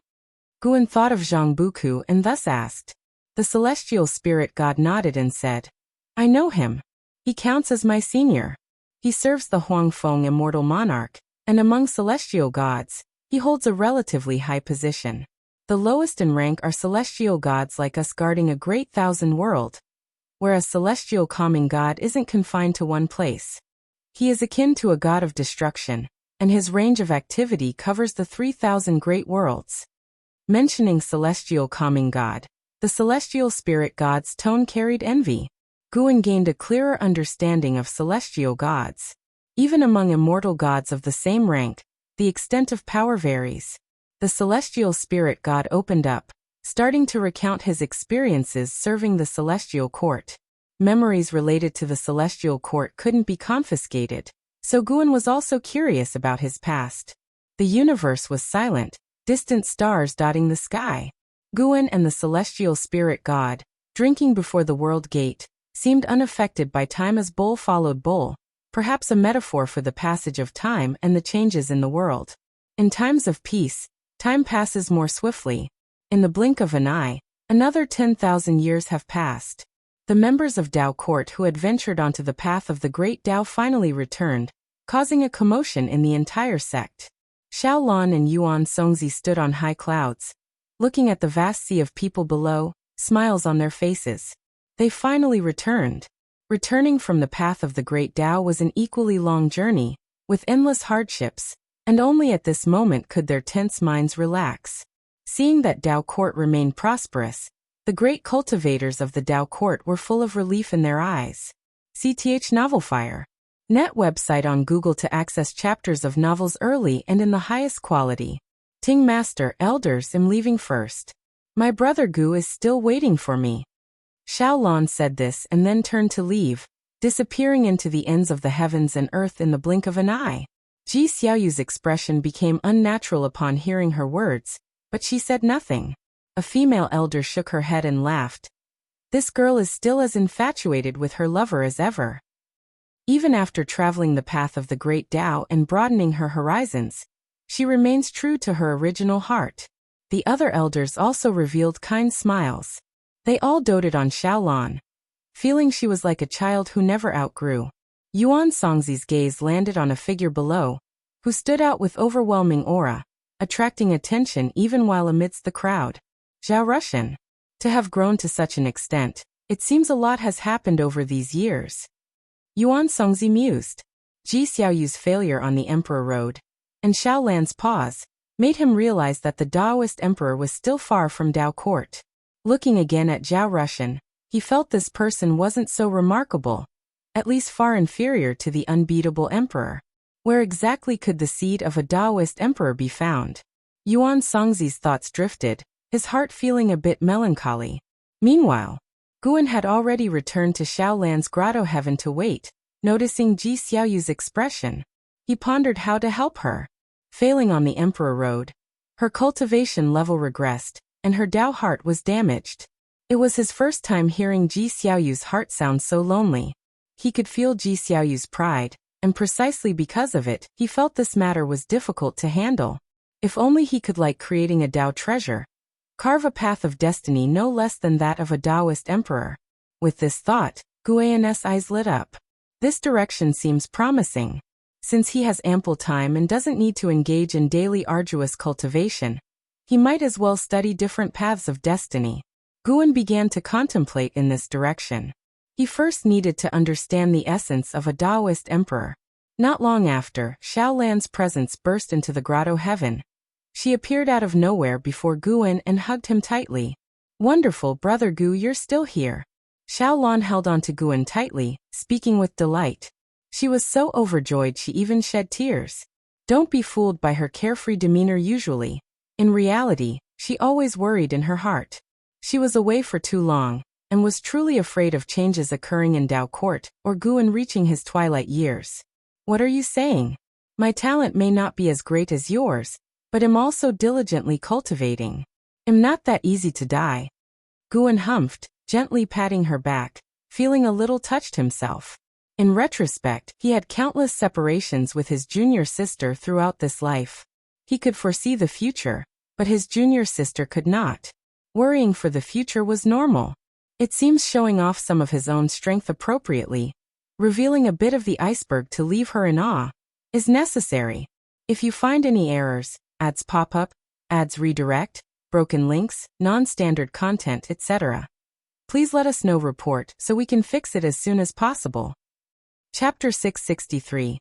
Guan thought of Zhang Buku and thus asked. The celestial spirit god nodded and said, I know him. He counts as my senior. He serves the Huangfeng immortal monarch, and among celestial gods, he holds a relatively high position. The lowest in rank are celestial gods like us guarding a great thousand world, whereas celestial calming god isn't confined to one place. He is akin to a god of destruction, and his range of activity covers the 3,000 great worlds. Mentioning celestial calming god, the celestial spirit god's tone carried envy. Guan gained a clearer understanding of celestial gods. Even among immortal gods of the same rank, the extent of power varies. The celestial spirit god opened up, starting to recount his experiences serving the celestial court. Memories related to the celestial court couldn't be confiscated, so Guan was also curious about his past. The universe was silent, distant stars dotting the sky. Guan and the celestial spirit god, drinking before the world gate, seemed unaffected by time as bowl followed bowl, perhaps a metaphor for the passage of time and the changes in the world. In times of peace, time passes more swiftly. In the blink of an eye, another 10,000 years have passed. The members of Dao Court who had ventured onto the path of the great Dao finally returned, causing a commotion in the entire sect. Xiao Lan and Yuan Songzi stood on high clouds, looking at the vast sea of people below, smiles on their faces. They finally returned. Returning from the path of the great Dao was an equally long journey, with endless hardships, and only at this moment could their tense minds relax. Seeing that Dao Court remained prosperous, the great cultivators of the Dao Court were full of relief in their eyes. CTH Novelfire. Net website on Google to access chapters of novels early and in the highest quality. Ting Master Elders, am leaving first. My brother Gu is still waiting for me. Xiao Lan said this and then turned to leave, disappearing into the ends of the heavens and earth in the blink of an eye. Ji Xiaoyu's expression became unnatural upon hearing her words, but she said nothing. A female elder shook her head and laughed. This girl is still as infatuated with her lover as ever. Even after traveling the path of the great Dao and broadening her horizons, she remains true to her original heart. The other elders also revealed kind smiles. They all doted on Xiao Lan, feeling she was like a child who never outgrew. Yuan Songzi's gaze landed on a figure below, who stood out with overwhelming aura, attracting attention even while amidst the crowd. Zhao Rushan. To have grown to such an extent, it seems a lot has happened over these years. Yuan Songzi mused. Ji Xiaoyu's failure on the Emperor Road, and Xiao Lan's pause, made him realize that the Daoist emperor was still far from Dao Court. Looking again at Zhao Rushan, he felt this person wasn't so remarkable, at least far inferior to the unbeatable emperor. Where exactly could the seed of a Daoist emperor be found? Yuan Songzi's thoughts drifted, his heart feeling a bit melancholy. Meanwhile, Guan had already returned to Xiaolan's grotto heaven to wait. Noticing Ji Xiaoyu's expression, he pondered how to help her. Failing on the Emperor Road, her cultivation level regressed, and her Dao heart was damaged. It was his first time hearing Ji Xiaoyu's heart sound so lonely. He could feel Ji Xiaoyu's pride, and precisely because of it, he felt this matter was difficult to handle. If only he could, like creating a Dao treasure, carve a path of destiny no less than that of a Taoist emperor. With this thought, Guan's eyes lit up. This direction seems promising. Since he has ample time and doesn't need to engage in daily arduous cultivation, he might as well study different paths of destiny. Guan began to contemplate in this direction. He first needed to understand the essence of a Taoist emperor. Not long after, Xiaolan's presence burst into the grotto heaven. She appeared out of nowhere before Guan and hugged him tightly. "Wonderful, brother Gu, you're still here." Xiaolan held onto Guan tightly, speaking with delight. She was so overjoyed she even shed tears. Don't be fooled by her carefree demeanor usually. In reality, she always worried in her heart. She was away for too long, and was truly afraid of changes occurring in Dao Court, or Guan reaching his twilight years. "What are you saying? My talent may not be as great as yours, but am also diligently cultivating. Am not that easy to die." Guan humphed, gently patting her back, feeling a little touched himself. In retrospect, he had countless separations with his junior sister throughout this life. He could foresee the future, but his junior sister could not. Worrying for the future was normal. It seems showing off some of his own strength appropriately, revealing a bit of the iceberg to leave her in awe, is necessary. If you find any errors, ads pop up, ads redirect, broken links, non-standard content, etc., please let us know. Report so we can fix it as soon as possible. Chapter 663.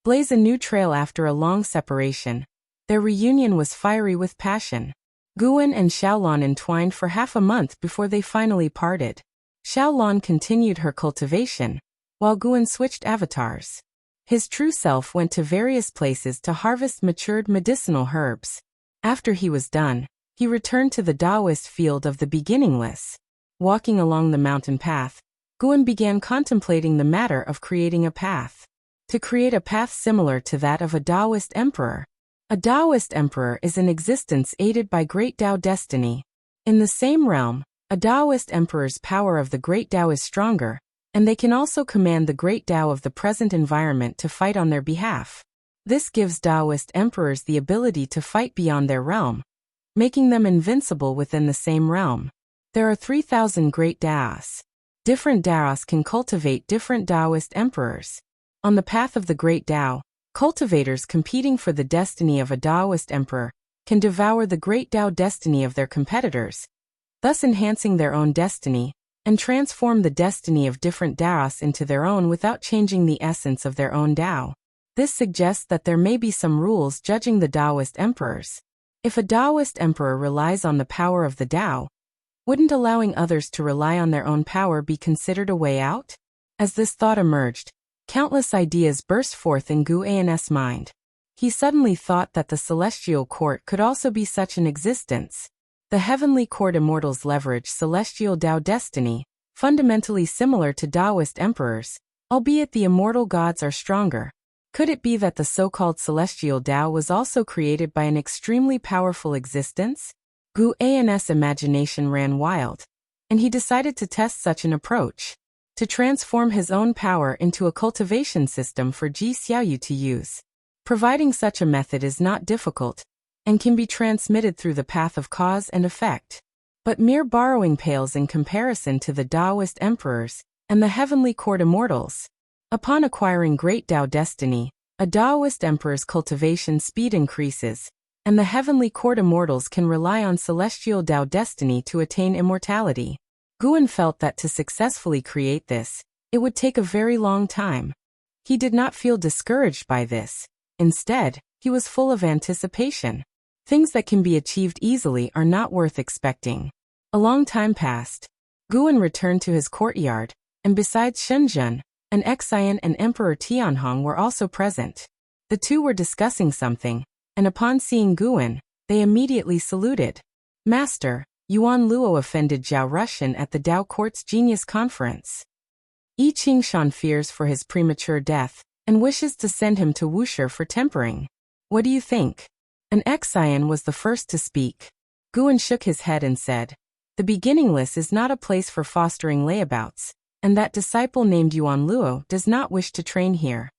Blaze a new trail after a long separation. Their reunion was fiery with passion. Guan and Xiaolan entwined for half a month before they finally parted. Xiaolan continued her cultivation, while Guan switched avatars. His true self went to various places to harvest matured medicinal herbs. After he was done, he returned to the Taoist field of the beginningless. Walking along the mountain path, Guan began contemplating the matter of creating a path. To create a path similar to that of a Taoist emperor. A Taoist emperor is in existence aided by great Tao destiny. In the same realm, a Taoist emperor's power of the great Tao is stronger, and they can also command the great Tao of the present environment to fight on their behalf. This gives Taoist emperors the ability to fight beyond their realm, making them invincible within the same realm. There are 3,000 great Taos. Different Taos can cultivate different Taoist emperors. On the path of the great Tao, cultivators competing for the destiny of a Taoist emperor can devour the great Tao destiny of their competitors, thus enhancing their own destiny, and transform the destiny of different Taos into their own without changing the essence of their own Tao. This suggests that there may be some rules judging the Taoist emperors. If a Taoist emperor relies on the power of the Tao, wouldn't allowing others to rely on their own power be considered a way out? As this thought emerged, countless ideas burst forth in Guan's mind. He suddenly thought that the celestial court could also be such an existence. The heavenly court immortals leverage celestial Tao destiny, fundamentally similar to Taoist emperors, albeit the immortal gods are stronger. Could it be that the so-called celestial Tao was also created by an extremely powerful existence? Guan's imagination ran wild, and he decided to test such an approach, to transform his own power into a cultivation system for Ji Xiaoyu to use. Providing such a method is not difficult, and can be transmitted through the path of cause and effect. But mere borrowing pales in comparison to the Taoist emperors and the heavenly court immortals. Upon acquiring great Tao destiny, a Taoist emperor's cultivation speed increases, and the heavenly court immortals can rely on celestial Tao destiny to attain immortality. Guan felt that to successfully create this, it would take a very long time. He did not feel discouraged by this. Instead, he was full of anticipation. Things that can be achieved easily are not worth expecting. A long time passed. Guan returned to his courtyard, and besides Shenzhen, an Xian and Emperor Tianhong were also present. The two were discussing something, and upon seeing Guan, they immediately saluted. Master, Yuan Luo offended Zhao Rushan at the Dao Court's Genius Conference. Yi Qingshan fears for his premature death and wishes to send him to Wushi for tempering. What do you think? An ex-scion was the first to speak. Guan shook his head and said, the beginningless is not a place for fostering layabouts, and that disciple named Yuan Luo does not wish to train here.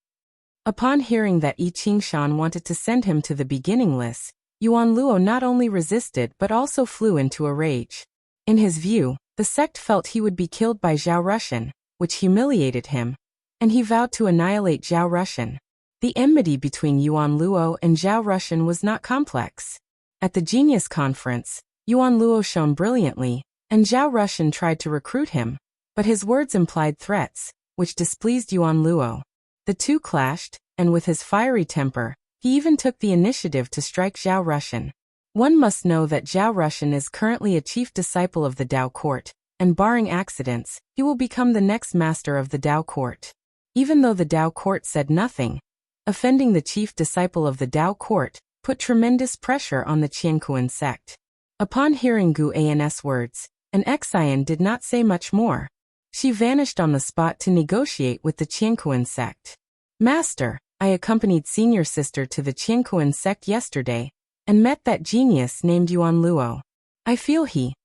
Upon hearing that Yi Qingshan wanted to send him to the beginningless, Yuan Luo not only resisted but also flew into a rage. In his view, the sect felt he would be killed by Zhao Rushan, which humiliated him, and he vowed to annihilate Zhao Rushan. The enmity between Yuan Luo and Zhao Rushan was not complex. At the Genius Conference, Yuan Luo shone brilliantly, and Zhao Rushan tried to recruit him, but his words implied threats, which displeased Yuan Luo. The two clashed, and with his fiery temper, he even took the initiative to strike Zhao Rushan. One must know that Zhao Rushan is currently a chief disciple of the Dao Court, and barring accidents, he will become the next master of the Dao Court. Even though the Dao Court said nothing, offending the chief disciple of the Dao Court put tremendous pressure on the Qiankuan sect. Upon hearing Gu An's words, an ex-scion did not say much more. She vanished on the spot to negotiate with the Qiankuan sect. Master, I accompanied senior sister to the Qiankuan sect yesterday, and met that genius named Yuan Luo. I feel he.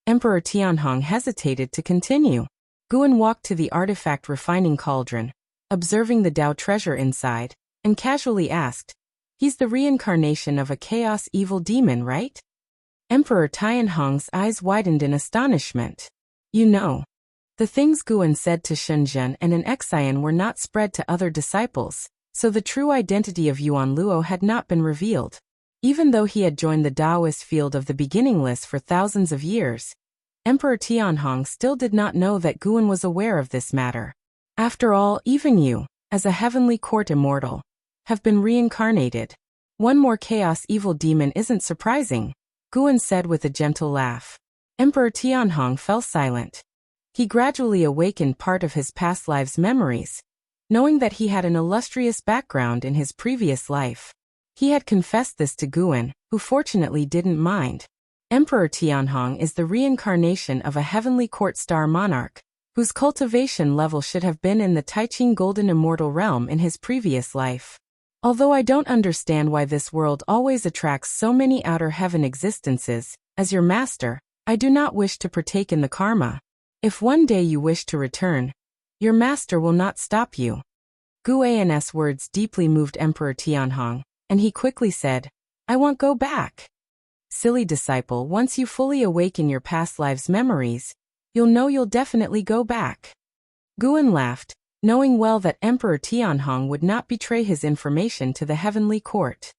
Emperor Tianhong hesitated to continue. Guan walked to the artifact refining cauldron, observing the Dao treasure inside, and casually asked, he's the reincarnation of a chaos evil demon, right? Emperor Tianhong's eyes widened in astonishment. You know. The things Guan said to Shenzhen and an ex-scion were not spread to other disciples, so the true identity of Yuan Luo had not been revealed. Even though he had joined the Taoist field of the beginningless for thousands of years, Emperor Tianhong still did not know that Guan was aware of this matter. After all, even you, as a heavenly court immortal, have been reincarnated. One more chaos evil demon isn't surprising, Guan said with a gentle laugh. Emperor Tianhong fell silent. He gradually awakened part of his past life's memories, knowing that he had an illustrious background in his previous life. He had confessed this to Guan, who fortunately didn't mind. Emperor Tianhong is the reincarnation of a heavenly court star monarch, whose cultivation level should have been in the Taiqing Golden Immortal Realm in his previous life. Although I don't understand why this world always attracts so many outer heaven existences, as your master, I do not wish to partake in the karma. If one day you wish to return, your master will not stop you. Gu An's words deeply moved Emperor Tianhong, and he quickly said, I won't go back. Silly disciple, once you fully awaken your past lives' memories, you'll know you'll definitely go back. Guan laughed, knowing well that Emperor Tianhong would not betray his information to the heavenly court.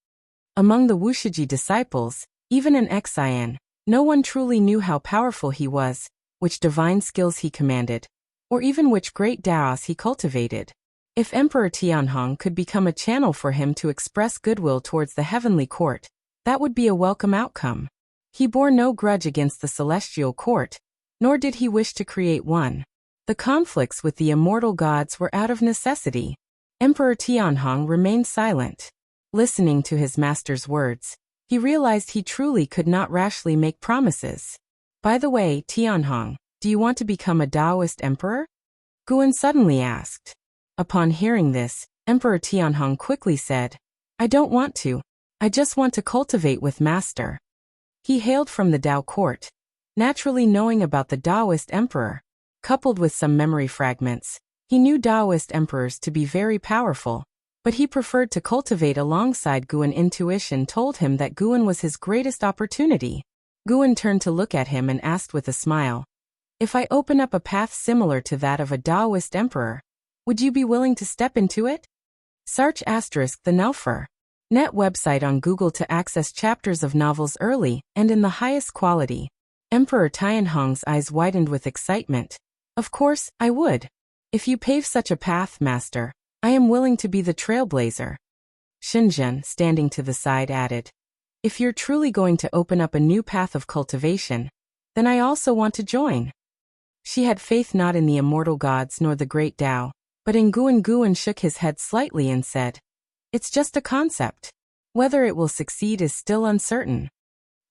Among the Wushiji disciples, even an ex-scion, no one truly knew how powerful he was, which divine skills he commanded, or even which great Daos he cultivated. If Emperor Tianhong could become a channel for him to express goodwill towards the heavenly court, that would be a welcome outcome. He bore no grudge against the celestial court, nor did he wish to create one. The conflicts with the immortal gods were out of necessity. Emperor Tianhong remained silent. Listening to his master's words, he realized he truly could not rashly make promises. By the way, Tianhong, do you want to become a Taoist emperor? Guan suddenly asked. Upon hearing this, Emperor Tianhong quickly said, I don't want to. I just want to cultivate with master. He hailed from the Dao court, naturally knowing about the Taoist emperor. Coupled with some memory fragments, he knew Taoist emperors to be very powerful, but he preferred to cultivate alongside Guan. Intuition told him that Guan was his greatest opportunity. Guan turned to look at him and asked with a smile, if I open up a path similar to that of a Taoist emperor, would you be willing to step into it? Search the Nelfer Net website on Google to access chapters of novels early and in the highest quality. Emperor Tianhong's eyes widened with excitement. Of course, I would. If you pave such a path, master, I am willing to be the trailblazer. Shenzhen, standing to the side, added, if you're truly going to open up a new path of cultivation, then I also want to join. She had faith not in the immortal gods nor the great Tao, but in Guan. Guan shook his head slightly and said, it's just a concept. Whether it will succeed is still uncertain.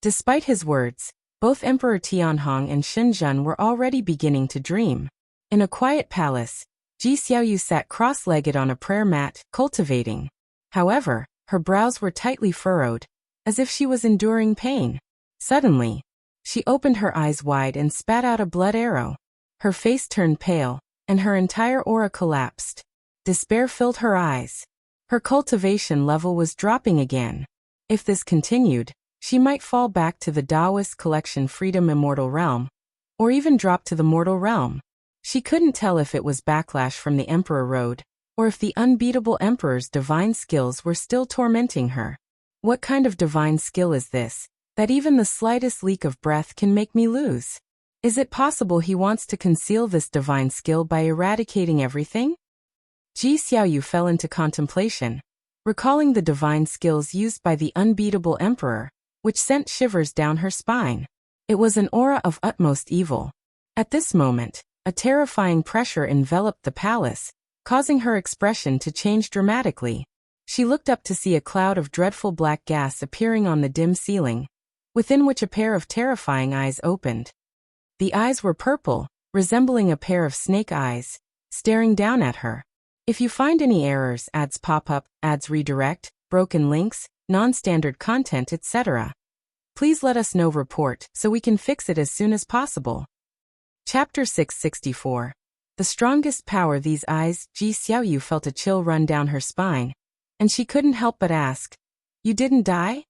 Despite his words, Both Emperor Tianhong and Shenzhen were already beginning to dream. In a quiet palace, Ji Xiaoyu sat cross-legged on a prayer mat, cultivating. However, her brows were tightly furrowed, as if she was enduring pain. Suddenly, she opened her eyes wide and spat out a blood arrow. Her face turned pale, and her entire aura collapsed. Despair filled her eyes. Her cultivation level was dropping again. If this continued, she might fall back to the Taoist collection Freedom Immortal Realm, or even drop to the mortal realm. She couldn't tell if it was backlash from the Emperor Road, or if the unbeatable Emperor's divine skills were still tormenting her. What kind of divine skill is this, that even the slightest leak of breath can make me lose? Is it possible he wants to conceal this divine skill by eradicating everything? Ji Xiaoyu fell into contemplation, recalling the divine skills used by the unbeatable Emperor, which sent shivers down her spine. It was an aura of utmost evil. At this moment, a terrifying pressure enveloped the palace, causing her expression to change dramatically. She looked up to see a cloud of dreadful black gas appearing on the dim ceiling, within which a pair of terrifying eyes opened. The eyes were purple, resembling a pair of snake eyes, staring down at her. If you find any errors, ads pop up, ads redirect, broken links, non-standard content, etc., please let us know. Report so we can fix it as soon as possible. Chapter 664. The strongest power. These eyes. Ji Xiaoyu felt a chill run down her spine, and she couldn't help but ask, "You didn't die?"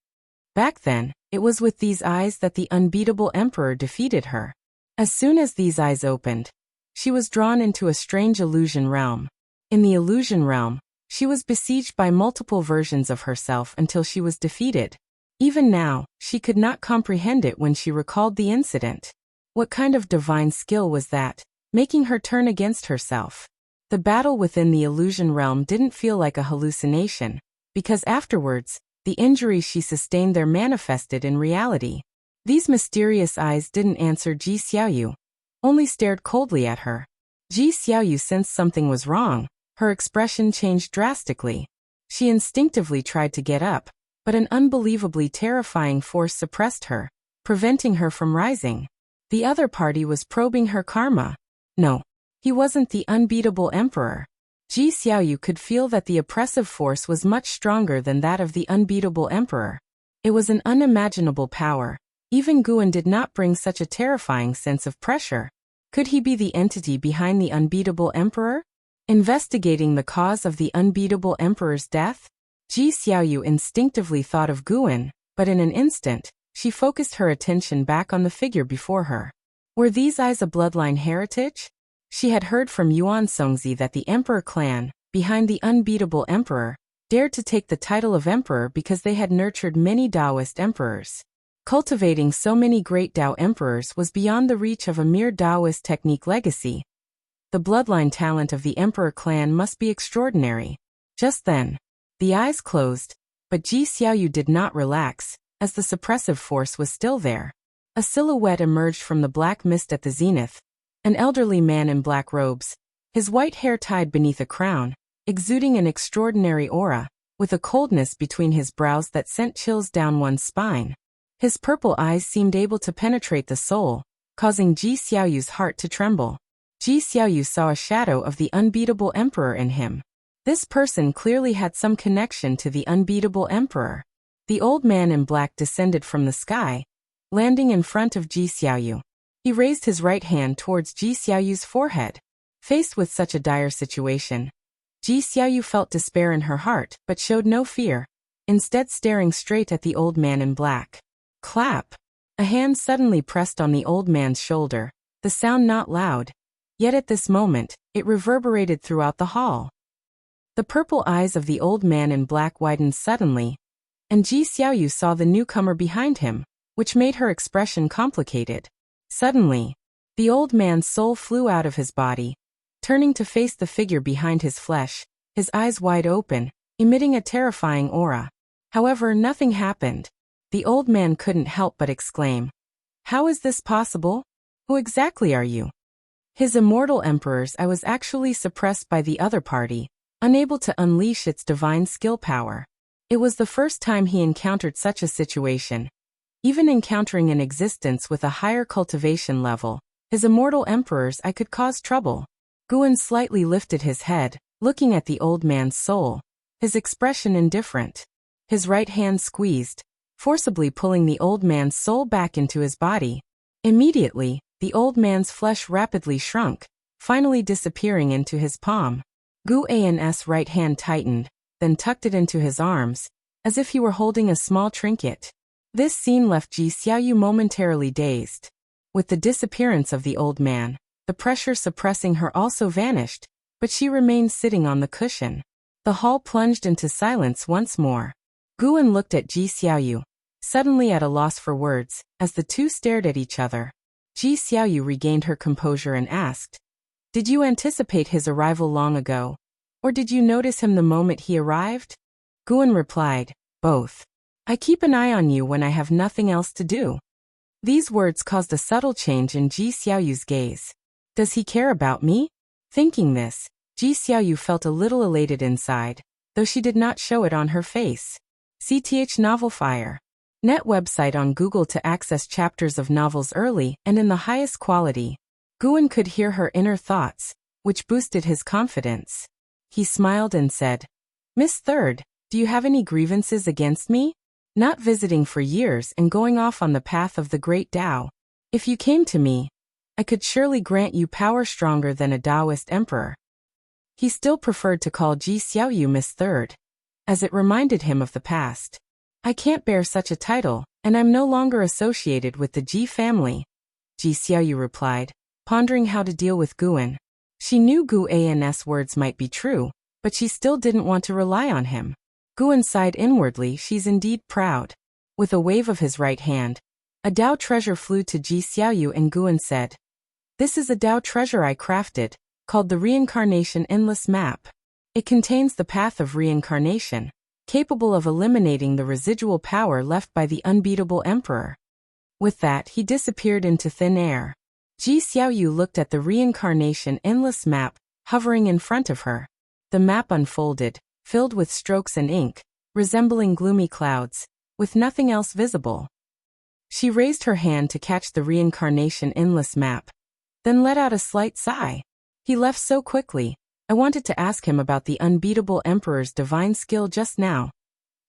Back then, it was with these eyes that the unbeatable Emperor defeated her. As soon as these eyes opened, she was drawn into a strange illusion realm. In the illusion realm, she was besieged by multiple versions of herself until she was defeated. Even now, she could not comprehend it when she recalled the incident. What kind of divine skill was that, making her turn against herself? The battle within the illusion realm didn't feel like a hallucination, because afterwards, the injuries she sustained there manifested in reality. These mysterious eyes didn't answer Ji Xiaoyu, only stared coldly at her. Ji Xiaoyu sensed something was wrong. Her expression changed drastically. She instinctively tried to get up, but an unbelievably terrifying force suppressed her, preventing her from rising. The other party was probing her karma. No, he wasn't the unbeatable Emperor. Ji Xiaoyu could feel that the oppressive force was much stronger than that of the unbeatable Emperor. It was an unimaginable power. Even Guan did not bring such a terrifying sense of pressure. Could he be the entity behind the unbeatable Emperor? Investigating the cause of the unbeatable Emperor's death? Ji Xiaoyu instinctively thought of Guan, but in an instant, she focused her attention back on the figure before her. Were these eyes a bloodline heritage? She had heard from Yuan Songzi that the Emperor clan, behind the unbeatable Emperor, dared to take the title of Emperor because they had nurtured many Taoist emperors. Cultivating so many great Tao emperors was beyond the reach of a mere Taoist technique legacy. The bloodline talent of the Emperor clan must be extraordinary. Just then, the eyes closed, but Ji Xiaoyu did not relax, as the suppressive force was still there. A silhouette emerged from the black mist at the zenith. An elderly man in black robes, his white hair tied beneath a crown, exuding an extraordinary aura, with a coldness between his brows that sent chills down one's spine. His purple eyes seemed able to penetrate the soul, causing Ji Xiaoyu's heart to tremble. Ji Xiaoyu saw a shadow of the unbeatable Emperor in him. This person clearly had some connection to the unbeatable Emperor. The old man in black descended from the sky, landing in front of Ji Xiaoyu. He raised his right hand towards Ji Xiaoyu's forehead. Faced with such a dire situation, Ji Xiaoyu felt despair in her heart but showed no fear, instead staring straight at the old man in black. Clap! A hand suddenly pressed on the old man's shoulder, the sound not loud, yet at this moment, it reverberated throughout the hall. The purple eyes of the old man in black widened suddenly, and Ji Xiaoyu saw the newcomer behind him, which made her expression complicated. Suddenly, the old man's soul flew out of his body, turning to face the figure behind his flesh, his eyes wide open, emitting a terrifying aura. However, nothing happened. The old man couldn't help but exclaim, "How is this possible? Who exactly are you?" His immortal emperors. I was actually suppressed by the other party, unable to unleash its divine skill power. It was the first time he encountered such a situation. Even encountering an existence with a higher cultivation level, his immortal emperors, I could cause trouble. Guan slightly lifted his head, looking at the old man's soul, his expression indifferent. His right hand squeezed, forcibly pulling the old man's soul back into his body. Immediately, the old man's flesh rapidly shrunk, finally disappearing into his palm. Guan's right hand tightened, then tucked it into his arms, as if he were holding a small trinket. This scene left Ji Xiaoyu momentarily dazed. With the disappearance of the old man, the pressure suppressing her also vanished, but she remained sitting on the cushion. The hall plunged into silence once more. Guan looked at Ji Xiaoyu, suddenly at a loss for words, as the two stared at each other. Ji Xiaoyu regained her composure and asked, "Did you anticipate his arrival long ago? Or did you notice him the moment he arrived?" Guan replied, "Both. I keep an eye on you when I have nothing else to do." These words caused a subtle change in Ji Xiaoyu's gaze. Does he care about me? Thinking this, Ji Xiaoyu felt a little elated inside, though she did not show it on her face. CTH Novel Fire. Net website on Google to access chapters of novels early and in the highest quality. Guan could hear her inner thoughts, which boosted his confidence. He smiled and said, "Miss Third, do you have any grievances against me? Not visiting for years and going off on the path of the great Tao. If you came to me, I could surely grant you power stronger than a Taoist emperor." He still preferred to call Ji Xiaoyu Miss Third, as it reminded him of the past. "I can't bear such a title, and I'm no longer associated with the Ji family," Ji Xiaoyu replied, pondering how to deal with Guan. She knew Guan's words might be true, but she still didn't want to rely on him. Guan sighed inwardly. She's indeed proud. With a wave of his right hand, a Tao treasure flew to Ji Xiaoyu and Guan said, "This is a Tao treasure I crafted, called the Reincarnation Endless Map. It contains the path of reincarnation, capable of eliminating the residual power left by the unbeatable emperor." With that, he disappeared into thin air. Ji Xiaoyu looked at the Reincarnation Endless Map, hovering in front of her. The map unfolded, filled with strokes and ink, resembling gloomy clouds, with nothing else visible. She raised her hand to catch the Reincarnation Endless Map, then let out a slight sigh. He left so quickly. I wanted to ask him about the unbeatable emperor's divine skill just now.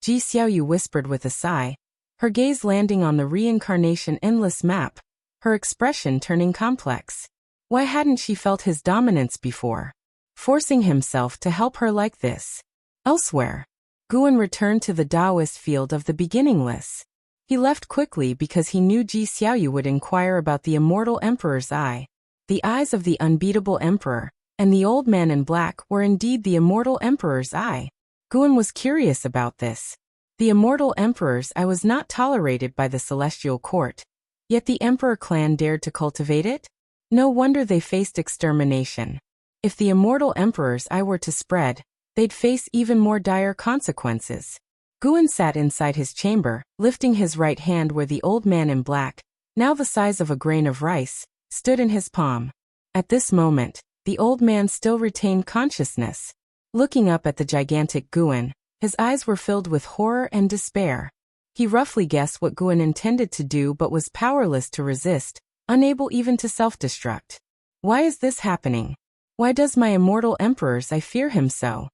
Ji Xiaoyu whispered with a sigh, her gaze landing on the Reincarnation Endless Map, her expression turning complex. Why hadn't she felt his dominance before? Forcing himself to help her like this. Elsewhere, Guan returned to the Taoist field of the beginningless. He left quickly because he knew Ji Xiaoyu would inquire about the immortal emperor's eye. The eyes of the unbeatable emperor, and the old man in black were indeed the immortal emperor's eye. Guan was curious about this. The immortal emperor's eye was not tolerated by the celestial court, yet the emperor clan dared to cultivate it? No wonder they faced extermination. If the immortal emperor's eye were to spread, they'd face even more dire consequences. Guan sat inside his chamber, lifting his right hand where the old man in black, now the size of a grain of rice, stood in his palm. At this moment, the old man still retained consciousness. Looking up at the gigantic Guan, his eyes were filled with horror and despair. He roughly guessed what Guan intended to do but was powerless to resist, unable even to self-destruct. Why is this happening? Why does my immortal emperor's eye fear him so?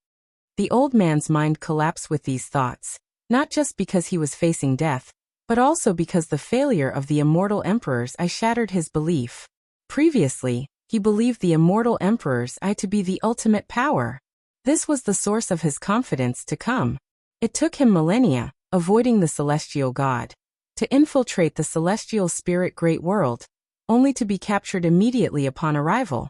The old man's mind collapsed with these thoughts, not just because he was facing death, but also because the failure of the immortal emperor's eye shattered his belief. Previously, he believed the immortal emperor's eye to be the ultimate power. This was the source of his confidence to come. It took him millennia, avoiding the celestial god, to infiltrate the celestial spirit great world, only to be captured immediately upon arrival.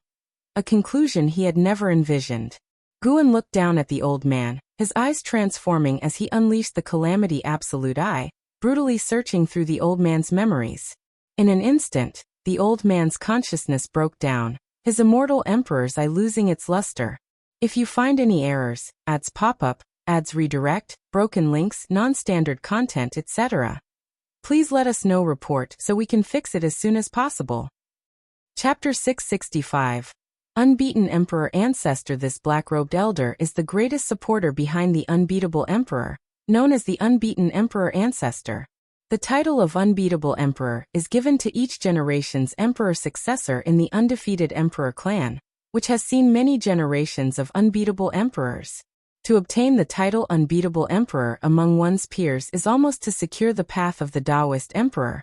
A conclusion he had never envisioned. Guan looked down at the old man, his eyes transforming as he unleashed the Calamity Absolute Eye, brutally searching through the old man's memories. In an instant, the old man's consciousness broke down, his immortal emperor's eye losing its luster. If you find any errors, ads pop up, ads redirect, broken links, non-standard content, etc., please let us know. Report so we can fix it as soon as possible. Chapter 665. Unbeaten Emperor Ancestor. This black-robed elder is the greatest supporter behind the unbeatable emperor, known as the Unbeaten Emperor Ancestor. The title of unbeatable emperor is given to each generation's emperor successor in the undefeated emperor clan, which has seen many generations of unbeatable emperors. To obtain the title unbeatable emperor among one's peers is almost to secure the path of the Taoist emperor.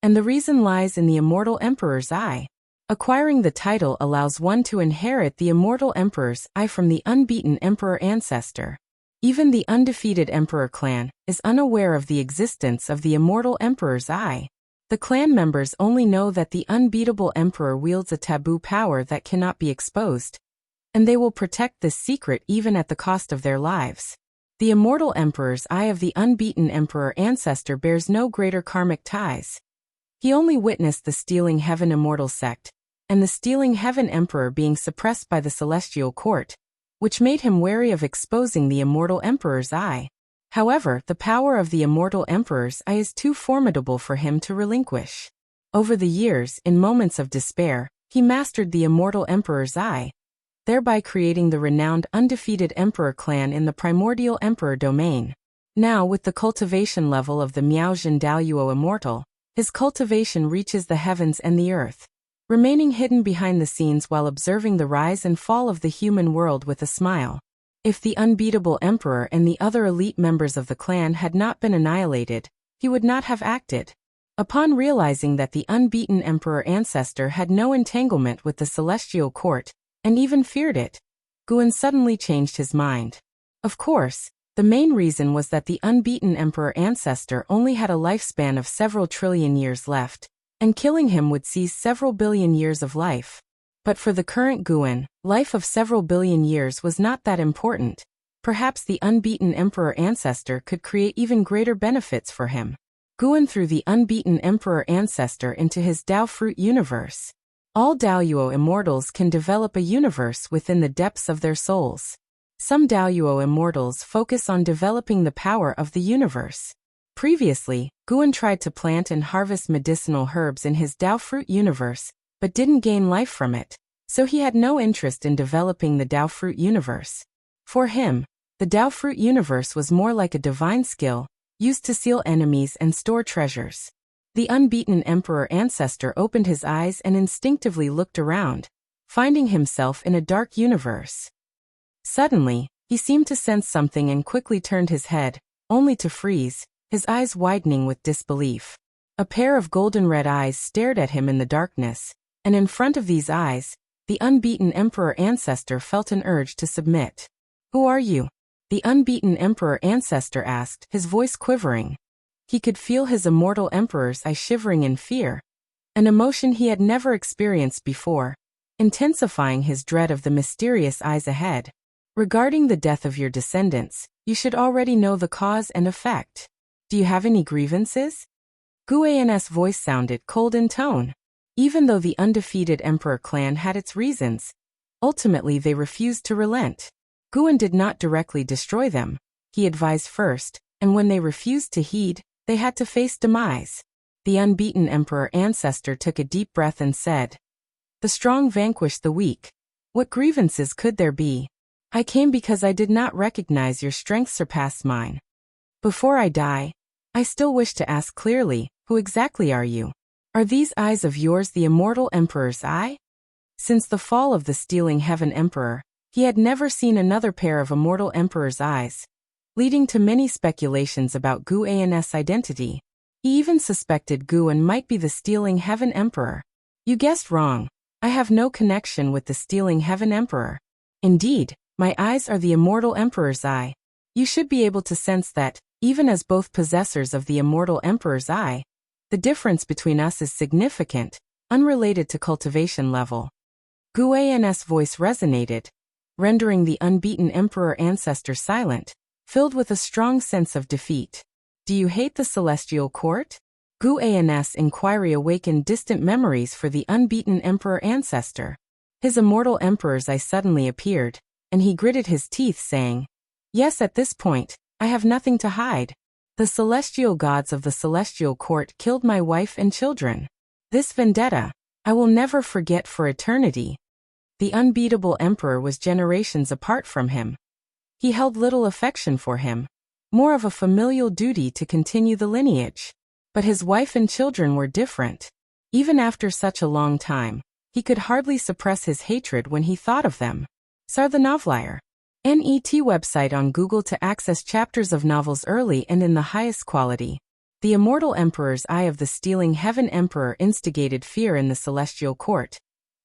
And the reason lies in the immortal emperor's eye. Acquiring the title allows one to inherit the immortal emperor's eye from the unbeaten emperor ancestor. Even the undefeated emperor clan is unaware of the existence of the immortal emperor's eye. The clan members only know that the unbeatable emperor wields a taboo power that cannot be exposed, and they will protect this secret even at the cost of their lives. The immortal emperor's eye of the unbeaten emperor ancestor bears no greater karmic ties. He only witnessed the stealing heaven immortal sect, and the stealing heaven emperor being suppressed by the celestial court, which made him wary of exposing the immortal emperor's eye. However, the power of the immortal emperor's eye is too formidable for him to relinquish. Over the years, in moments of despair, he mastered the immortal emperor's eye, thereby creating the renowned undefeated emperor clan in the primordial emperor domain. Now, with the cultivation level of the Miaojin Daoyuo immortal, his cultivation reaches the heavens and the earth, remaining hidden behind the scenes while observing the rise and fall of the human world with a smile. If the unbeatable emperor and the other elite members of the clan had not been annihilated, he would not have acted. Upon realizing that the unbeaten emperor ancestor had no entanglement with the celestial court, and even feared it, Guan suddenly changed his mind. Of course, the main reason was that the unbeaten emperor ancestor only had a lifespan of several trillion years left, and killing him would seize several billion years of life. But for the current Guan, life of several billion years was not that important. Perhaps the unbeaten emperor ancestor could create even greater benefits for him. Guan threw the unbeaten emperor ancestor into his Dao fruit universe. All Daoyuo immortals can develop a universe within the depths of their souls. Some Daoyuo immortals focus on developing the power of the universe. Previously, Guan tried to plant and harvest medicinal herbs in his Dao fruit universe, but didn't gain life from it, so he had no interest in developing the Dao fruit universe. For him, the Dao fruit universe was more like a divine skill, used to seal enemies and store treasures. The unbeaten emperor ancestor opened his eyes and instinctively looked around, finding himself in a dark universe. Suddenly, he seemed to sense something and quickly turned his head, only to freeze, his eyes widening with disbelief. A pair of golden red eyes stared at him in the darkness, and in front of these eyes, the unbeaten emperor ancestor felt an urge to submit. "Who are you?" the unbeaten emperor ancestor asked, his voice quivering. He could feel his immortal emperor's eye shivering in fear, an emotion he had never experienced before, intensifying his dread of the mysterious eyes ahead. "Regarding the death of your descendants, you should already know the cause and effect. Do you have any grievances?" Guan's voice sounded cold in tone. Even though the undefeated emperor clan had its reasons, ultimately they refused to relent. Guan did not directly destroy them. He advised first, and when they refused to heed, they had to face demise. The unbeaten emperor ancestor took a deep breath and said, "The strong vanquish the weak. What grievances could there be? I came because I did not recognize your strength surpassed mine. Before I die, I still wish to ask clearly, who exactly are you? Are these eyes of yours the immortal emperor's eye?" Since the fall of the stealing heaven emperor, he had never seen another pair of immortal emperor's eyes, leading to many speculations about Guan's identity. He even suspected Guan might be the stealing heaven emperor. "You guessed wrong. I have no connection with the stealing heaven emperor. Indeed, my eyes are the immortal emperor's eye. You should be able to sense that, even as both possessors of the immortal emperor's eye, the difference between us is significant, unrelated to cultivation level." Guan's voice resonated, rendering the unbeaten emperor ancestor silent, filled with a strong sense of defeat. "Do you hate the celestial court?" Guan's inquiry awakened distant memories for the unbeaten emperor ancestor. His immortal emperor's eye suddenly appeared, and he gritted his teeth saying, "Yes, at this point, I have nothing to hide. The celestial gods of the celestial court killed my wife and children. This vendetta, I will never forget for eternity." The unbeatable emperor was generations apart from him. He held little affection for him, more of a familial duty to continue the lineage. But his wife and children were different. Even after such a long time, he could hardly suppress his hatred when he thought of them. Sar the Novelier. NET website on Google to access chapters of novels early and in the highest quality. The immortal emperor's eye of the stealing heaven emperor instigated fear in the celestial court.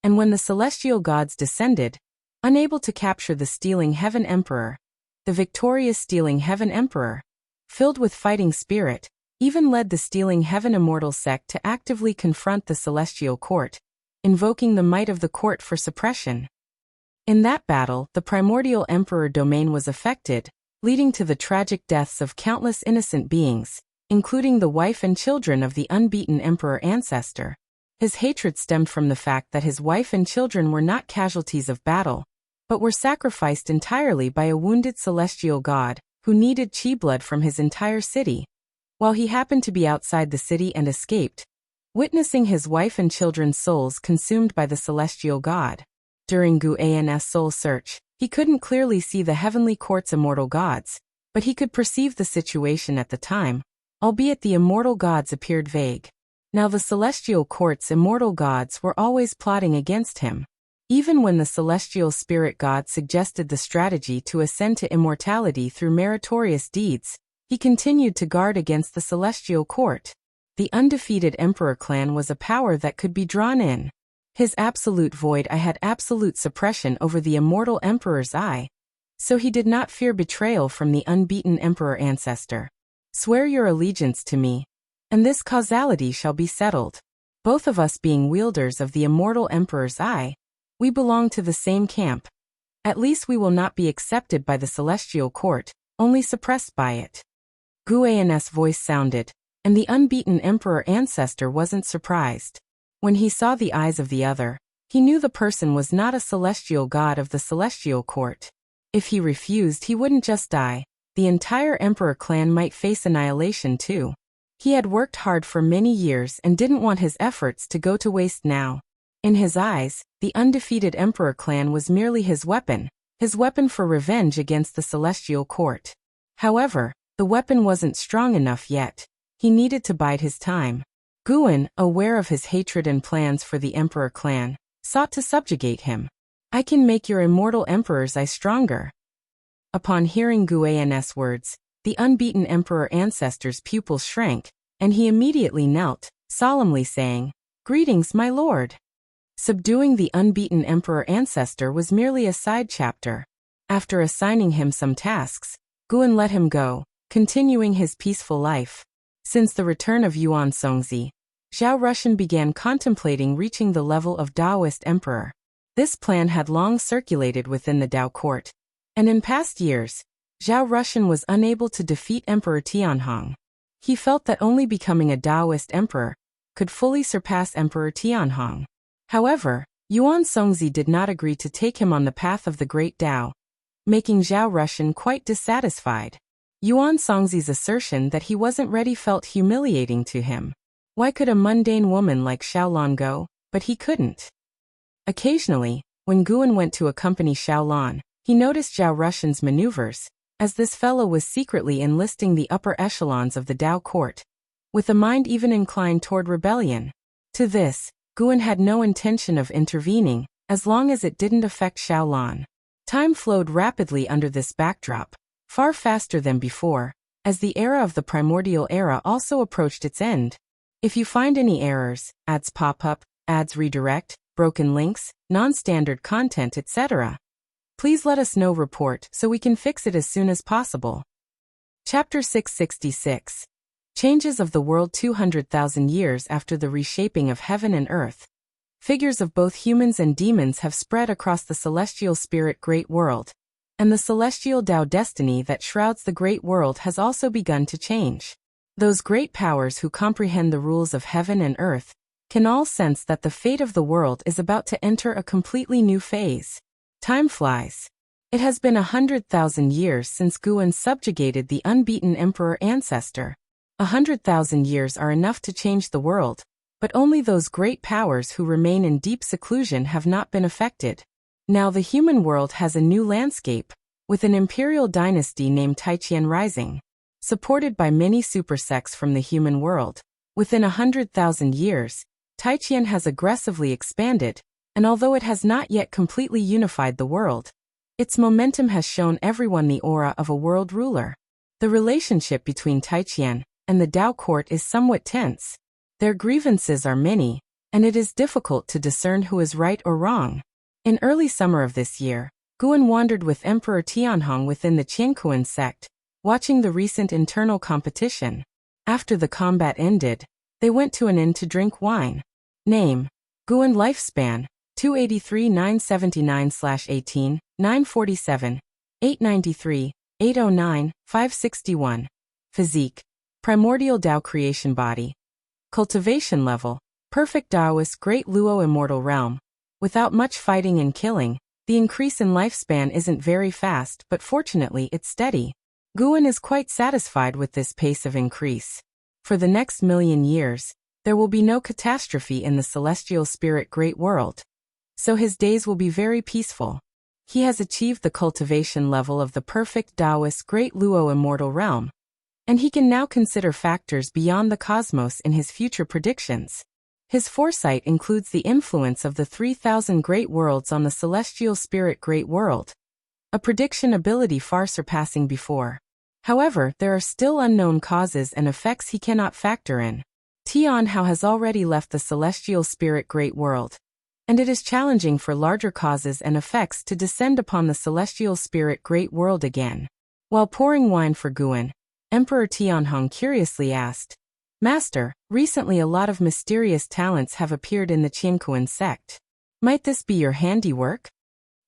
And when the celestial gods descended, unable to capture the stealing heaven emperor, the victorious stealing heaven emperor, filled with fighting spirit, even led the stealing heaven immortal sect to actively confront the celestial court, invoking the might of the court for suppression. In that battle, the primordial emperor domain was affected, leading to the tragic deaths of countless innocent beings, including the wife and children of the unbeaten emperor ancestor. His hatred stemmed from the fact that his wife and children were not casualties of battle, but were sacrificed entirely by a wounded celestial god, who needed chi blood from his entire city. While he happened to be outside the city and escaped, witnessing his wife and children's souls consumed by the celestial god. During Guan's soul search, he couldn't clearly see the heavenly court's immortal gods, but he could perceive the situation at the time, albeit the immortal gods appeared vague. Now the celestial court's immortal gods were always plotting against him. Even when the celestial spirit god suggested the strategy to ascend to immortality through meritorious deeds, he continued to guard against the celestial court. The undefeated emperor clan was a power that could be drawn in. His absolute void eye had absolute suppression over the immortal emperor's eye, so he did not fear betrayal from the unbeaten emperor ancestor. Swear your allegiance to me, and this causality shall be settled. Both of us being wielders of the immortal emperor's eye, we belong to the same camp. At least we will not be accepted by the celestial court, only suppressed by it. Guan's voice sounded, and the unbeaten emperor ancestor wasn't surprised. When he saw the eyes of the other, he knew the person was not a celestial god of the celestial court. If he refused, he wouldn't just die. The entire emperor clan might face annihilation too. He had worked hard for many years and didn't want his efforts to go to waste now. In his eyes, the undefeated emperor clan was merely his weapon for revenge against the celestial court. However, the weapon wasn't strong enough yet. He needed to bide his time. Guan, aware of his hatred and plans for the emperor clan, sought to subjugate him. I can make your immortal emperor's eye stronger. Upon hearing Guan's words, the unbeaten emperor ancestor's pupils shrank, and he immediately knelt, solemnly saying, "Greetings, my lord." Subduing the unbeaten emperor ancestor was merely a side chapter. After assigning him some tasks, Guan let him go, continuing his peaceful life. Since the return of Yuan Songzi, Zhao Rushan began contemplating reaching the level of Taoist emperor. This plan had long circulated within the Tao court, and in past years, Zhao Rushan was unable to defeat Emperor Tianhong. He felt that only becoming a Taoist emperor could fully surpass Emperor Tianhong. However, Yuan Songzi did not agree to take him on the path of the Great Tao, making Zhao Rushan quite dissatisfied. Yuan Songzi's assertion that he wasn't ready felt humiliating to him. Why could a mundane woman like Xiaolan go, but he couldn't? Occasionally, when Guan went to accompany Xiaolan, he noticed Zhao Rushan's maneuvers, as this fellow was secretly enlisting the upper echelons of the Tao court, with a mind even inclined toward rebellion. To this, Guan had no intention of intervening, as long as it didn't affect Xiaolan. Time flowed rapidly under this backdrop, far faster than before, as the era of the primordial era also approached its end. If you find any errors, ads pop up, ads redirect, broken links, non-standard content, etc., please let us know. Report so we can fix it as soon as possible. Chapter 666. Changes of the world 200,000 years after the reshaping of heaven and earth. Figures of both humans and demons have spread across the celestial spirit great world, and the celestial Tao destiny that shrouds the great world has also begun to change. Those great powers who comprehend the rules of heaven and earth can all sense that the fate of the world is about to enter a completely new phase. Time flies. It has been 100,000 years since Guan subjugated the unbeaten emperor ancestor. 100,000 years are enough to change the world, but only those great powers who remain in deep seclusion have not been affected. Now the human world has a new landscape, with an imperial dynasty named Taiqian rising, supported by many supersects from the human world. Within 100,000 years, Taijian has aggressively expanded, and although it has not yet completely unified the world, its momentum has shown everyone the aura of a world ruler. The relationship between Taijian and the Dao court is somewhat tense. Their grievances are many, and it is difficult to discern who is right or wrong. In early summer of this year, Guan wandered with Emperor Tianhong within the Qiankuan sect, watching the recent internal competition. After the combat ended, they went to an inn to drink wine. Name: Guan. Lifespan: 283-979/18, 947, 893, 809, 561. Physique: Primordial Dao creation body. Cultivation level: Perfect Taoist Great Luo Immortal Realm. Without much fighting and killing, the increase in lifespan isn't very fast, but fortunately it's steady. Guan is quite satisfied with this pace of increase. For the next million years, there will be no catastrophe in the celestial spirit great world. So his days will be very peaceful. He has achieved the cultivation level of the perfect Taoist Great Luo Immortal Realm, and he can now consider factors beyond the cosmos in his future predictions. His foresight includes the influence of the 3,000 great worlds on the celestial spirit great world, a prediction ability far surpassing before. However, there are still unknown causes and effects he cannot factor in. Tianhao has already left the celestial spirit great world, and it is challenging for larger causes and effects to descend upon the celestial spirit great world again. While pouring wine for Guan, Emperor Tianhong curiously asked, "Master, recently a lot of mysterious talents have appeared in the Qiankuan sect. Might this be your handiwork?"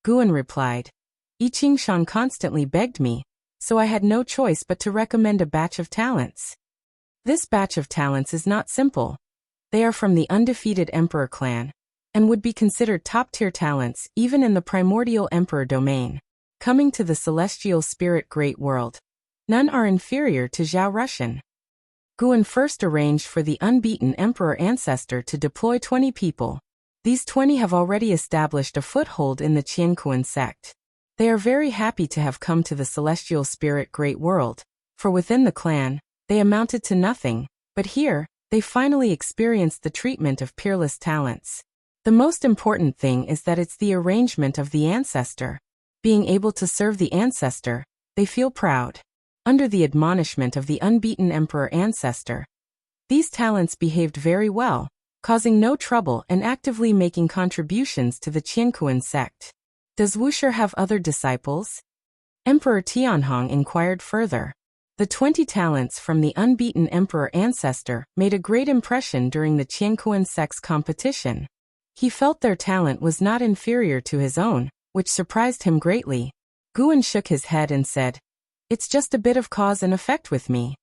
Guan replied, "I Ching Shan constantly begged me, so I had no choice but to recommend a batch of talents. This batch of talents is not simple. They are from the undefeated Emperor clan, and would be considered top-tier talents even in the primordial Emperor domain. Coming to the celestial spirit great world, none are inferior to Zhao Rushan." Guan first arranged for the unbeaten Emperor ancestor to deploy 20 people. These 20 have already established a foothold in the Qiankuan sect. They are very happy to have come to the celestial spirit great world, for within the clan, they amounted to nothing, but here, they finally experienced the treatment of peerless talents. The most important thing is that it's the arrangement of the ancestor. Being able to serve the ancestor, they feel proud. Under the admonishment of the unbeaten Emperor ancestor, these talents behaved very well, causing no trouble and actively making contributions to the Qiankuan sect. "Does Wuxia have other disciples?" Emperor Tianhong inquired further. The 20 talents from the unbeaten Emperor ancestor made a great impression during the Qiankuan sect's competition. He felt their talent was not inferior to his own, which surprised him greatly. Guan shook his head and said, "It's just a bit of cause and effect with me."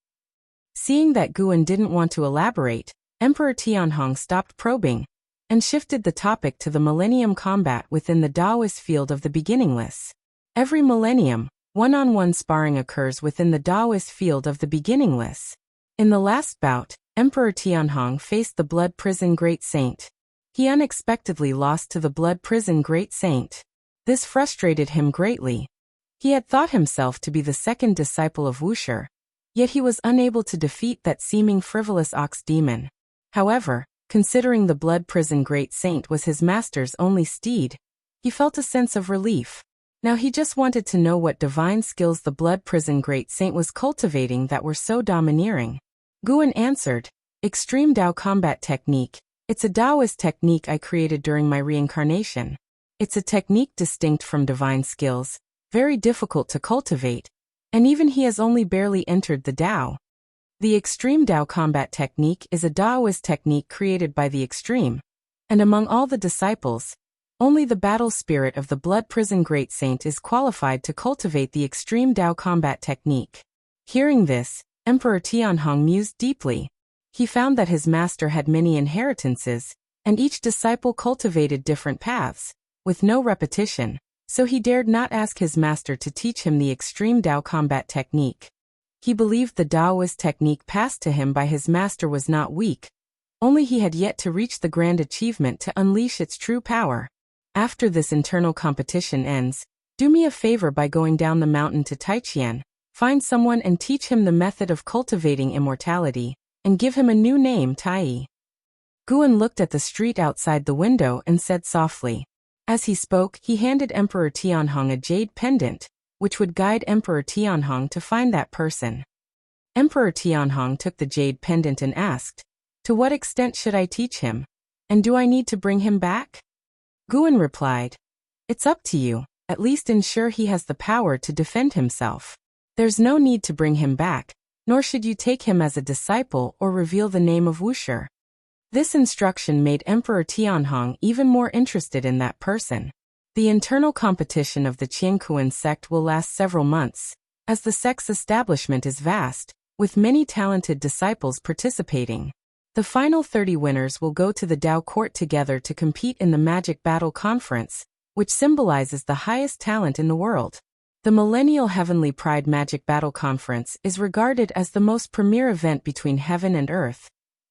Seeing that Guan didn't want to elaborate, Emperor Tianhong stopped probing, and shifted the topic to the millennium combat within the Taoist field of the beginningless. Every millennium, one-on-one sparring occurs within the Taoist field of the beginningless. In the last bout, Emperor Tianhong faced the Blood Prison Great Saint. He unexpectedly lost to the Blood Prison Great Saint. This frustrated him greatly. He had thought himself to be the second disciple of Wuxia, yet he was unable to defeat that seeming frivolous ox demon. However, considering the Blood Prison Great Saint was his master's only steed, he felt a sense of relief. Now he just wanted to know what divine skills the Blood Prison Great Saint was cultivating that were so domineering. Guan answered, "Extreme Dao combat technique. It's a Taoist technique I created during my reincarnation. It's a technique distinct from divine skills, very difficult to cultivate, and even he has only barely entered the Tao. The Extreme Tao combat technique is a Taoist technique created by the Extreme, and among all the disciples, only the battle spirit of the Blood Prison Great Saint is qualified to cultivate the Extreme Tao combat technique." Hearing this, Emperor Tianhong mused deeply. He found that his master had many inheritances, and each disciple cultivated different paths, with no repetition. So he dared not ask his master to teach him the Extreme Tao combat technique. He believed the Taoist technique passed to him by his master was not weak, only he had yet to reach the grand achievement to unleash its true power. "After this internal competition ends, do me a favor by going down the mountain to Taijian, find someone and teach him the method of cultivating immortality. and give him a new name, Tai. Guan looked at the street outside the window and said softly. As he spoke, he handed Emperor Tianhong a jade pendant, which would guide Emperor Tianhong to find that person. Emperor Tianhong took the jade pendant and asked, "To what extent should I teach him? And do I need to bring him back?" Guan replied, "It's up to you, at least ensure he has the power to defend himself. There's no need to bring him back, nor should you take him as a disciple or reveal the name of Wushi." This instruction made Emperor Tianhong even more interested in that person. The internal competition of the Qiankuan sect will last several months, as the sect's establishment is vast, with many talented disciples participating. The final 30 winners will go to the Dao court together to compete in the Magic Battle Conference, which symbolizes the highest talent in the world. The Millennial Heavenly Pride Magic Battle Conference is regarded as the most premier event between heaven and earth,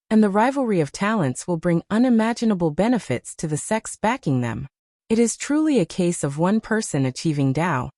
and the rivalry of talents will bring unimaginable benefits to the sects backing them. It is truly a case of one person achieving Dao,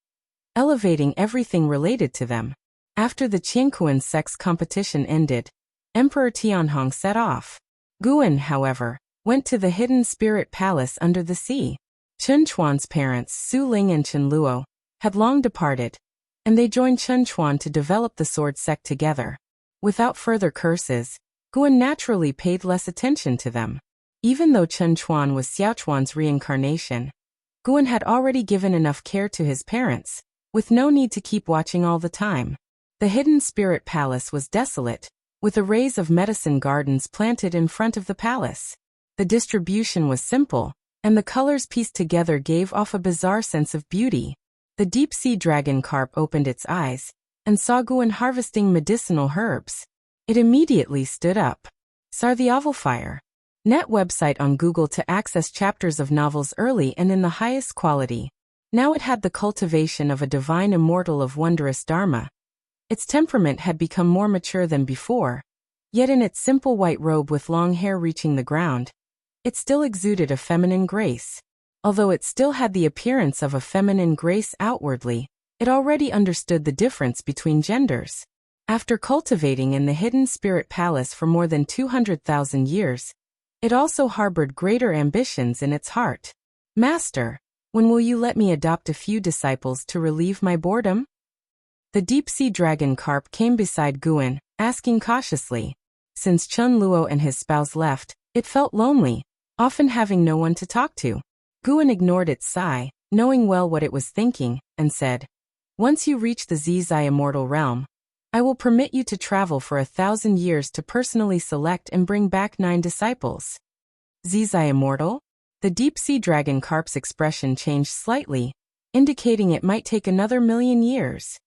elevating everything related to them. After the Qiankuan sect's competition ended, Emperor Tianhong set off. Guan, however, went to the hidden spirit palace under the sea. Chen Chuan's parents, Su Ling and Chen Luo, had long departed, and they joined Chen Chuan to develop the sword sect together. Without further curses, Guan naturally paid less attention to them. Even though Chen Chuan was Xiao Chuan's reincarnation, Guan had already given enough care to his parents, with no need to keep watching all the time. The hidden spirit palace was desolate, with arrays of medicine gardens planted in front of the palace. The distribution was simple, and the colors pieced together gave off a bizarre sense of beauty. The deep-sea dragon carp opened its eyes, and saw Guan harvesting medicinal herbs. It immediately stood up. Sarthiaval Fire. Net website on Google to access chapters of novels early and in the highest quality. Now it had the cultivation of a divine immortal of wondrous dharma. Its temperament had become more mature than before, yet in its simple white robe with long hair reaching the ground, it still exuded a feminine grace. Although it still had the appearance of a feminine grace outwardly, it already understood the difference between genders. After cultivating in the hidden spirit palace for more than 200,000 years, it also harbored greater ambitions in its heart. "Master, when will you let me adopt a few disciples to relieve my boredom?" The deep-sea dragon carp came beside Guan, asking cautiously. Since Chen Luo and his spouse left, it felt lonely, often having no one to talk to. Guan ignored its sigh, knowing well what it was thinking, and said, "Once you reach the Zizai immortal realm, I will permit you to travel for 1,000 years to personally select and bring back 9 disciples." Zizai immortal? The deep-sea dragon carp's expression changed slightly, indicating it might take another 1,000,000 years.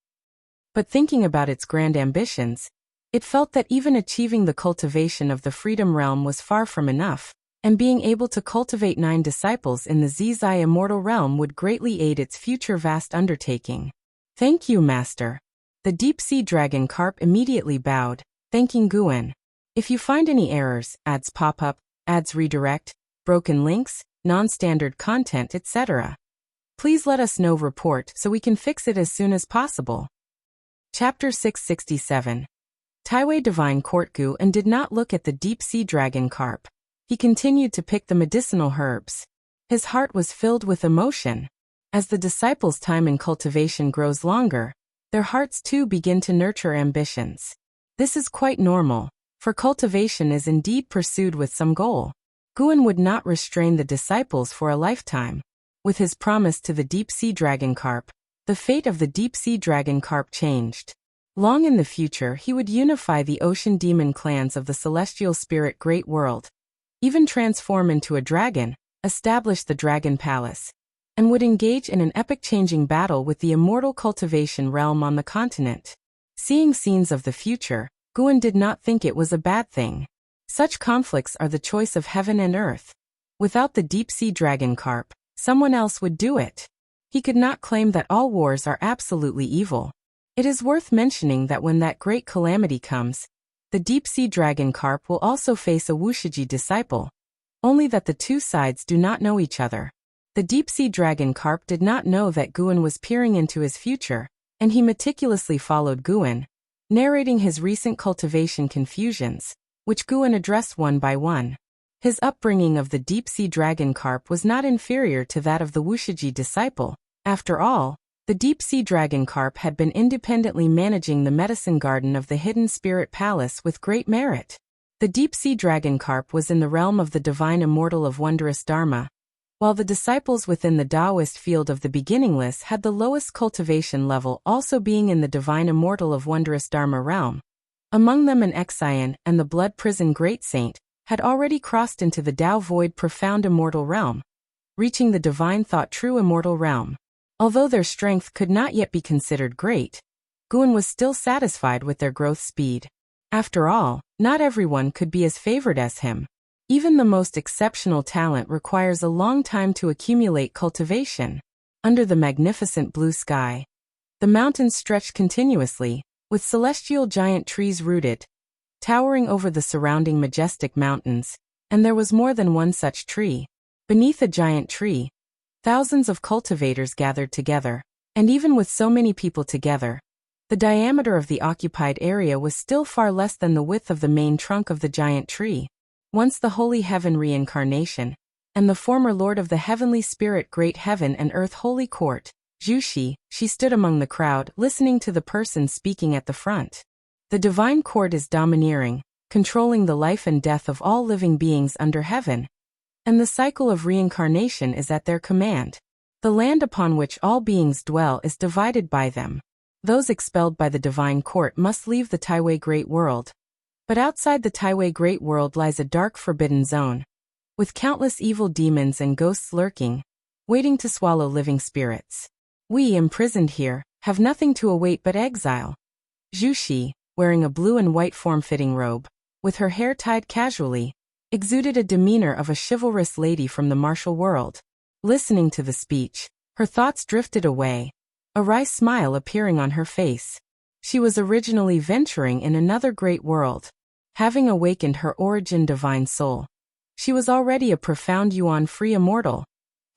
But thinking about its grand ambitions, it felt that even achieving the cultivation of the Freedom Realm was far from enough, and being able to cultivate 9 disciples in the Zizai immortal realm would greatly aid its future vast undertaking. "Thank you, Master." The deep-sea dragon carp immediately bowed, thanking Guan. "If you find any errors, ads pop up, ads redirect, broken links, non-standard content, etc., please let us know. Report so we can fix it as soon as possible." Chapter 667. Taiwei Divine Court Guan did not look at the deep-sea dragon carp. He continued to pick the medicinal herbs. His heart was filled with emotion. As the disciples' time in cultivation grows longer, their hearts too begin to nurture ambitions. This is quite normal, for cultivation is indeed pursued with some goal. Guan would not restrain the disciples for a lifetime. With his promise to the deep-sea dragon carp, the fate of the deep-sea dragon carp changed. Long in the future he would unify the ocean demon clans of the celestial spirit great world, even transform into a dragon, establish the Dragon Palace, and would engage in an epic-changing battle with the immortal cultivation realm on the continent. Seeing scenes of the future, Guan did not think it was a bad thing. Such conflicts are the choice of heaven and earth. Without the deep-sea dragon carp, someone else would do it. He could not claim that all wars are absolutely evil. It is worth mentioning that when that great calamity comes, the deep-sea dragon carp will also face a Wushiji disciple, only that the two sides do not know each other. The deep-sea dragon carp did not know that Guan was peering into his future, and he meticulously followed Guan, narrating his recent cultivation confusions, which Guan addressed one by one. His upbringing of the deep-sea dragon carp was not inferior to that of the Wushiji disciple. After all, the deep-sea dragon carp had been independently managing the medicine garden of the hidden spirit palace with great merit. The deep-sea dragon carp was in the realm of the divine immortal of wondrous Dharma, while the disciples within the Taoist field of the beginningless had the lowest cultivation level, also being in the divine immortal of wondrous Dharma realm. Among them an Exian and the blood prison great saint had already crossed into the Tao void profound immortal realm, reaching the divine thought true immortal realm. Although their strength could not yet be considered great, Guan was still satisfied with their growth speed. After all, not everyone could be as favored as him. Even the most exceptional talent requires a long time to accumulate cultivation. Under the magnificent blue sky, the mountains stretched continuously, with celestial giant trees rooted, towering over the surrounding majestic mountains, and there was more than one such tree. Beneath a giant tree, thousands of cultivators gathered together, and even with so many people together, the diameter of the occupied area was still far less than the width of the main trunk of the giant tree. Once the holy heaven reincarnation, and the former lord of the heavenly spirit great heaven and earth holy court, Zhuxi, she stood among the crowd, listening to the person speaking at the front. The divine court is domineering, controlling the life and death of all living beings under heaven, and the cycle of reincarnation is at their command. The land upon which all beings dwell is divided by them. Those expelled by the divine court must leave the Taiwei Great World. But outside the Taiwei Great World lies a dark forbidden zone, with countless evil demons and ghosts lurking, waiting to swallow living spirits. We, imprisoned here, have nothing to await but exile. Zhuxi, wearing a blue and white form-fitting robe, with her hair tied casually, exuded a demeanor of a chivalrous lady from the martial world. Listening to the speech, her thoughts drifted away, a wry smile appearing on her face. She was originally venturing in another great world. Having awakened her origin divine soul, she was already a profound yuan-free immortal,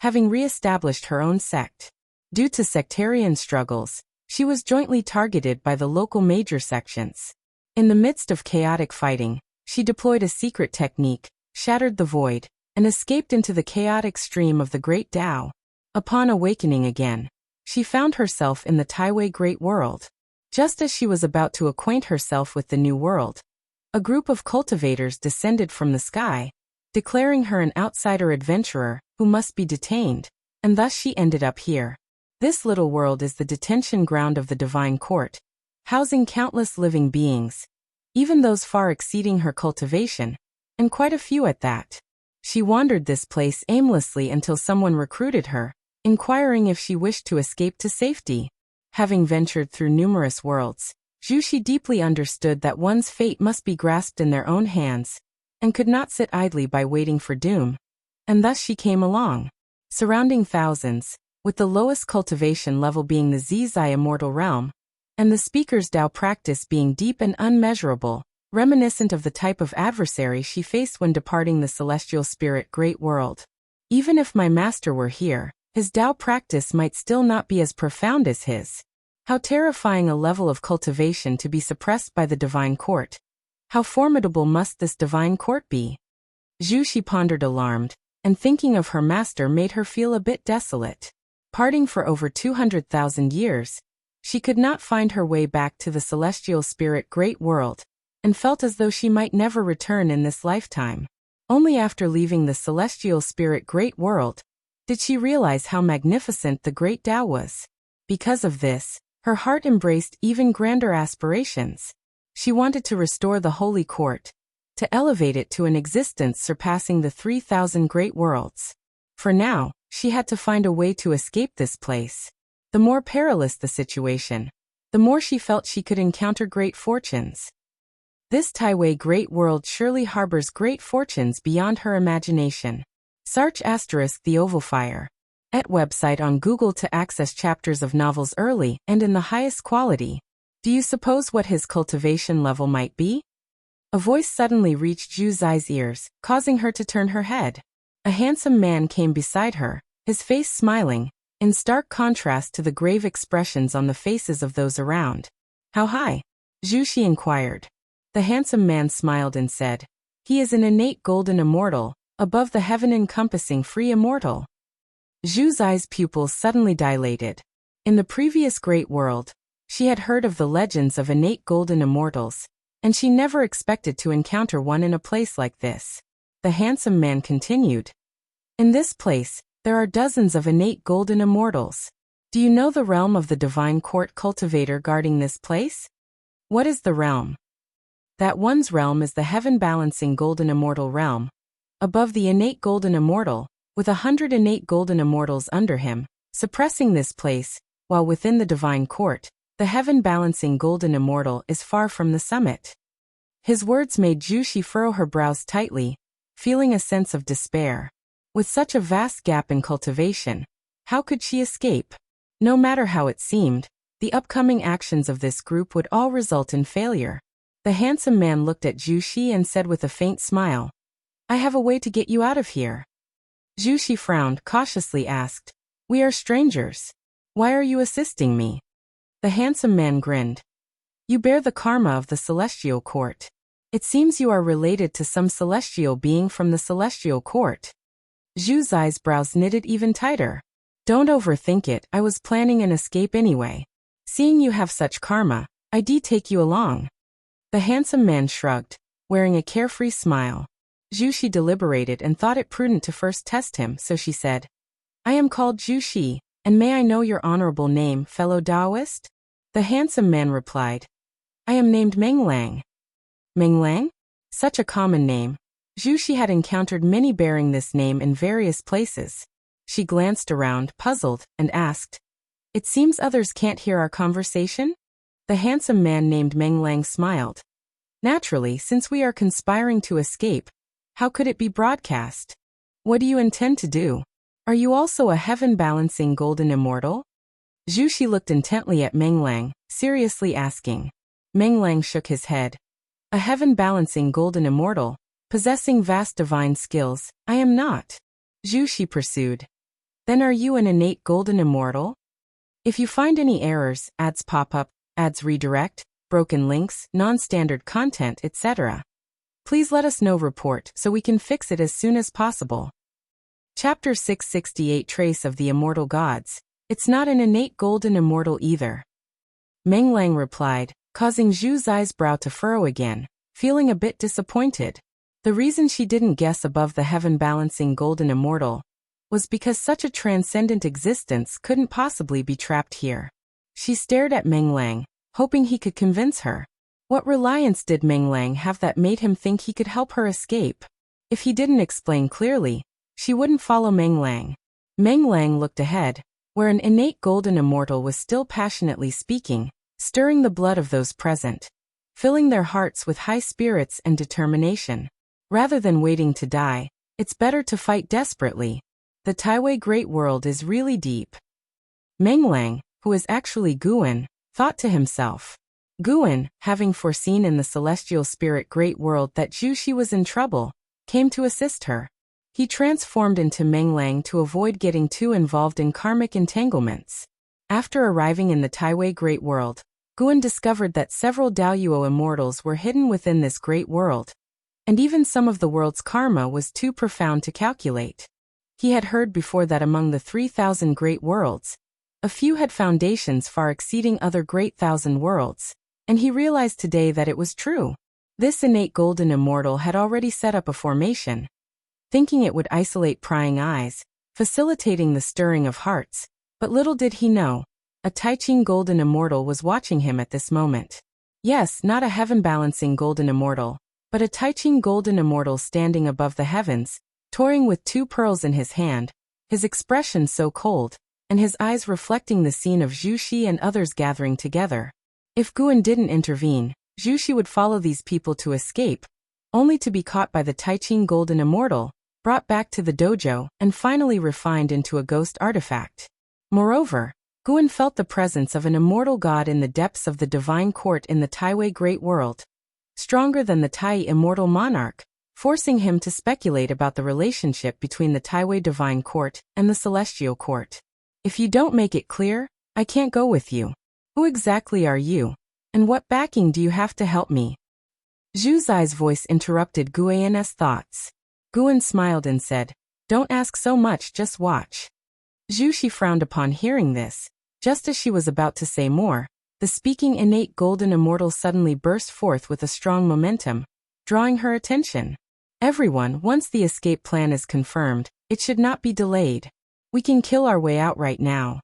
having re-established her own sect. Due to sectarian struggles, she was jointly targeted by the local major sections. In the midst of chaotic fighting, she deployed a secret technique, shattered the void, and escaped into the chaotic stream of the great Tao. Upon awakening again, she found herself in the Taiwei Great World. Just as she was about to acquaint herself with the new world, a group of cultivators descended from the sky, declaring her an outsider adventurer who must be detained, and thus she ended up here. This little world is the detention ground of the divine court, housing countless living beings, even those far exceeding her cultivation, and quite a few at that. She wandered this place aimlessly until someone recruited her, inquiring if she wished to escape to safety. Having ventured through numerous worlds, Zhuxi deeply understood that one's fate must be grasped in their own hands, and could not sit idly by waiting for doom. And thus she came along, surrounding thousands, with the lowest cultivation level being the Zizai immortal realm, and the speaker's Tao practice being deep and unmeasurable, reminiscent of the type of adversary she faced when departing the celestial spirit great world. Even if my master were here, his Tao practice might still not be as profound as his. How terrifying a level of cultivation to be suppressed by the divine court. How formidable must this divine court be? Zhuxi pondered alarmed, and thinking of her master made her feel a bit desolate. Parting for over 200,000 years, she could not find her way back to the celestial spirit great world, and felt as though she might never return in this lifetime. Only after leaving the celestial spirit great world did she realize how magnificent the great Tao was. Because of this, her heart embraced even grander aspirations. She wanted to restore the holy court, to elevate it to an existence surpassing the 3,000 great worlds. For now, she had to find a way to escape this place. The more perilous the situation, the more she felt she could encounter great fortunes. This Taiwei great world surely harbors great fortunes beyond her imagination. Search * The Oval Fire. @ website on Google to access chapters of novels early and in the highest quality. Do you suppose what his cultivation level might be? A voice suddenly reached Zhu Zai's ears, causing her to turn her head. A handsome man came beside her, his face smiling, in stark contrast to the grave expressions on the faces of those around. How high? Zhu Xi inquired. The handsome man smiled and said, "He is an innate golden immortal, above the heaven-encompassing free immortal." Zhu's eyes pupils suddenly dilated. In the previous great world, she had heard of the legends of innate golden immortals, and she never expected to encounter one in a place like this. The handsome man continued, "In this place, there are dozens of innate golden immortals. Do you know the realm of the divine court cultivator guarding this place?" "What is the realm?" "That one's realm is the heaven-balancing golden immortal realm. Above the innate golden immortal, with 100 innate golden immortals under him, suppressing this place, while within the divine court, the heaven-balancing golden immortal is far from the summit." His words made Zhu Xi furrow her brows tightly, feeling a sense of despair. With such a vast gap in cultivation, how could she escape? No matter how it seemed, the upcoming actions of this group would all result in failure. The handsome man looked at Zhu Xi and said with a faint smile, "I have a way to get you out of here." Zhu Xi frowned, cautiously asked, "We are strangers. Why are you assisting me?" The handsome man grinned. "You bear the karma of the celestial court. It seems you are related to some celestial being from the celestial court." Zhu's eyebrows knitted even tighter. "Don't overthink it, I was planning an escape anyway. Seeing you have such karma, I'd take you along." The handsome man shrugged, wearing a carefree smile. Zhu Xi deliberated and thought it prudent to first test him, so she said, "I am called Zhu Xi, and may I know your honorable name, fellow Taoist?" The handsome man replied, "I am named Meng Lang." Meng Lang? Such a common name. Zhu Xi had encountered many bearing this name in various places. She glanced around, puzzled, and asked, "It seems others can't hear our conversation?" The handsome man named Meng Lang smiled. "Naturally, since we are conspiring to escape, how could it be broadcast? What do you intend to do? Are you also a heaven-balancing golden immortal?" Zhu Xi looked intently at Meng Lang, seriously asking. Meng Lang shook his head. "A heaven-balancing golden immortal, possessing vast divine skills, I am not." Zhu Xi pursued. "Then are you an innate golden immortal? If you find any errors, ads pop up, ads redirect, broken links, non-standard content, etc., please let us know report so we can fix it as soon as possible." Chapter 668 Trace of the Immortal Gods. It's not an innate golden immortal either. Meng Lang replied, causing Zhu's eyebrow to furrow again, feeling a bit disappointed. The reason she didn't guess above the heaven-balancing golden immortal was because such a transcendent existence couldn't possibly be trapped here. She stared at Meng Lang, hoping he could convince her. What reliance did Meng Lang have that made him think he could help her escape? If he didn't explain clearly, she wouldn't follow Meng Lang. Meng Lang looked ahead, where an innate golden immortal was still passionately speaking, stirring the blood of those present, filling their hearts with high spirits and determination. Rather than waiting to die, it's better to fight desperately. The Taiwei Great World is really deep. Meng Lang, who is actually Guan, thought to himself. Guan, having foreseen in the celestial spirit Great World that Zhu Xi was in trouble, came to assist her. He transformed into Meng Lang to avoid getting too involved in karmic entanglements. After arriving in the Taiwei Great World, Guan discovered that several Daoyuo immortals were hidden within this great world, and even some of the world's karma was too profound to calculate. He had heard before that among the 3,000 great worlds, a few had foundations far exceeding other great thousand worlds, and he realized today that it was true. This innate golden immortal had already set up a formation, thinking it would isolate prying eyes, facilitating the stirring of hearts, but little did he know, a Taiqing golden immortal was watching him at this moment. Yes, not a heaven-balancing golden immortal, but a Taiqing golden immortal standing above the heavens, toying with 2 pearls in his hand, his expression so cold, and his eyes reflecting the scene of Zhu Xi and others gathering together. If Guan didn't intervene, Zhu Xi would follow these people to escape, only to be caught by the Taiqing golden immortal, brought back to the dojo, and finally refined into a ghost artifact. Moreover, Guan felt the presence of an immortal god in the depths of the divine court in the Taiwei Great World, stronger than the Tai immortal monarch, forcing him to speculate about the relationship between the Taiwei divine court and the celestial court. "If you don't make it clear, I can't go with you. Who exactly are you? And what backing do you have to help me? Zhu Zai's voice interrupted Guian's thoughts. Guan smiled and said, "Don't ask so much, just watch." Zhu Shi frowned upon hearing this. Just as she was about to say more, the speaking innate golden immortal suddenly burst forth with a strong momentum, drawing her attention. "Everyone, once the escape plan is confirmed, it should not be delayed. We can kill our way out right now.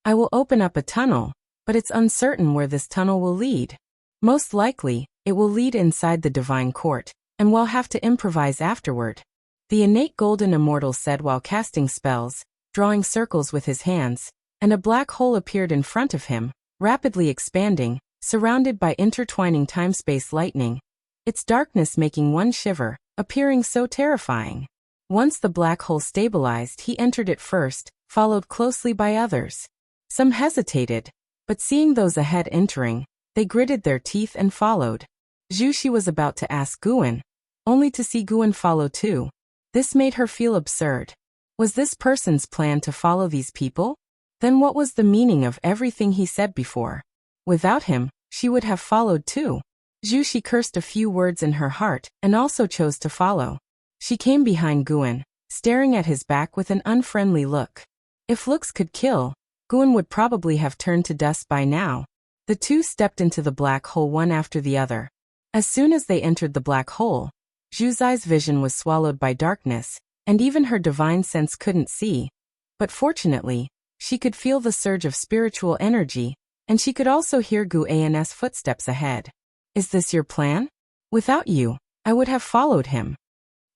I will open up a tunnel, but it's uncertain where this tunnel will lead. Most likely, it will lead inside the divine court, and we'll have to improvise afterward." The innate golden immortal said while casting spells, drawing circles with his hands, and a black hole appeared in front of him, rapidly expanding, surrounded by intertwining time-space lightning, its darkness making one shiver, appearing so terrifying. Once the black hole stabilized, he entered it first, followed closely by others. Some hesitated, but seeing those ahead entering, they gritted their teeth and followed. Zhu Shi was about to ask Guan, only to see Guan follow too. This made her feel absurd. Was this person's plan to follow these people? Then what was the meaning of everything he said before? Without him, she would have followed too. Zhu Shi cursed a few words in her heart and also chose to follow. She came behind Guan, staring at his back with an unfriendly look. If looks could kill, Guan would probably have turned to dust by now. The two stepped into the black hole one after the other. As soon as they entered the black hole, Zhu Zai's vision was swallowed by darkness, and even her divine sense couldn't see. But fortunately, she could feel the surge of spiritual energy, and she could also hear Guan's footsteps ahead. "Is this your plan? Without you, I would have followed him,"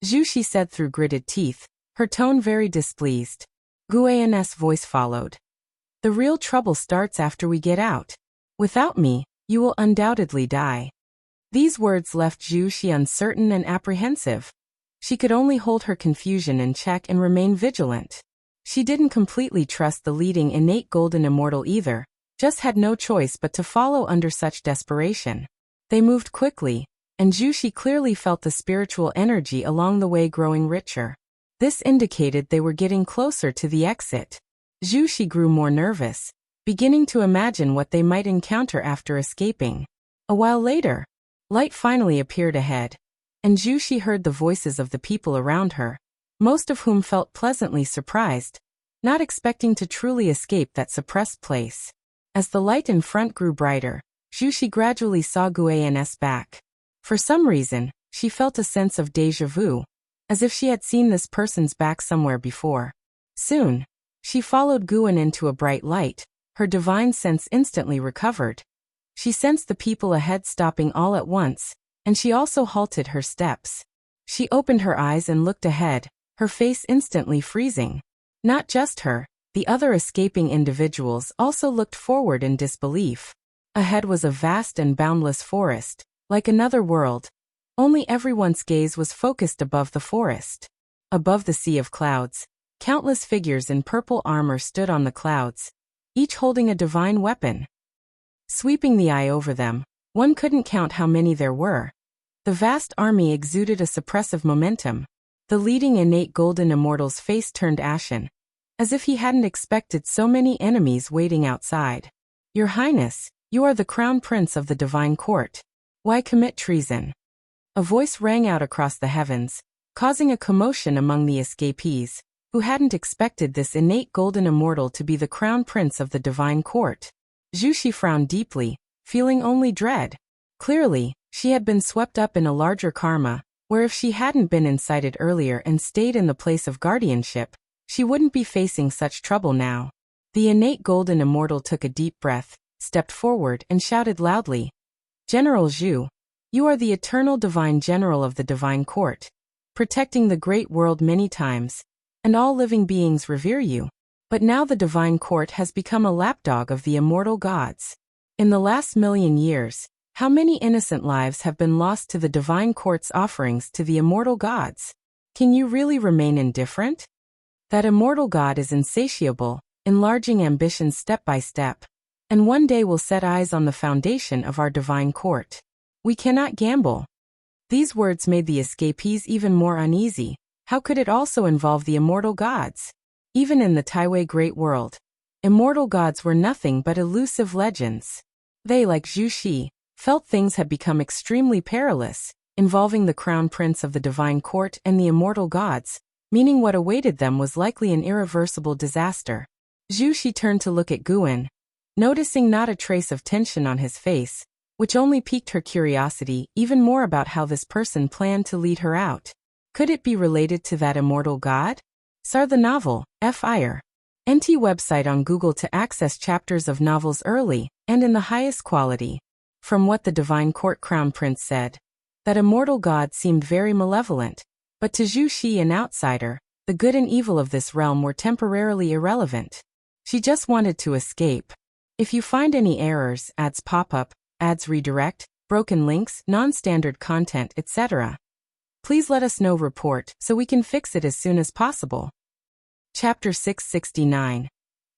Zhu Shi said through gritted teeth, her tone very displeased. Guan's voice followed. "The real trouble starts after we get out. Without me, you will undoubtedly die." These words left Zhu Shi uncertain and apprehensive. She could only hold her confusion in check and remain vigilant. She didn't completely trust the leading innate golden immortal either, just had no choice but to follow under such desperation. They moved quickly, and Zhu Shi clearly felt the spiritual energy along the way growing richer. This indicated they were getting closer to the exit. Zhu Shi grew more nervous, beginning to imagine what they might encounter after escaping. A while later, light finally appeared ahead, and Zhu Shi heard the voices of the people around her, most of whom felt pleasantly surprised, not expecting to truly escape that suppressed place. As the light in front grew brighter, Zhu Shi gradually saw Guan's back. For some reason, she felt a sense of déjà vu, as if she had seen this person's back somewhere before. Soon, she followed Guan into a bright light, her divine sense instantly recovered. She sensed the people ahead stopping all at once, and she also halted her steps. She opened her eyes and looked ahead, her face instantly freezing. Not just her, the other escaping individuals also looked forward in disbelief. Ahead was a vast and boundless forest, like another world. Only everyone's gaze was focused above the forest. Above the sea of clouds, countless figures in purple armor stood on the clouds, each holding a divine weapon. Sweeping the eye over them, one couldn't count how many there were. The vast army exuded a suppressive momentum. The leading innate golden immortal's face turned ashen, as if he hadn't expected so many enemies waiting outside. "Your Highness, you are the crown prince of the divine court. Why commit treason?" A voice rang out across the heavens, causing a commotion among the escapees, who hadn't expected this innate golden immortal to be the crown prince of the divine court. Zhu Shi frowned deeply, feeling only dread. Clearly, she had been swept up in a larger karma, where if she hadn't been incited earlier and stayed in the place of guardianship, she wouldn't be facing such trouble now. The innate golden immortal took a deep breath, stepped forward and shouted loudly, "General Zhu, you are the eternal divine general of the divine court, protecting the great world many times, and all living beings revere you. But now the divine court has become a lapdog of the immortal gods. In the last 1,000,000 years, how many innocent lives have been lost to the divine court's offerings to the immortal gods? Can you really remain indifferent? That immortal god is insatiable, enlarging ambitions step by step, and one day will set eyes on the foundation of our divine court. We cannot gamble." These words made the escapees even more uneasy. How could it also involve the immortal gods? Even in the Taiwei Great World, immortal gods were nothing but elusive legends. They, like Zhu Xi, felt things had become extremely perilous, involving the crown prince of the divine court and the immortal gods, meaning what awaited them was likely an irreversible disaster. Zhu Xi turned to look at Guan, noticing not a trace of tension on his face, which only piqued her curiosity even more about how this person planned to lead her out. Could it be related to that immortal god? Sar the novel, Fire. NT website on Google to access chapters of novels early and in the highest quality. From what the divine court crown prince said, that immortal god seemed very malevolent, but to Zhu Xi, an outsider, the good and evil of this realm were temporarily irrelevant. She just wanted to escape. If you find any errors, ads pop up, ads redirect, broken links, non-standard content, etc., please let us know. Report so we can fix it as soon as possible. Chapter 669.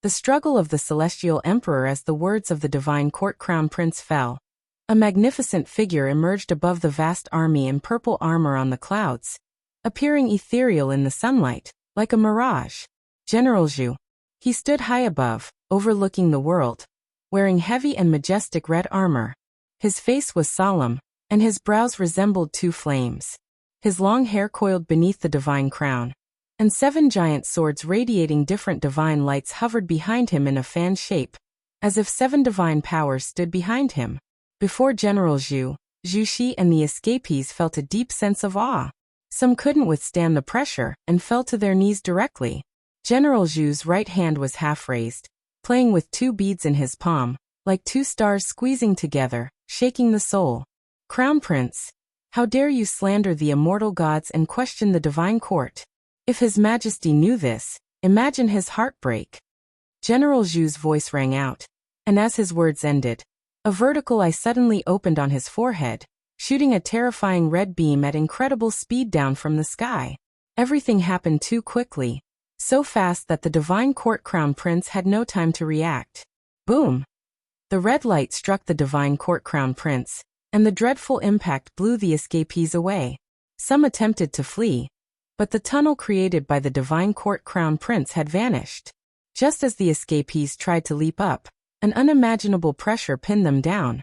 The Struggle of the Celestial Emperor. As the words of the divine court crown prince fell, a magnificent figure emerged above the vast army in purple armor on the clouds, appearing ethereal in the sunlight, like a mirage. General Zhu. He stood high above, overlooking the world, wearing heavy and majestic red armor. His face was solemn, and his brows resembled two flames. His long hair coiled beneath the divine crown, and 7 giant swords radiating different divine lights hovered behind him in a fan shape, as if 7 divine powers stood behind him. Before General Zhu, Zhu Xi and the escapees felt a deep sense of awe. Some couldn't withstand the pressure and fell to their knees directly. General Zhu's right hand was half raised, playing with 2 beads in his palm, like 2 stars squeezing together, shaking the soul. Crown Prince, how dare you slander the immortal gods and question the divine court? If His Majesty knew this, imagine his heartbreak. General Zhu's voice rang out, and as his words ended, a vertical eye suddenly opened on his forehead, shooting a terrifying red beam at incredible speed down from the sky. Everything happened too quickly, so fast that the divine court crown prince had no time to react. Boom! The red light struck the divine court crown prince, and the dreadful impact blew the escapees away. Some attempted to flee, but the tunnel created by the divine court crown prince had vanished. Just as the escapees tried to leap up, an unimaginable pressure pinned them down,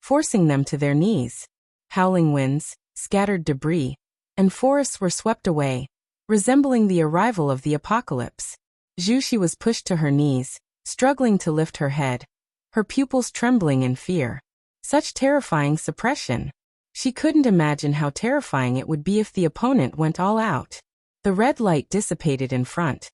forcing them to their knees. Howling winds, scattered debris, and forests were swept away, resembling the arrival of the apocalypse. Zhu Xi was pushed to her knees, struggling to lift her head, her pupils trembling in fear. Such terrifying suppression. She couldn't imagine how terrifying it would be if the opponent went all out. The red light dissipated in front,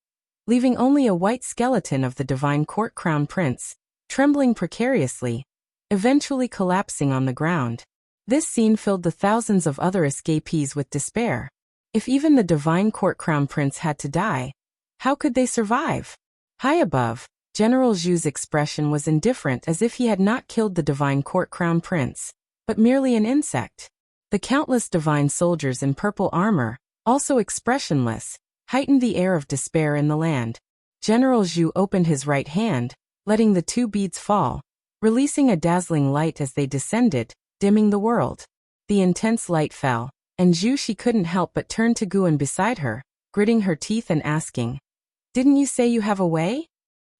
leaving only a white skeleton of the divine court crown prince, trembling precariously, eventually collapsing on the ground. This scene filled the thousands of other escapees with despair. If even the divine court crown prince had to die, how could they survive? High above, General Zhu's expression was indifferent, as if he had not killed the divine court crown prince, but merely an insect. The countless divine soldiers in purple armor, also expressionless, heightened the air of despair in the land. General Zhu opened his right hand, letting the 2 beads fall, releasing a dazzling light as they descended, dimming the world. The intense light fell, and Zhu Xi couldn't help but turn to Guan beside her, gritting her teeth and asking, "Didn't you say you have a way?"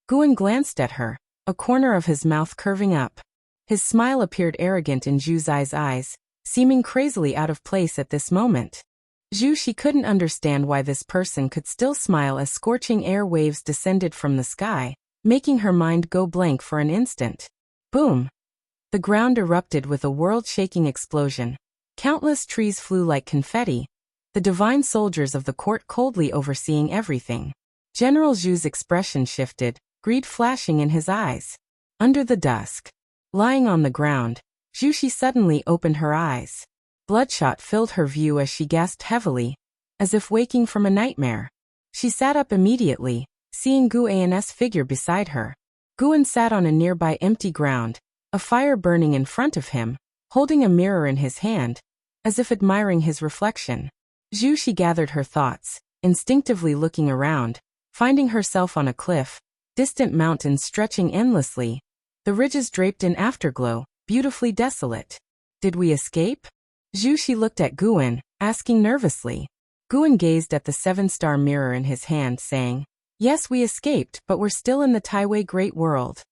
Guan glanced at her, a corner of his mouth curving up. His smile appeared arrogant in Zhu's eyes, seeming crazily out of place at this moment. Zhu Xi couldn't understand why this person could still smile as scorching air waves descended from the sky, making her mind go blank for an instant. Boom! The ground erupted with a world-shaking explosion. Countless trees flew like confetti, the divine soldiers of the court coldly overseeing everything. General Zhu's expression shifted, greed flashing in his eyes. Under the dusk, lying on the ground, Zhu Xi suddenly opened her eyes. Bloodshot filled her view as she gasped heavily, as if waking from a nightmare. She sat up immediately, seeing Guan's figure beside her. Guan sat on a nearby empty ground, a fire burning in front of him, holding a mirror in his hand, as if admiring his reflection. Zhu Xi gathered her thoughts, instinctively looking around, finding herself on a cliff, distant mountains stretching endlessly, the ridges draped in afterglow, beautifully desolate. Did we escape? Zhu Xi looked at Guan, asking nervously. Guan gazed at the 7-star mirror in his hand, saying, "Yes, we escaped, but we're still in the Taiwei Great World."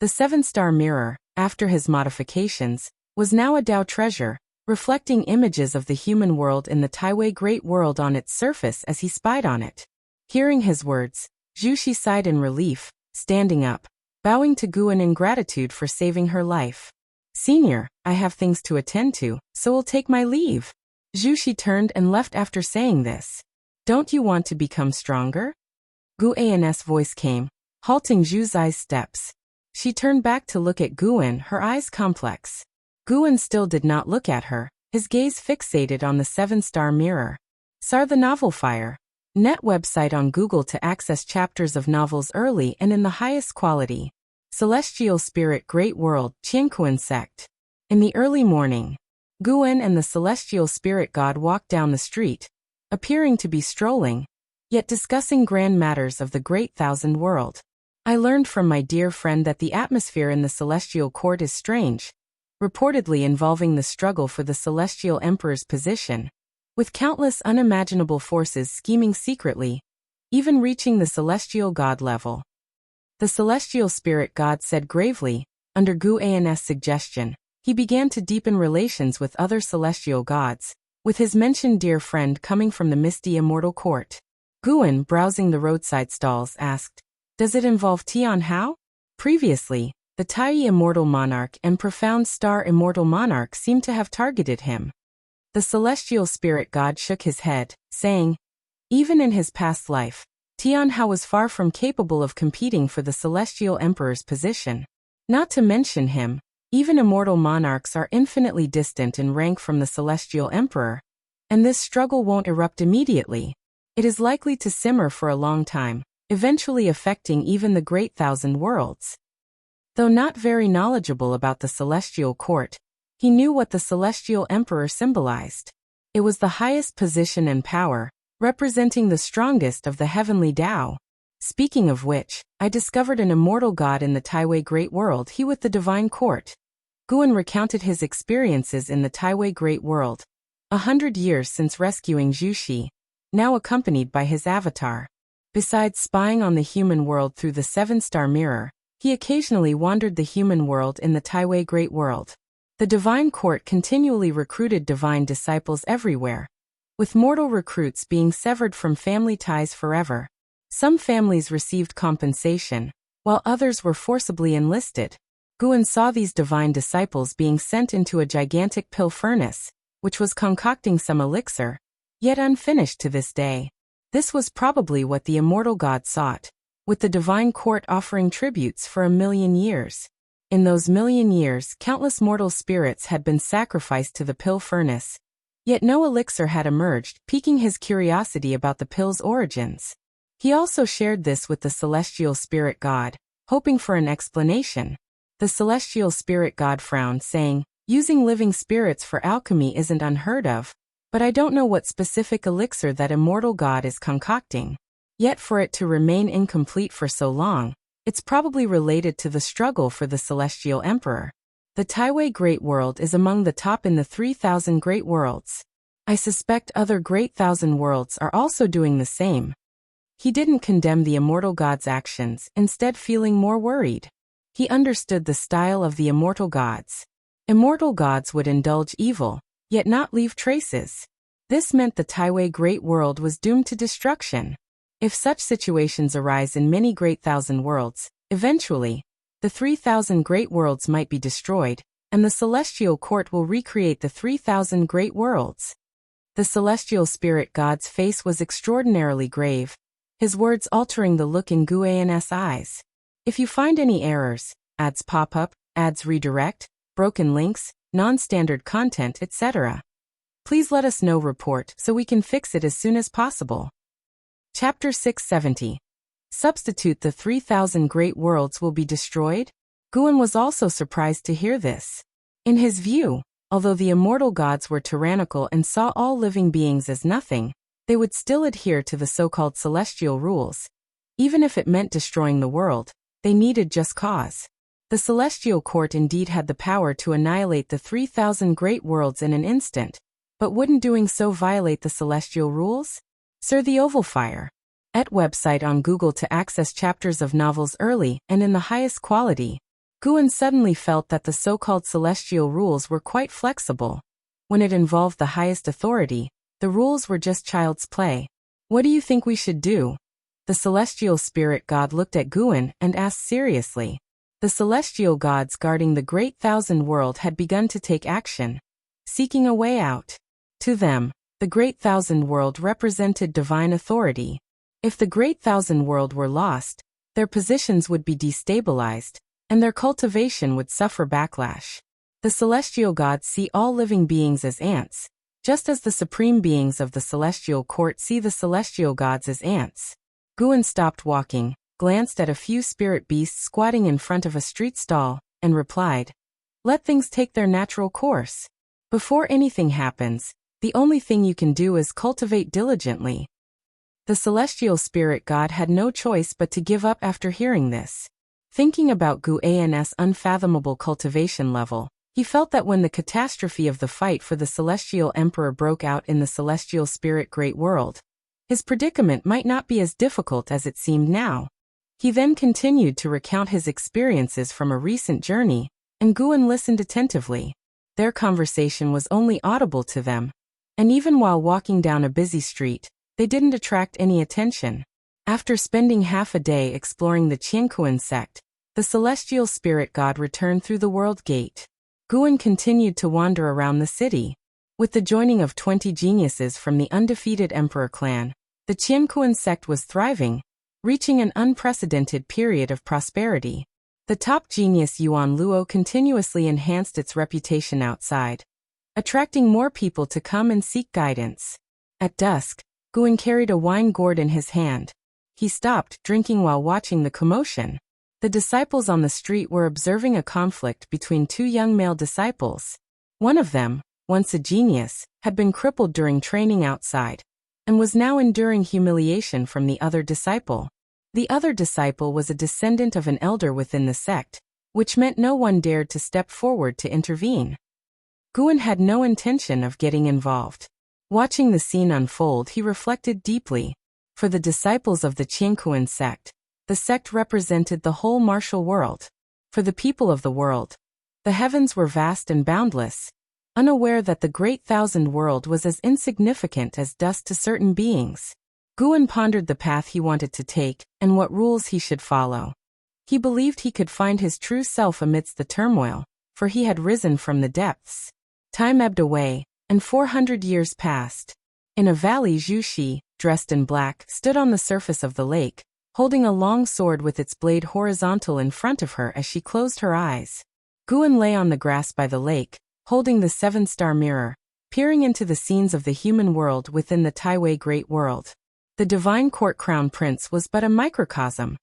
The 7-star mirror, after his modifications, was now a Tao treasure, reflecting images of the human world in the Taiwei Great World on its surface as he spied on it. Hearing his words, Zhu Shi sighed in relief, standing up, bowing to Guan in gratitude for saving her life. Senior, I have things to attend to, so will take my leave. Zhu Shi turned and left after saying this. Don't you want to become stronger? Guan's voice came, halting Zhu Zai's steps. She turned back to look at Guan, her eyes complex. Guan still did not look at her, his gaze fixated on the 7-star mirror. Sar the Novel Fire. Net website on Google to access chapters of novels early and in the highest quality. Celestial Spirit Great World, Qiankuan Sect. In the early morning, Guan and the Celestial Spirit God walked down the street, appearing to be strolling, yet discussing grand matters of the Great Thousand World. I learned from my dear friend that the atmosphere in the Celestial Court is strange, reportedly involving the struggle for the Celestial Emperor's position, with countless unimaginable forces scheming secretly, even reaching the Celestial God level. The Celestial Spirit God said gravely, under Guan's suggestion, he began to deepen relations with other celestial gods, with his mentioned dear friend coming from the misty immortal court. Guan, browsing the roadside stalls, asked, "Does it involve Tian Hao?" Previously, the Tai Immortal Monarch and Profound Star Immortal Monarch seemed to have targeted him. The Celestial Spirit God shook his head, saying, even in his past life, Tian Hao was far from capable of competing for the Celestial Emperor's position. Not to mention him, even immortal monarchs are infinitely distant in rank from the Celestial Emperor, and this struggle won't erupt immediately. It is likely to simmer for a long time, eventually affecting even the Great Thousand Worlds. Though not very knowledgeable about the Celestial Court, he knew what the Celestial Emperor symbolized. It was the highest position and power, representing the strongest of the heavenly Tao. Speaking of which, I discovered an immortal god in the Taiwei Great World, he with the divine court. Guan recounted his experiences in the Taiwei Great World, 100 years since rescuing Zhu Shi, now accompanied by his avatar. Besides spying on the human world through the 7-star mirror, he occasionally wandered the human world in the Taiwei Great World. The divine court continually recruited divine disciples everywhere, with mortal recruits being severed from family ties forever. Some families received compensation, while others were forcibly enlisted. Guan saw these divine disciples being sent into a gigantic pill furnace, which was concocting some elixir, yet unfinished to this day. This was probably what the immortal god sought, with the divine court offering tributes for 1,000,000 years. In those 1,000,000 years, countless mortal spirits had been sacrificed to the pill furnace, yet no elixir had emerged, piquing his curiosity about the pill's origins. He also shared this with the Celestial Spirit God, hoping for an explanation. The Celestial Spirit God frowned, saying, "Using living spirits for alchemy isn't unheard of, but I don't know what specific elixir that immortal god is concocting. Yet for it to remain incomplete for so long, it's probably related to the struggle for the Celestial Emperor. The Taiwei Great World is among the top in the 3,000 Great Worlds. I suspect other Great Thousand Worlds are also doing the same." He didn't condemn the immortal god's actions, instead feeling more worried. He understood the style of the immortal gods. Immortal gods would indulge evil, yet not leave traces. This meant the Taiwei Great World was doomed to destruction. If such situations arise in many Great Thousand Worlds, eventually, the 3,000 Great Worlds might be destroyed, and the Celestial Court will recreate the 3,000 Great Worlds. The Celestial Spirit God's face was extraordinarily grave, his words altering the look in Guan's eyes. If you find any errors, ads pop up, ads redirect, broken links, non-standard content, etc., please let us know. Report so we can fix it as soon as possible. Chapter 670. Substitute the 3,000 Great Worlds will be destroyed? Guan was also surprised to hear this. In his view, although the immortal gods were tyrannical and saw all living beings as nothing, they would still adhere to the so-called celestial rules. Even if it meant destroying the world, they needed just cause. The Celestial Court indeed had the power to annihilate the 3,000 Great Worlds in an instant, but wouldn't doing so violate the celestial rules? Sir the Oval Fire. Website on Google to access chapters of novels early and in the highest quality. Guan suddenly felt that the so-called celestial rules were quite flexible. When it involved the highest authority, the rules were just child's play. What do you think we should do? The celestial spirit god looked at Guan and asked seriously. The celestial gods guarding the great thousand world had begun to take action, seeking a way out. To them, the great thousand world represented divine authority. If the great thousand world were lost, their positions would be destabilized, and their cultivation would suffer backlash. The celestial gods see all living beings as ants, just as the supreme beings of the celestial court see the celestial gods as ants. Guan stopped walking, glanced at a few spirit beasts squatting in front of a street stall, and replied, "Let things take their natural course. Before anything happens, the only thing you can do is cultivate diligently." The celestial spirit god had no choice but to give up after hearing this. Thinking about Guan's unfathomable cultivation level, he felt that when the catastrophe of the fight for the celestial emperor broke out in the celestial spirit great world, his predicament might not be as difficult as it seemed now. He then continued to recount his experiences from a recent journey, and Guan listened attentively. Their conversation was only audible to them, and even while walking down a busy street, they didn't attract any attention. After spending half a day exploring the Qiankuan sect, the celestial spirit god returned through the world gate. Guan continued to wander around the city. With the joining of 20 geniuses from the undefeated emperor clan, the Qiankuan sect was thriving, reaching an unprecedented period of prosperity. The top genius Yuan Luo continuously enhanced its reputation outside, attracting more people to come and seek guidance. At dusk, Guan carried a wine gourd in his hand. He stopped drinking while watching the commotion. The disciples on the street were observing a conflict between two young male disciples. One of them, once a genius, had been crippled during training outside, and was now enduring humiliation from the other disciple. The other disciple was a descendant of an elder within the sect, which meant no one dared to step forward to intervene. Guan had no intention of getting involved. Watching the scene unfold, he reflected deeply. For the disciples of the Qiankuan sect, the sect represented the whole martial world. For the people of the world, the heavens were vast and boundless, unaware that the great thousand world was as insignificant as dust to certain beings. Guan pondered the path he wanted to take and what rules he should follow. He believed he could find his true self amidst the turmoil, for he had risen from the depths. Time ebbed away, and 400 years passed. In a valley, Zhu Xi, dressed in black, stood on the surface of the lake, holding a long sword with its blade horizontal in front of her as she closed her eyes. Guan lay on the grass by the lake, holding the seven-star mirror, peering into the scenes of the human world within the Taiwei Great World. The divine court crown prince was but a microcosm.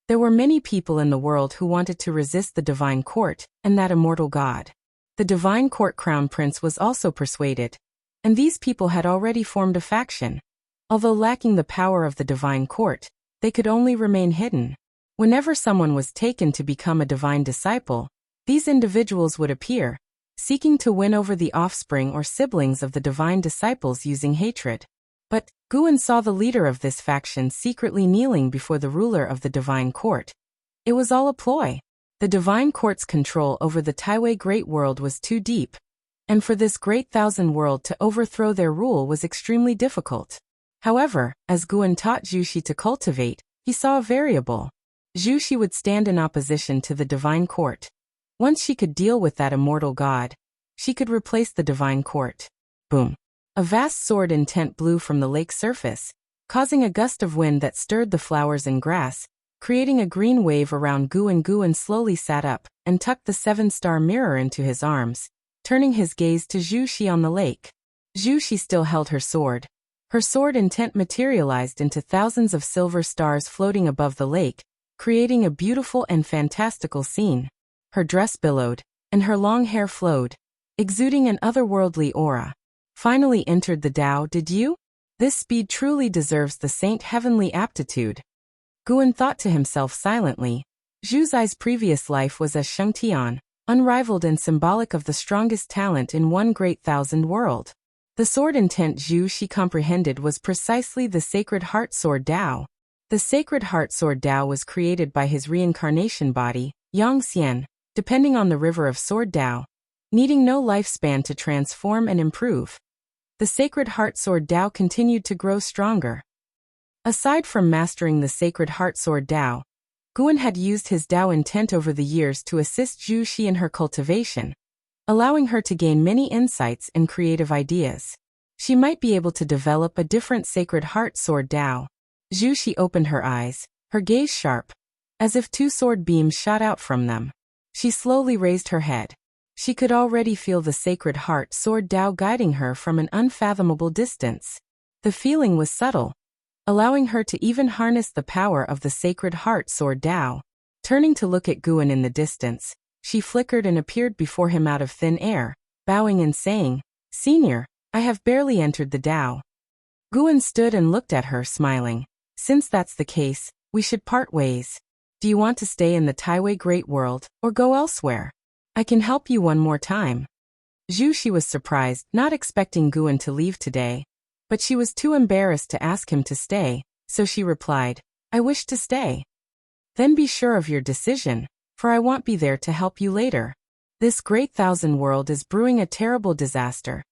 There were many people in the world who wanted to resist the divine court and that immortal god. The divine court crown prince was also persuaded, and these people had already formed a faction. Although lacking the power of the divine court, they could only remain hidden. Whenever someone was taken to become a divine disciple, these individuals would appear, seeking to win over the offspring or siblings of the divine disciples using hatred. But Guan saw the leader of this faction secretly kneeling before the ruler of the divine court. It was all a ploy. The divine court's control over the Taiwei Great World was too deep, and for this great thousand world to overthrow their rule was extremely difficult. However, as Guan taught Zhu Xi to cultivate, he saw a variable. Zhu Xi would stand in opposition to the divine court. Once she could deal with that immortal god, she could replace the divine court. Boom. A vast sword intent blew from the lake's surface, causing a gust of wind that stirred the flowers and grass, creating a green wave around Guan. Guan slowly sat up and tucked the seven-star mirror into his arms, turning his gaze to Zhu Xi on the lake. Zhu Xi still held her sword. Her sword intent materialized into thousands of silver stars floating above the lake, creating a beautiful and fantastical scene. Her dress billowed, and her long hair flowed, exuding an otherworldly aura. Finally entered the Tao, did you? This speed truly deserves the saint heavenly aptitude. Guan thought to himself silently. Zhu Zai's previous life was as Shengtian, unrivaled and symbolic of the strongest talent in one great thousand world. The sword intent Zhu Xi comprehended was precisely the Sacred Heart Sword Tao. The Sacred Heart Sword Tao was created by his reincarnation body, Yang Xian, depending on the river of Sword Tao, needing no lifespan to transform and improve. The Sacred Heart Sword Tao continued to grow stronger. Aside from mastering the Sacred Heart Sword Tao, Guan had used his Tao intent over the years to assist Zhu Xi in her cultivation, allowing her to gain many insights and creative ideas. She might be able to develop a different Sacred Heart Sword Tao. Zhu Xi opened her eyes, her gaze sharp, as if two sword beams shot out from them. She slowly raised her head. She could already feel the Sacred Heart Sword Tao guiding her from an unfathomable distance. The feeling was subtle, allowing her to even harness the power of the Sacred Heart Sword Tao. Turning to look at Guan in the distance, she flickered and appeared before him out of thin air, bowing and saying, "Senior, I have barely entered the Tao." Guan stood and looked at her, smiling. "Since that's the case, we should part ways. Do you want to stay in the Taiwei Great World, or go elsewhere? I can help you one more time." Zhu Xi was surprised, not expecting Guan to leave today. But she was too embarrassed to ask him to stay, so she replied, "I wish to stay." "Then be sure of your decision, for I won't be there to help you later. This great thousand world is brewing a terrible disaster.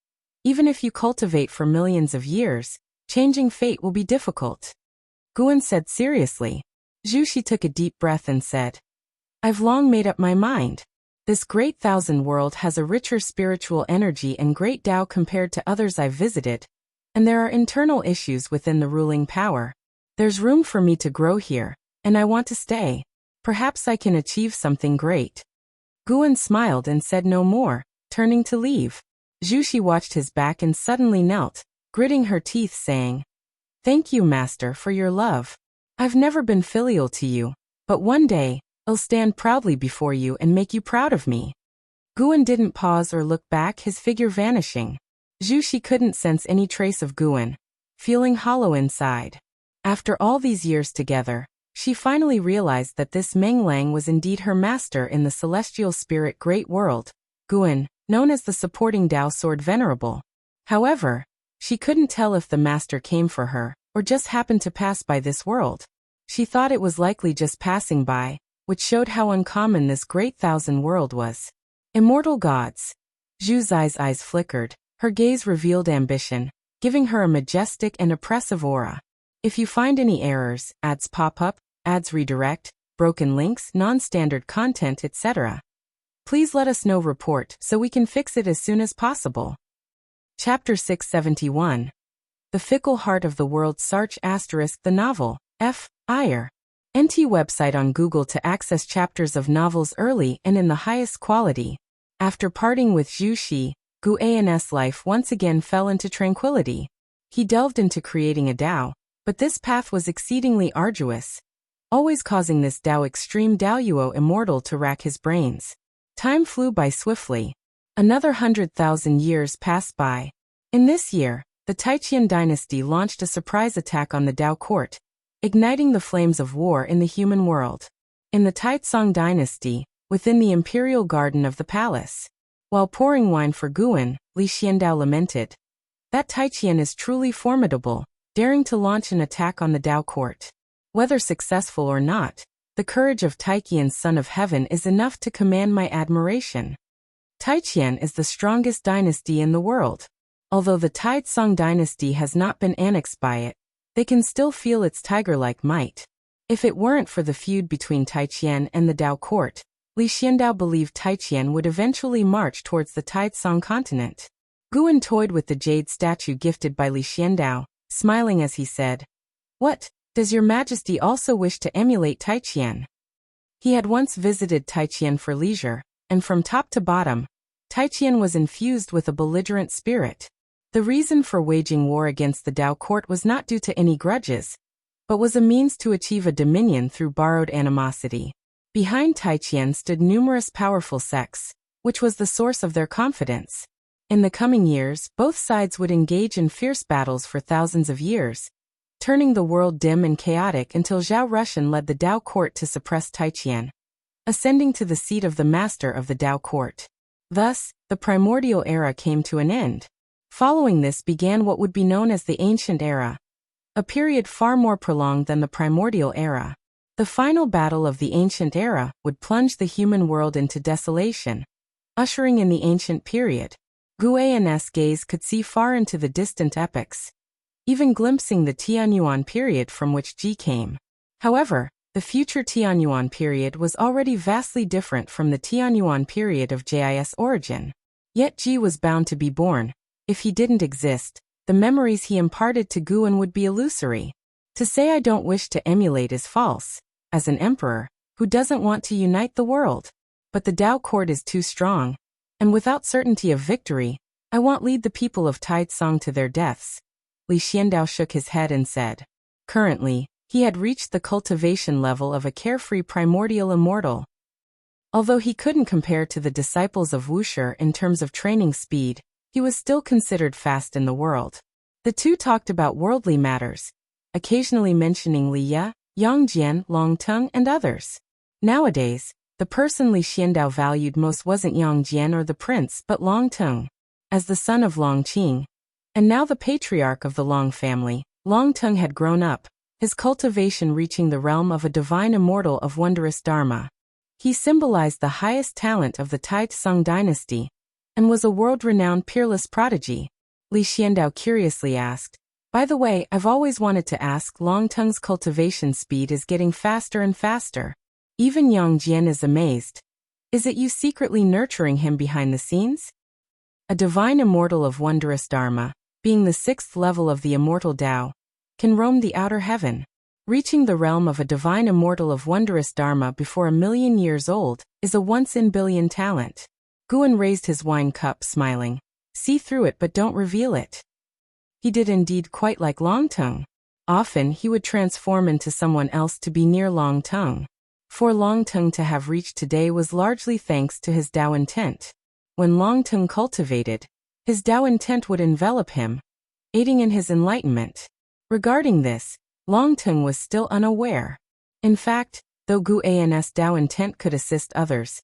Even if you cultivate for millions of years, changing fate will be difficult." Guan said seriously. Zhu Xi took a deep breath and said, "I've long made up my mind. This great thousand world has a richer spiritual energy and great Tao compared to others I've visited, and there are internal issues within the ruling power. There's room for me to grow here, and I want to stay. Perhaps I can achieve something great." Guan smiled and said no more, turning to leave. Zhu Xi watched his back and suddenly knelt, gritting her teeth, saying, "Thank you, Master, for your love. I've never been filial to you, but one day, I'll stand proudly before you and make you proud of me." Guan didn't pause or look back, his figure vanishing. Zhu Xi couldn't sense any trace of Guan, feeling hollow inside. After all these years together, she finally realized that this Meng Lang was indeed her master in the celestial spirit great world, Guan, known as the supporting Tao Sword Venerable. However, she couldn't tell if the master came for her, or just happened to pass by this world. She thought it was likely just passing by, which showed how uncommon this great thousand world was. Immortal gods. Zhu Xi's eyes flickered, her gaze revealed ambition, giving her a majestic and oppressive aura. If you find any errors, ads pop up, ads redirect, broken links, non-standard content, etc., please let us know. Report so we can fix it as soon as possible. Chapter 671. The Fickle Heart of the World. Sarch *, the novel, F. Iyer. NT website on Google to access chapters of novels early and in the highest quality. After parting with Zhu Xi, Guan's life once again fell into tranquility. He delved into creating a Tao, but this path was exceedingly arduous, always causing this Tao extreme Daoyuo immortal to rack his brains. Time flew by swiftly. Another 100,000 years passed by. In this year, the Taiqian dynasty launched a surprise attack on the Tao court, igniting the flames of war in the human world. In the Taizong dynasty, within the imperial garden of the palace, while pouring wine for Guan, Li Xiandao lamented, "That Taiqian is truly formidable, daring to launch an attack on the Tao court. Whether successful or not, the courage of Taiqian's son of heaven is enough to command my admiration." Taiqian is the strongest dynasty in the world. Although the Taizong dynasty has not been annexed by it, they can still feel its tiger-like might. If it weren't for the feud between Taiqian and the Tao court, Li Xiandao believed Taiqian would eventually march towards the Taizong continent. Guan toyed with the jade statue gifted by Li Xiandao, smiling as he said, "What, does your majesty also wish to emulate Taiqian?" He had once visited Taiqian for leisure, and from top to bottom, Taiqian was infused with a belligerent spirit. The reason for waging war against the Tao court was not due to any grudges, but was a means to achieve a dominion through borrowed animosity. Behind Taiqian stood numerous powerful sects, which was the source of their confidence. In the coming years, both sides would engage in fierce battles for thousands of years, turning the world dim and chaotic until Zhao Rushan led the Tao court to suppress Taiqian, ascending to the seat of the master of the Tao court. Thus, the primordial era came to an end. Following this began what would be known as the Ancient Era, a period far more prolonged than the primordial era. The final battle of the ancient era would plunge the human world into desolation, ushering in the ancient period. Gu An's gaze could see far into the distant epochs, even glimpsing the Tianyuan period from which Ji came. However, the future Tianyuan period was already vastly different from the Tianyuan period of Ji's origin. Yet Ji was bound to be born. If he didn't exist, the memories he imparted to Guan would be illusory. To say I don't wish to emulate is false, as an emperor, who doesn't want to unite the world. But the Tao cord is too strong, and without certainty of victory, I won't lead the people of Taizong to their deaths. Li Xiandao shook his head and said. Currently, he had reached the cultivation level of a carefree primordial immortal. Although he couldn't compare to the disciples of Wuxia in terms of training speed, he was still considered fast in the world. The two talked about worldly matters, occasionally mentioning Li Ye, Yang Jian, Long Teng, and others. Nowadays, the person Li Xiandao valued most wasn't Yang Jian or the prince but Long Teng. As the son of Long Qing, and now the patriarch of the Long family, Long Teng had grown up, his cultivation reaching the realm of a divine immortal of wondrous dharma. He symbolized the highest talent of the Taizong dynasty, and was a world-renowned peerless prodigy. Li Xiandao curiously asked, by the way, I've always wanted to ask, Long Teng's cultivation speed is getting faster and faster. Even Yang Jian is amazed. Is it you secretly nurturing him behind the scenes? A divine immortal of wondrous dharma, being the 6th level of the immortal Tao, can roam the outer heaven. Reaching the realm of a divine immortal of wondrous dharma before 1,000,000 years old is a once-in-billion talent. Guan raised his wine cup, smiling. See through it but don't reveal it. He did indeed quite like Long Teng. Often he would transform into someone else to be near Long Teng. For Long Teng to have reached today was largely thanks to his Tao intent. When Long Teng cultivated, his Tao intent would envelop him, aiding in his enlightenment. Regarding this, Long Teng was still unaware. In fact, though Gu An's Tao intent could assist others,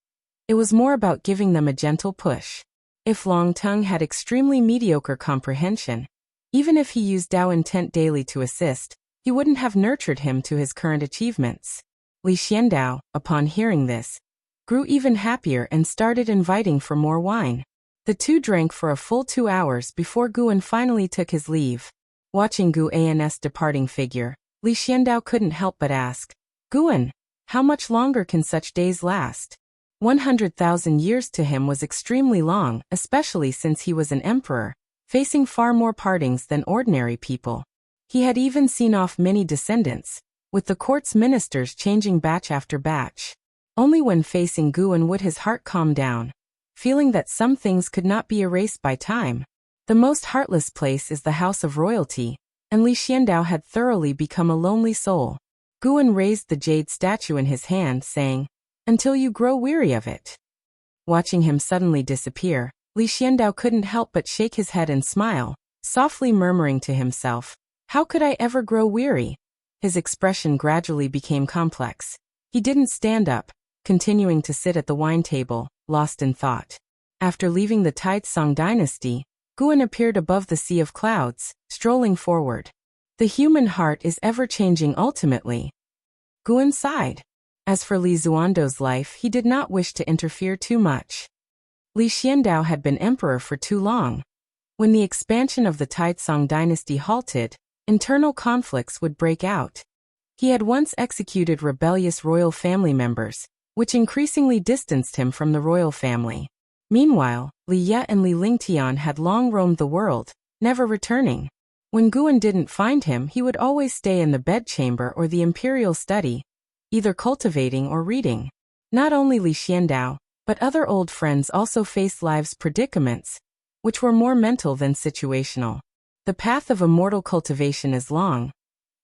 it was more about giving them a gentle push. If Long Teng had extremely mediocre comprehension, even if he used Tao intent daily to assist, he wouldn't have nurtured him to his current achievements. Li Xiandao, upon hearing this, grew even happier and started inviting for more wine. The two drank for a full 2 hours before Guan finally took his leave. Watching Gu An's departing figure, Li Xiandao couldn't help but ask, Guan, how much longer can such days last? 100,000 years to him was extremely long, especially since he was an emperor, facing far more partings than ordinary people. He had even seen off many descendants, with the court's ministers changing batch after batch. Only when facing Guan would his heart calm down, feeling that some things could not be erased by time. The most heartless place is the house of royalty, and Li Xiandao had thoroughly become a lonely soul. Guan raised the jade statue in his hand, saying, until you grow weary of it. Watching him suddenly disappear, Li Xiandao couldn't help but shake his head and smile, softly murmuring to himself, how could I ever grow weary? His expression gradually became complex. He didn't stand up, continuing to sit at the wine table, lost in thought. After leaving the Taizong dynasty, Guan appeared above the sea of clouds, strolling forward. The human heart is ever-changing ultimately. Guan sighed. As for Li Zuando's life, he did not wish to interfere too much. Li Xiandao had been emperor for too long. When the expansion of the Taizong dynasty halted, internal conflicts would break out. He had once executed rebellious royal family members, which increasingly distanced him from the royal family. Meanwhile, Li Ye and Li Lingtian had long roamed the world, never returning. When Guan didn't find him, he would always stay in the bedchamber or the imperial study, either cultivating or reading. Not only Li Xiandao, but other old friends also faced life's predicaments, which were more mental than situational. The path of immortal cultivation is long.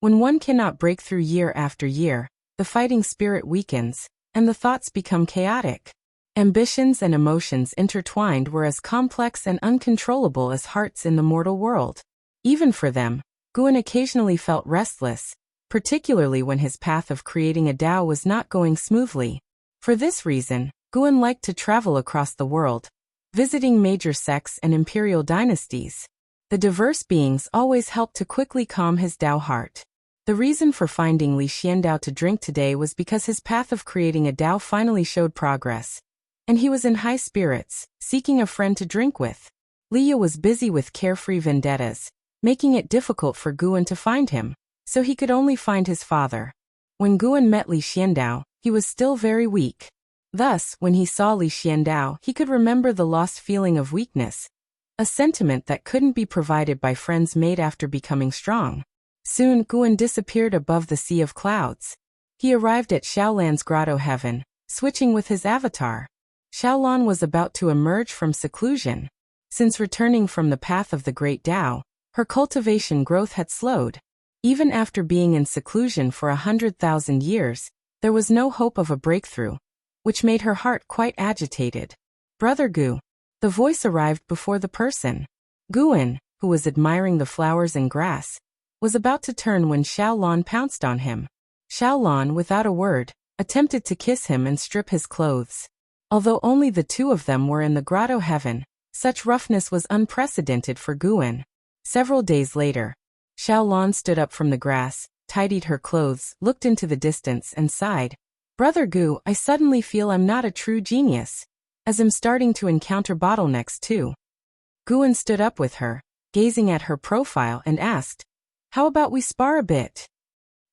When one cannot break through year after year, the fighting spirit weakens, and the thoughts become chaotic. Ambitions and emotions intertwined were as complex and uncontrollable as hearts in the mortal world. Even for them, Guan occasionally felt restless, particularly when his path of creating a Tao was not going smoothly. For this reason, Guan liked to travel across the world, visiting major sects and imperial dynasties. The diverse beings always helped to quickly calm his Tao heart. The reason for finding Li Xiandao to drink today was because his path of creating a Dao finally showed progress, and he was in high spirits, seeking a friend to drink with. Liu was busy with carefree vendettas, making it difficult for Guan to find him, so he could only find his father. When Guan met Li Xiandao, he was still very weak. Thus, when he saw Li Xiandao, he could remember the lost feeling of weakness, a sentiment that couldn't be provided by friends made after becoming strong. Soon, Guan disappeared above the sea of clouds. He arrived at Xiaolan's grotto heaven, switching with his avatar. Xiaolan was about to emerge from seclusion. Since returning from the path of the Great Tao, her cultivation growth had slowed. Even after being in seclusion for 100,000 years, there was no hope of a breakthrough, which made her heart quite agitated. "Brother Gu." The voice arrived before the person. Guan, who was admiring the flowers and grass, was about to turn when Xiaolan pounced on him. Xiaolan, without a word, attempted to kiss him and strip his clothes. Although only the two of them were in the grotto heaven, such roughness was unprecedented for Guan. Several days later, Xiaolan stood up from the grass, tidied her clothes, looked into the distance, and sighed. "Brother Gu, I suddenly feel I'm not a true genius, as I'm starting to encounter bottlenecks too." Guan stood up with her, gazing at her profile, and asked, "How about we spar a bit?"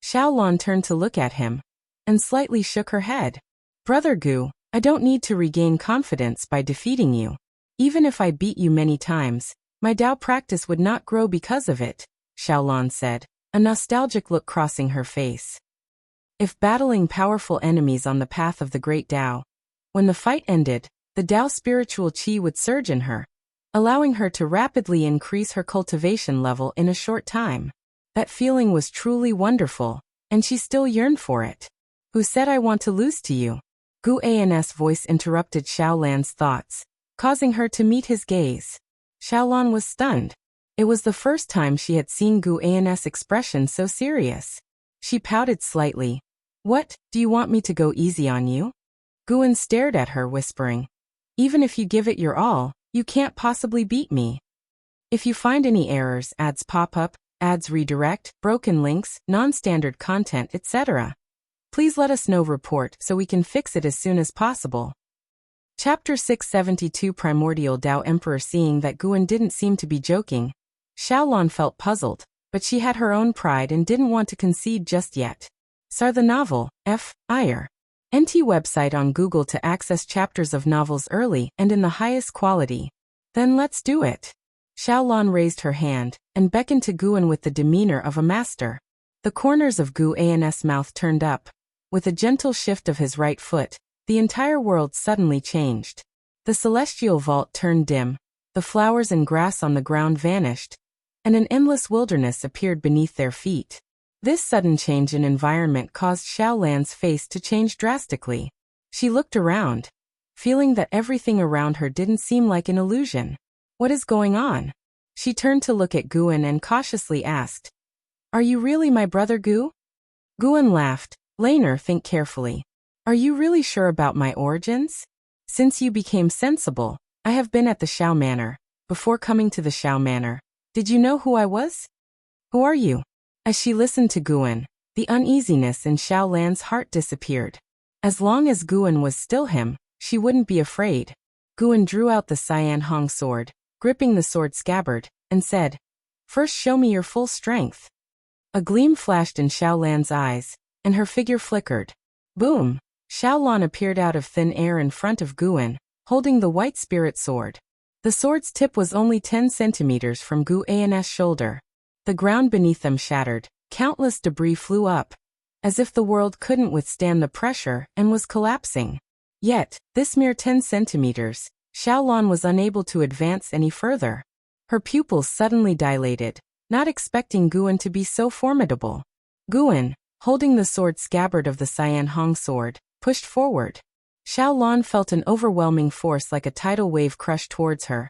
Xiaolan turned to look at him, and slightly shook her head. "Brother Gu, I don't need to regain confidence by defeating you. Even if I beat you many times, my Dao practice would not grow because of it," Xiaolan said, a nostalgic look crossing her face. If battling powerful enemies on the path of the Great Tao, when the fight ended, the Dao spiritual qi would surge in her, allowing her to rapidly increase her cultivation level in a short time. That feeling was truly wonderful, and she still yearned for it. "Who said I want to lose to you?" Gu An's voice interrupted Xiaolan's thoughts, causing her to meet his gaze. Xiaolan was stunned. It was the first time she had seen Gu An's expression so serious. She pouted slightly. "What, do you want me to go easy on you?" Guan stared at her, whispering, "Even if you give it your all, you can't possibly beat me. If you find any errors, ads pop up, ads redirect, broken links, non-standard content, etc., please let us know. Report so we can fix it as soon as possible." Chapter 672 Primordial Tao Emperor. Seeing that Guan didn't seem to be joking, Xiaolan felt puzzled, but she had her own pride and didn't want to concede just yet. Sar the novel, F.I.R. NT website on Google to access chapters of novels early and in the highest quality. Then let's do it. Xiaolan raised her hand and beckoned to Guan with the demeanor of a master. The corners of Gu An's mouth turned up. With a gentle shift of his right foot, the entire world suddenly changed. The celestial vault turned dim, the flowers and grass on the ground vanished, and an endless wilderness appeared beneath their feet. This sudden change in environment caused Xiaolan's face to change drastically. She looked around, feeling that everything around her didn't seem like an illusion. "What is going on?" She turned to look at Guan and cautiously asked, "Are you really my brother Gu?" Guan laughed. "Laner, think carefully. Are you really sure about my origins? Since you became sensible, I have been at the Xiao Manor. Before coming to the Xiao Manor, did you know who I was? Who are you?" As she listened to Guan, the uneasiness in Xiaolan's heart disappeared. As long as Guan was still him, she wouldn't be afraid. Guan drew out the Cyan Hong sword, gripping the sword scabbard, and said, "First show me your full strength." A gleam flashed in Xiaolan's eyes, and her figure flickered. Boom! Xiaolan appeared out of thin air in front of Guan, holding the white spirit sword. The sword's tip was only 10 centimeters from Gu An's shoulder. The ground beneath them shattered, countless debris flew up, as if the world couldn't withstand the pressure and was collapsing. Yet, this mere 10 centimeters, Xiaolan was unable to advance any further. Her pupils suddenly dilated, not expecting Guan to be so formidable. Guan, holding the sword scabbard of the Cyan Hong sword, pushed forward. Xiaolan felt an overwhelming force like a tidal wave crush towards her,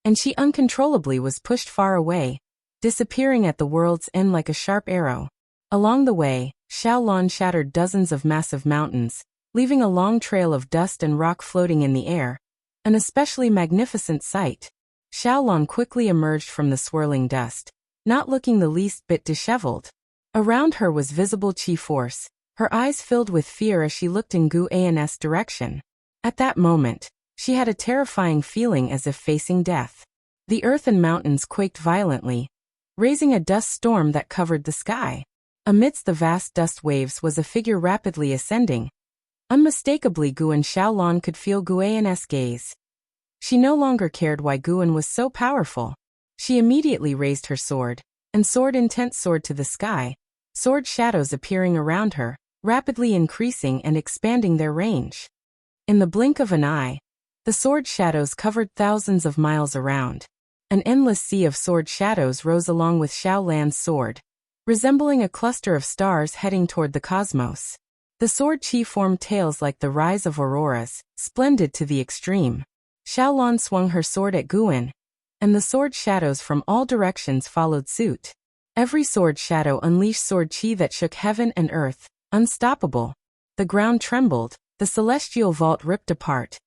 and she uncontrollably was pushed far away, disappearing at the world's end like a sharp arrow. Along the way, Xiaolan shattered dozens of massive mountains, leaving a long trail of dust and rock floating in the air, an especially magnificent sight. Xiaolan quickly emerged from the swirling dust, not looking the least bit disheveled. Around her was visible chi force, her eyes filled with fear as she looked in Gu An's direction. At that moment, she had a terrifying feeling as if facing death. The earth and mountains quaked violently, raising a dust storm that covered the sky. Amidst the vast dust waves was a figure rapidly ascending. Unmistakably, Guan Xiaolon could feel Guan's gaze. She no longer cared why Guan was so powerful. She immediately raised her sword, and soared intense sword to the sky, sword shadows appearing around her, rapidly increasing and expanding their range. In the blink of an eye, the sword shadows covered thousands of miles around. An endless sea of sword shadows rose along with Xiaolan's sword, resembling a cluster of stars heading toward the cosmos. The sword chi formed tails like the rise of auroras, splendid to the extreme. Xiaolan swung her sword at Guan, and the sword shadows from all directions followed suit. Every sword shadow unleashed sword chi that shook heaven and earth, unstoppable. The ground trembled, the celestial vault ripped apart.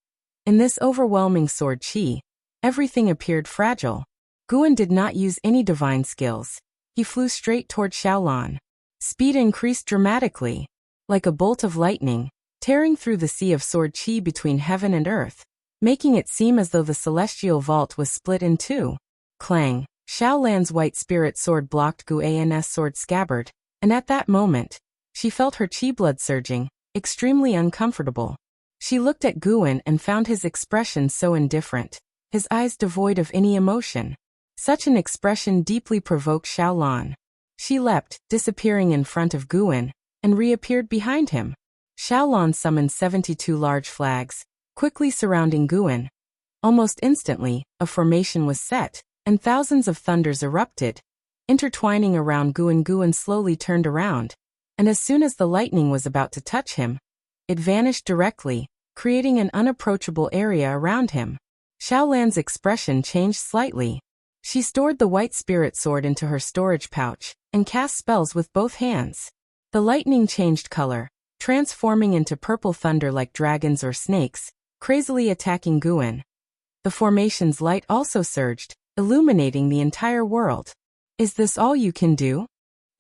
In this overwhelming sword chi, everything appeared fragile. Guan did not use any divine skills. He flew straight toward Xiaolan. Speed increased dramatically, like a bolt of lightning, tearing through the sea of sword chi between heaven and earth, making it seem as though the celestial vault was split in two. Clang! Xiaolan's white spirit sword blocked Guan's sword scabbard, and at that moment, she felt her chi blood surging, extremely uncomfortable. She looked at Guan and found his expression so indifferent, his eyes devoid of any emotion. Such an expression deeply provoked Xiaolan. She leapt, disappearing in front of Guan, and reappeared behind him. Xiaolan summoned 72 large flags, quickly surrounding Guan. Almost instantly, a formation was set, and thousands of thunders erupted, intertwining around Guan. Guan slowly turned around, and as soon as the lightning was about to touch him, it vanished directly, creating an unapproachable area around him. Xiaolan's expression changed slightly. She stored the white spirit sword into her storage pouch, and cast spells with both hands. The lightning changed color, transforming into purple thunder like dragons or snakes, crazily attacking Guan. The formation's light also surged, illuminating the entire world. "Is this all you can do?"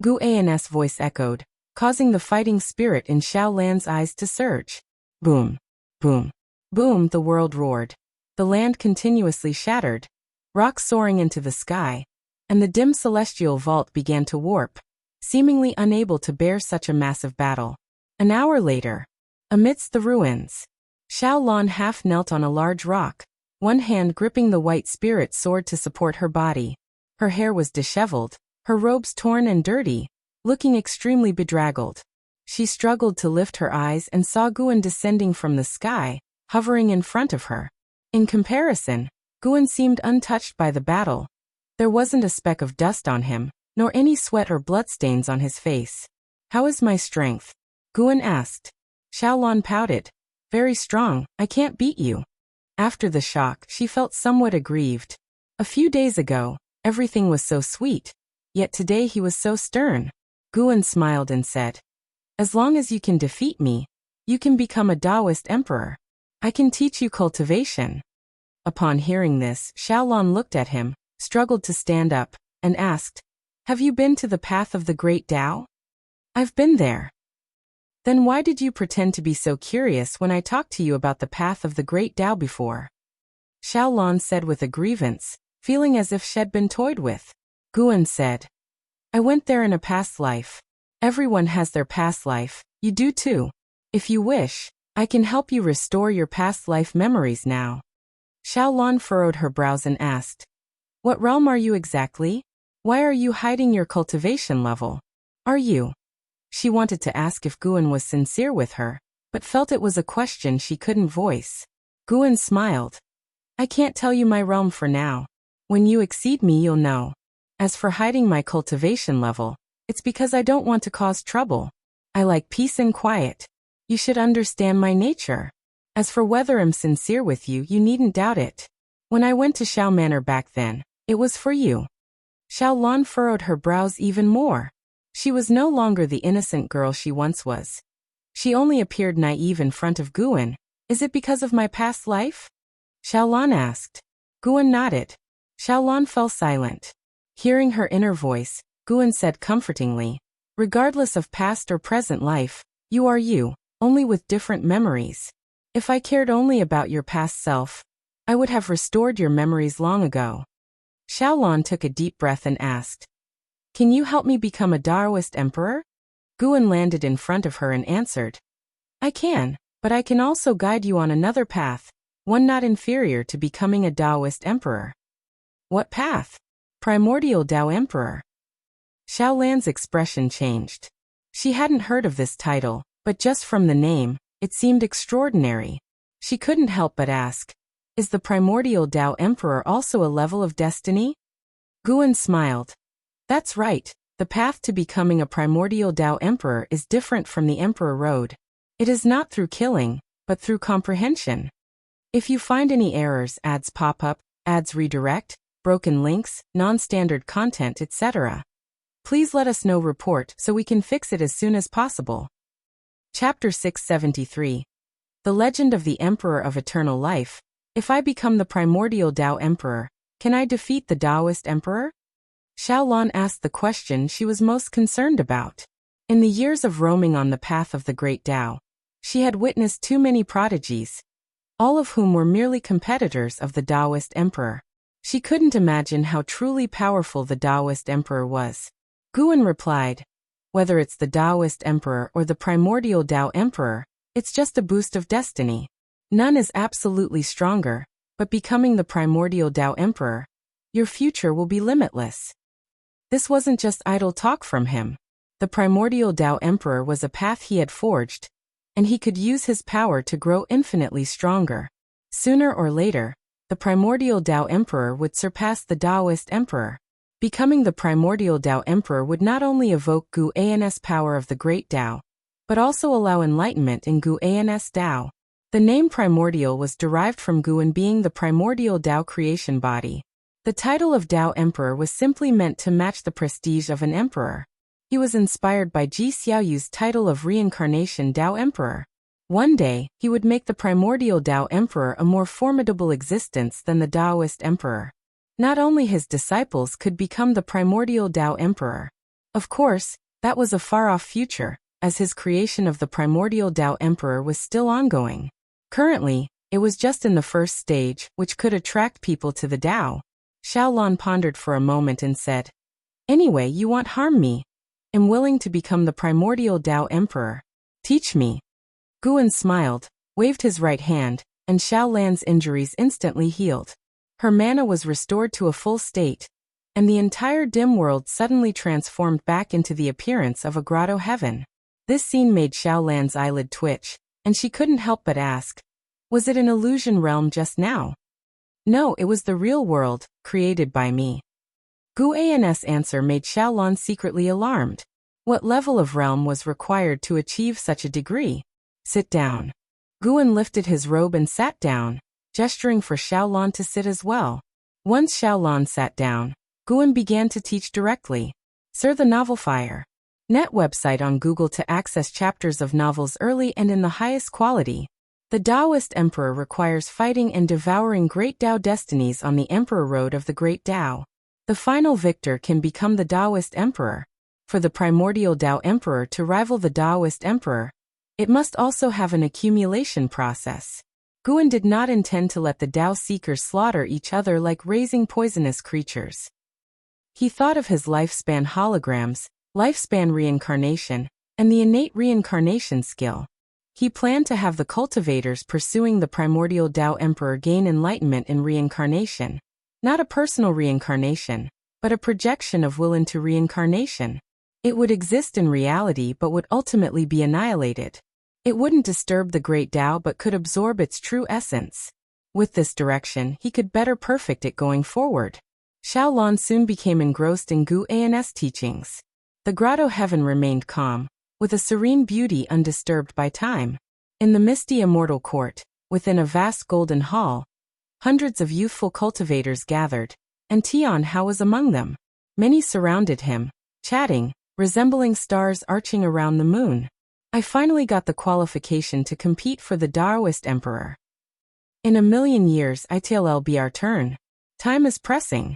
Guan's voice echoed, causing the fighting spirit in Xiaolan's eyes to surge. Boom! Boom! Boom! The world roared. The land continuously shattered, rocks soaring into the sky, and the dim celestial vault began to warp, seemingly unable to bear such a massive battle. An hour later, amidst the ruins, Xiaolan half knelt on a large rock, one hand gripping the white spirit sword to support her body. Her hair was disheveled, her robes torn and dirty, looking extremely bedraggled. She struggled to lift her eyes and saw Guan descending from the sky, hovering in front of her. In comparison, Guan seemed untouched by the battle. There wasn't a speck of dust on him, nor any sweat or bloodstains on his face. "How is my strength?" Guan asked. Xiaolan pouted. "Very strong, I can't beat you." After the shock, she felt somewhat aggrieved. A few days ago, everything was so sweet, yet today he was so stern. Guan smiled and said, "As long as you can defeat me, you can become a Taoist emperor. I can teach you cultivation." Upon hearing this, Xiaolan looked at him, struggled to stand up, and asked, "Have you been to the path of the great Tao?" "I've been there." "Then why did you pretend to be so curious when I talked to you about the path of the great Tao before?" Xiaolan said with a grievance, feeling as if she'd been toyed with. Guan said, "I went there in a past life. Everyone has their past life, you do too. If you wish, I can help you restore your past life memories now." Xiaolan furrowed her brows and asked, "What realm are you exactly? Why are you hiding your cultivation level? Are you?" She wanted to ask if Guan was sincere with her, but felt it was a question she couldn't voice. Guan smiled. "I can't tell you my realm for now. When you exceed me, you'll know. As for hiding my cultivation level, it's because I don't want to cause trouble. I like peace and quiet. You should understand my nature. As for whether I'm sincere with you, you needn't doubt it. When I went to Xiao Manor back then, it was for you." Xiaolan furrowed her brows even more. She was no longer the innocent girl she once was. She only appeared naive in front of Guan. "Is it because of my past life?" Xiaolan asked. Guan nodded. Xiaolan fell silent. Hearing her inner voice, Guan said comfortingly, Regardless of past or present life, you are you, only with different memories. If I cared only about your past self, I would have restored your memories long ago. Xiaolon took a deep breath and asked, "Can you help me become a Taoist emperor?" Guan landed in front of her and answered, "I can, but I can also guide you on another path, one not inferior to becoming a Taoist emperor." "What path?" "Primordial Tao Emperor." Xiaolan's expression changed. She hadn't heard of this title, but just from the name, it seemed extraordinary. She couldn't help but ask, "Is the Primordial Tao Emperor also a level of destiny?" Guan smiled. "That's right, the path to becoming a Primordial Tao Emperor is different from the Emperor Road. It is not through killing, but through comprehension. If you find any errors, ads pop up, ads redirect, broken links, non-standard content, etc., please let us know report so we can fix it as soon as possible." Chapter 673. The Legend of the Emperor of Eternal Life. If I become the Primordial Tao Emperor, can I defeat the Taoist Emperor? Xiaolon asked the question she was most concerned about. In the years of roaming on the path of the Great Tao, she had witnessed too many prodigies, all of whom were merely competitors of the Taoist Emperor. She couldn't imagine how truly powerful the Taoist Emperor was. Guan replied, "Whether it's the Taoist Emperor or the Primordial Tao Emperor, it's just a boost of destiny. None is absolutely stronger, but becoming the Primordial Tao Emperor, your future will be limitless." This wasn't just idle talk from him. The Primordial Tao Emperor was a path he had forged, and he could use his power to grow infinitely stronger. Sooner or later, the Primordial Tao Emperor would surpass the Taoist Emperor. Becoming the Primordial Tao Emperor would not only evoke Gu An's power of the Great Tao, but also allow enlightenment in Gu An's Tao. The name Primordial was derived from Guan being the primordial Tao creation body. The title of Tao Emperor was simply meant to match the prestige of an emperor. He was inspired by Ji Xiaoyu's title of reincarnation Tao Emperor. One day, he would make the Primordial Tao Emperor a more formidable existence than the Taoist Emperor. Not only his disciples could become the Primordial Tao Emperor. Of course, that was a far-off future, as his creation of the Primordial Tao Emperor was still ongoing. Currently, it was just in the first stage, which could attract people to the Tao. Xiaolon pondered for a moment and said, "Anyway, you won't harm me. I'm willing to become the Primordial Tao Emperor. Teach me." Guan smiled, waved his right hand, and Xiaolan's injuries instantly healed. Her mana was restored to a full state, and the entire dim world suddenly transformed back into the appearance of a grotto heaven. This scene made Xiaolan's eyelid twitch, and she couldn't help but ask, "Was it an illusion realm just now?" "No, it was the real world, created by me." Gu An's answer made Xiaolon secretly alarmed. What level of realm was required to achieve such a degree? "Sit down." Guan lifted his robe and sat down, gesturing for Xiaolon to sit as well. Once Xiaolon sat down, Guan began to teach directly. Sir the Novel Fire. Net website on Google to access chapters of novels early and in the highest quality. The Taoist Emperor requires fighting and devouring great Tao destinies on the Emperor Road of the Great Tao. The final victor can become the Taoist Emperor. For the Primordial Tao Emperor to rival the Taoist Emperor, it must also have an accumulation process. Guan did not intend to let the Tao seekers slaughter each other like raising poisonous creatures. He thought of his lifespan holograms, lifespan reincarnation, and the innate reincarnation skill. He planned to have the cultivators pursuing the Primordial Tao Emperor gain enlightenment in reincarnation. Not a personal reincarnation, but a projection of will into reincarnation. It would exist in reality but would ultimately be annihilated. It wouldn't disturb the Great Tao but could absorb its true essence. With this direction, he could better perfect it going forward. Xiaolon soon became engrossed in Gu An's teachings. The grotto heaven remained calm, with a serene beauty undisturbed by time. In the misty immortal court, within a vast golden hall, hundreds of youthful cultivators gathered, and Tian Hao was among them. Many surrounded him, chatting, resembling stars arching around the moon. "I finally got the qualification to compete for the Taoist Emperor. In a million years it'll be our turn. Time is pressing.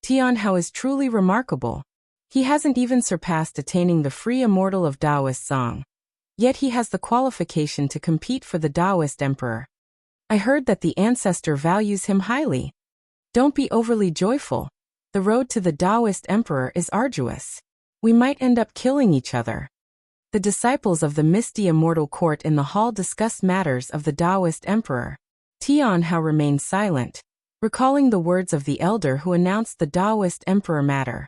Tian Hao is truly remarkable. He hasn't even surpassed attaining the free immortal of Taoist song. Yet he has the qualification to compete for the Taoist emperor. I heard that the ancestor values him highly. Don't be overly joyful. The road to the Taoist emperor is arduous. We might end up killing each other. The disciples of the misty immortal court in the hall discussed matters of the Taoist emperor. Tian Hao remained silent, recalling the words of the elder who announced the Taoist emperor matter.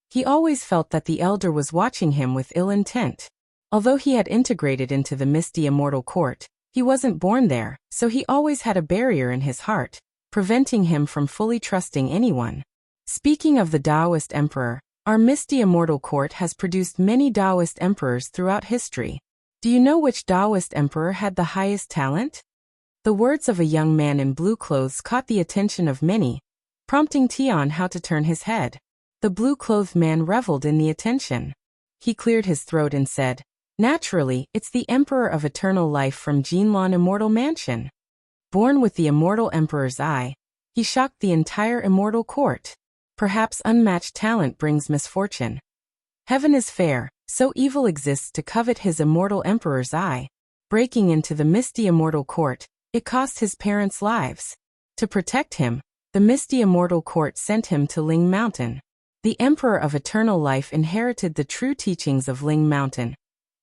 He always felt that the elder was watching him with ill intent. Although he had integrated into the misty immortal court, he wasn't born there, so he always had a barrier in his heart, preventing him from fully trusting anyone. Speaking of the Taoist emperor, our misty immortal court has produced many Taoist emperors throughout history. Do you know which Taoist emperor had the highest talent? The words of a young man in blue clothes caught the attention of many, prompting Tian Hao to turn his head. The blue-clothed man reveled in the attention. He cleared his throat and said, "Naturally, it's the Emperor of Eternal Life from Jinlan Immortal Mansion." Born with the immortal emperor's eye, he shocked the entire immortal court. Perhaps unmatched talent brings misfortune. Heaven is fair, so evil exists to covet his immortal emperor's eye. Breaking into the misty immortal court, it cost his parents' lives. To protect him, the misty immortal court sent him to Ling Mountain. The Emperor of Eternal Life inherited the true teachings of Ling Mountain,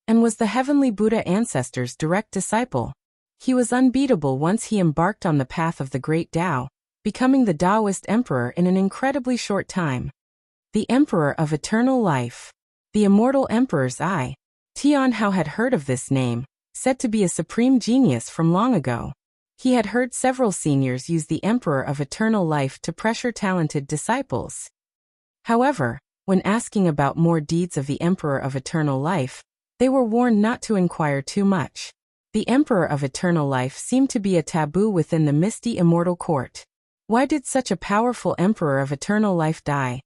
and was the heavenly Buddha ancestor's direct disciple. He was unbeatable once he embarked on the path of the great Tao, becoming the Taoist emperor in an incredibly short time. The Emperor of Eternal Life. The Immortal Emperor's Eye. Tian Hao had heard of this name, said to be a supreme genius from long ago. He had heard several seniors use the Emperor of Eternal Life to pressure talented disciples. However, when asking about more deeds of the Emperor of Eternal Life, they were warned not to inquire too much. The Emperor of Eternal Life seemed to be a taboo within the misty immortal court. Why did such a powerful Emperor of Eternal Life die?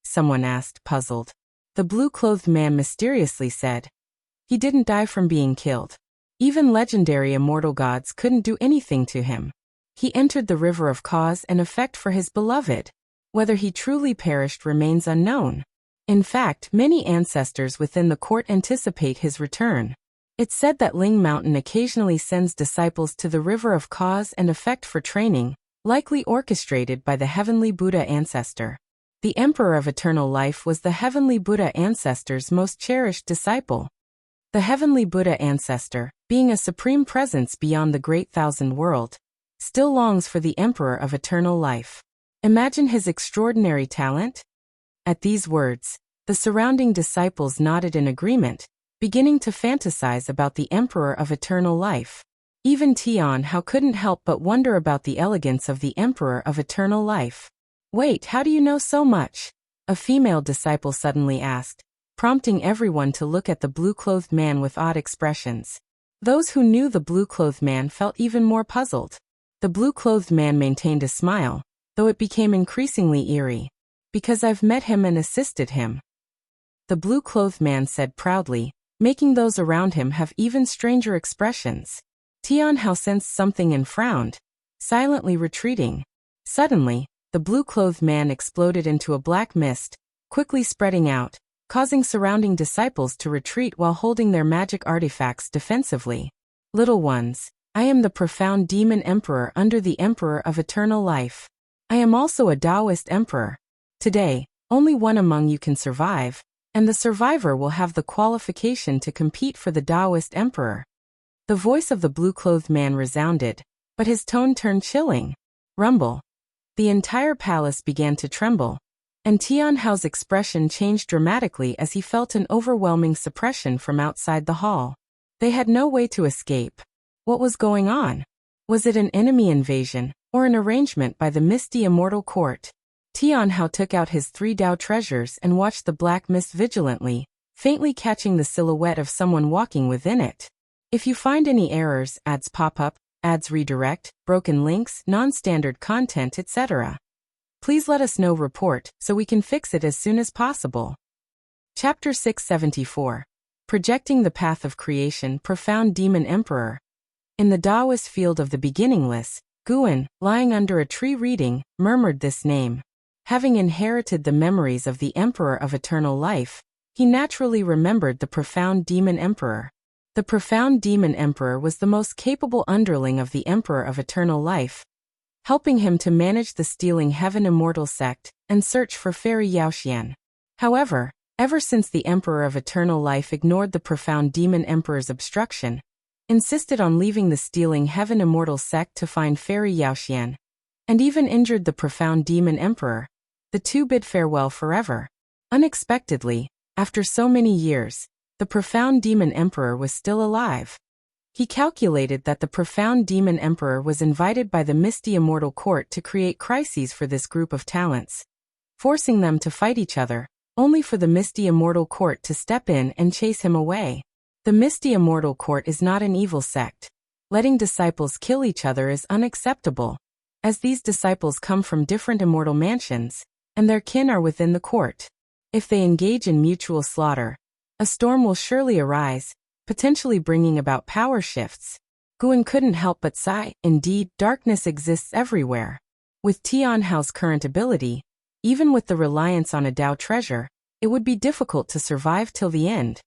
Someone asked, puzzled. The blue-clothed man mysteriously said, "He didn't die from being killed. Even legendary immortal gods couldn't do anything to him. He entered the river of cause and effect for his beloved. Whether he truly perished remains unknown. In fact, many ancestors within the court anticipate his return. It's said that Ling Mountain occasionally sends disciples to the river of cause and effect for training, likely orchestrated by the heavenly Buddha ancestor. The Emperor of Eternal Life was the heavenly Buddha ancestor's most cherished disciple. The heavenly Buddha ancestor, being a supreme presence beyond the great thousand world, still longs for the Emperor of Eternal Life. Imagine his extraordinary talent." At these words, the surrounding disciples nodded in agreement, beginning to fantasize about the Emperor of Eternal Life. Even Tian Hao couldn't help but wonder about the elegance of the Emperor of Eternal Life. "Wait, how do you know so much?" a female disciple suddenly asked, prompting everyone to look at the blue-clothed man with odd expressions. Those who knew the blue-clothed man felt even more puzzled. The blue-clothed man maintained a smile, though it became increasingly eerie. "Because I've met him and assisted him," the blue-clothed man said proudly, making those around him have even stranger expressions. Tian Hao sensed something and frowned, silently retreating. Suddenly, the blue-clothed man exploded into a black mist, quickly spreading out, causing surrounding disciples to retreat while holding their magic artifacts defensively. "Little ones, I am the profound demon emperor under the Emperor of Eternal Life. I am also a Taoist emperor. Today, only one among you can survive, and the survivor will have the qualification to compete for the Taoist emperor." The voice of the blue-clothed man resounded, but his tone turned chilling. Rumble. The entire palace began to tremble, and Tian Hao's expression changed dramatically as he felt an overwhelming suppression from outside the hall. They had no way to escape. What was going on? Was it an enemy invasion, or an arrangement by the misty immortal court? Tian Hao took out his 3 Dao treasures and watched the black mist vigilantly, faintly catching the silhouette of someone walking within it. If you find any errors, ads pop up, ads redirect, broken links, non-standard content, etc., please let us know. Report, so we can fix it as soon as possible. Chapter 674. Projecting the Path of Creation. Profound Demon Emperor. In the Taoist field of the beginningless, Guan, lying under a tree reading, murmured this name. Having inherited the memories of the Emperor of Eternal Life, he naturally remembered the profound Demon Emperor. The profound Demon Emperor was the most capable underling of the Emperor of Eternal Life, helping him to manage the Stealing Heaven Immortal sect and search for Fairy Yaoxian. However, ever since the Emperor of Eternal Life ignored the profound Demon Emperor's obstruction, insisted on leaving the Stealing Heaven Immortal sect to find Fairy Yaoxian, and even injured the profound Demon Emperor, the two bid farewell forever. Unexpectedly, after so many years, the profound Demon Emperor was still alive. He calculated that the profound Demon Emperor was invited by the Misty Immortal Court to create crises for this group of talents, forcing them to fight each other, only for the Misty Immortal Court to step in and chase him away. The Misty Immortal Court is not an evil sect. Letting disciples kill each other is unacceptable, as these disciples come from different immortal mansions, and their kin are within the court. If they engage in mutual slaughter, a storm will surely arise, potentially bringing about power shifts. Guan couldn't help but sigh. Indeed, darkness exists everywhere. With Tian Hao's current ability, even with the reliance on a Dao treasure, it would be difficult to survive till the end.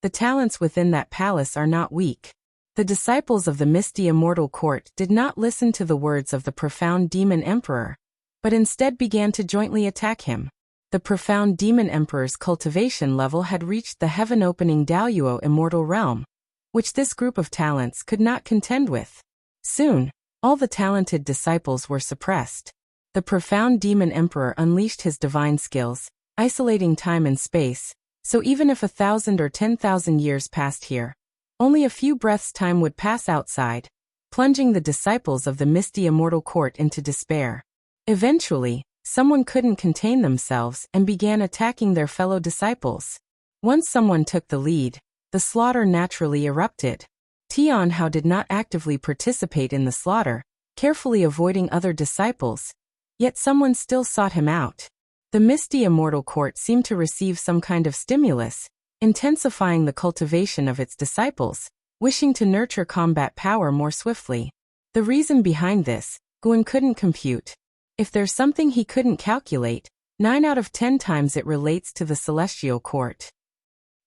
The talents within that palace are not weak. The disciples of the Misty Immortal Court did not listen to the words of the profound Demon Emperor, but instead began to jointly attack him. The profound Demon Emperor's cultivation level had reached the heaven-opening Daoyuo immortal realm, which this group of talents could not contend with. Soon, all the talented disciples were suppressed. The profound Demon Emperor unleashed his divine skills, isolating time and space, so even if 1,000 or 10,000 years passed here, only a few breaths' time would pass outside, plunging the disciples of the Misty Immortal Court into despair. Eventually, someone couldn't contain themselves and began attacking their fellow disciples. Once someone took the lead, the slaughter naturally erupted. Tian Hao did not actively participate in the slaughter, carefully avoiding other disciples, yet someone still sought him out. The Misty Immortal Court seemed to receive some kind of stimulus, intensifying the cultivation of its disciples, wishing to nurture combat power more swiftly. The reason behind this, Guan couldn't compute. If there's something he couldn't calculate, 9 out of 10 times it relates to the Celestial Court.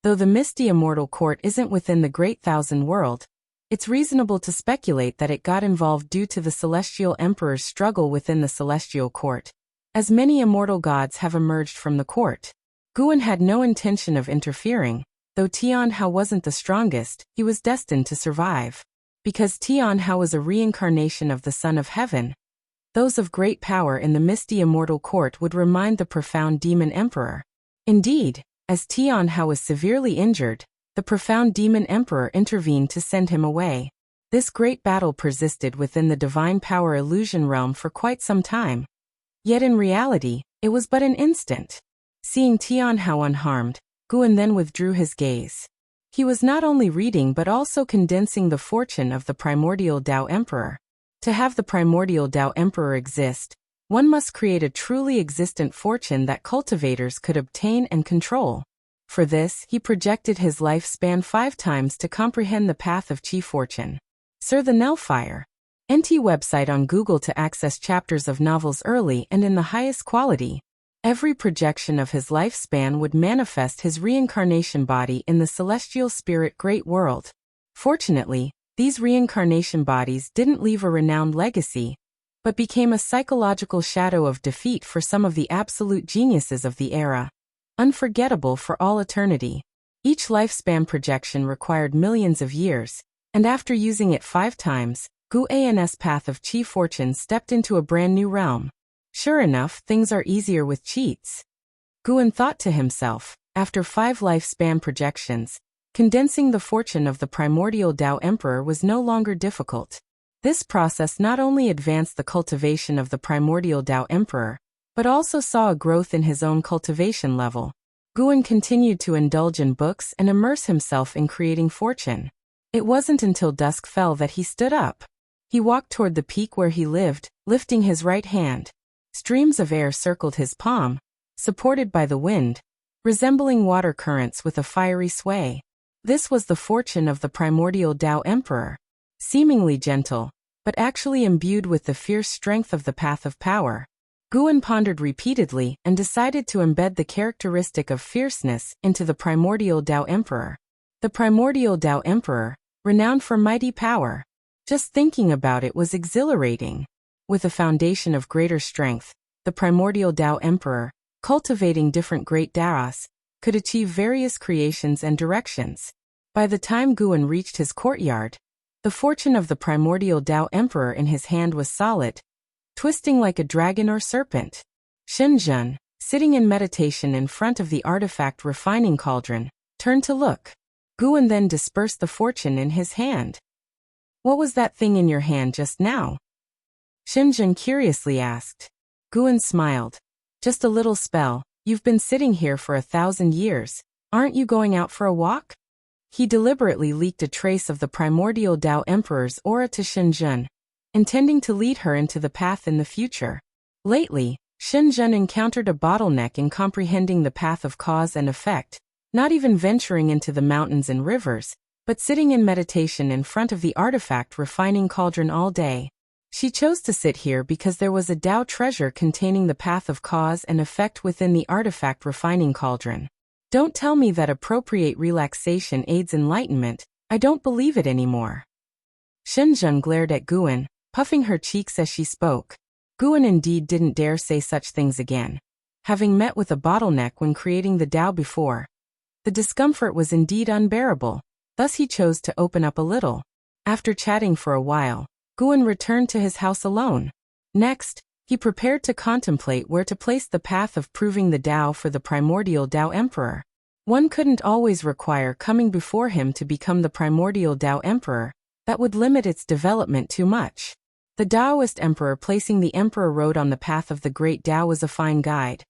Though the Misty Immortal Court isn't within the Great Thousand World, it's reasonable to speculate that it got involved due to the Celestial Emperor's struggle within the Celestial Court, as many immortal gods have emerged from the court. Guan had no intention of interfering. Though Tian Hao wasn't the strongest, he was destined to survive. Because Tian Hao was a reincarnation of the Son of Heaven, those of great power in the Misty Immortal Court would remind the profound Demon Emperor. Indeed, as Tian Hao was severely injured, the profound Demon Emperor intervened to send him away. This great battle persisted within the divine power illusion realm for quite some time. Yet in reality, it was but an instant. Seeing Tian Hao unharmed, Guan then withdrew his gaze. He was not only reading but also condensing the fortune of the primordial Dao Emperor. To have the primordial Dao Emperor exist, one must create a truly existent fortune that cultivators could obtain and control. For this, he projected his lifespan 5 times to comprehend the path of Qi fortune. Sir the Nelfire. NT website on Google to access chapters of novels early and in the highest quality. Every projection of his lifespan would manifest his reincarnation body in the celestial spirit great world. Fortunately, these reincarnation bodies didn't leave a renowned legacy, but became a psychological shadow of defeat for some of the absolute geniuses of the era, unforgettable for all eternity. Each lifespan projection required millions of years, and after using it 5 times, Gu An's path of Qi fortune stepped into a brand new realm. Sure enough, things are easier with cheats. Guan thought to himself, after 5 lifespan projections, condensing the fortune of the primordial Dao Emperor was no longer difficult. This process not only advanced the cultivation of the primordial Dao Emperor, but also saw a growth in his own cultivation level. Guan continued to indulge in books and immerse himself in creating fortune. It wasn't until dusk fell that he stood up. He walked toward the peak where he lived, lifting his right hand. Streams of air circled his palm, supported by the wind, resembling water currents with a fiery sway. This was the fortune of the primordial Dao Emperor. Seemingly gentle, but actually imbued with the fierce strength of the path of power. Guan pondered repeatedly and decided to embed the characteristic of fierceness into the primordial Tao Emperor. The primordial Tao Emperor, renowned for mighty power. Just thinking about it was exhilarating. With a foundation of greater strength, the primordial Tao Emperor, cultivating different great Taos, could achieve various creations and directions. By the time Guan reached his courtyard, the fortune of the primordial Tao Emperor in his hand was solid, twisting like a dragon or serpent. Shenzhen, sitting in meditation in front of the artifact refining cauldron, turned to look. Guan then dispersed the fortune in his hand. "What was that thing in your hand just now?" Shenzhen curiously asked. Guan smiled. "Just a little spell. You've been sitting here for 1,000 years. Aren't you going out for a walk?" He deliberately leaked a trace of the primordial Tao Emperor's aura to Shenzhen, intending to lead her into the path in the future. Lately, Shenzhen encountered a bottleneck in comprehending the path of cause and effect, not even venturing into the mountains and rivers, but sitting in meditation in front of the artifact refining cauldron all day. She chose to sit here because there was a Tao treasure containing the path of cause and effect within the artifact refining cauldron. Don't tell me that appropriate relaxation aids enlightenment. I don't believe it anymore. Shenzhen glared at Guan, puffing her cheeks as she spoke. Guan indeed didn't dare say such things again. Having met with a bottleneck when creating the Tao before, the discomfort was indeed unbearable, thus he chose to open up a little. After chatting for a while, Guan returned to his house alone. Next, he prepared to contemplate where to place the path of proving the Tao for the primordial Tao Emperor. One couldn't always require coming before him to become the primordial Tao Emperor. That would limit its development too much. The Taoist emperor placing the Emperor Road on the path of the Great Tao was a fine guide.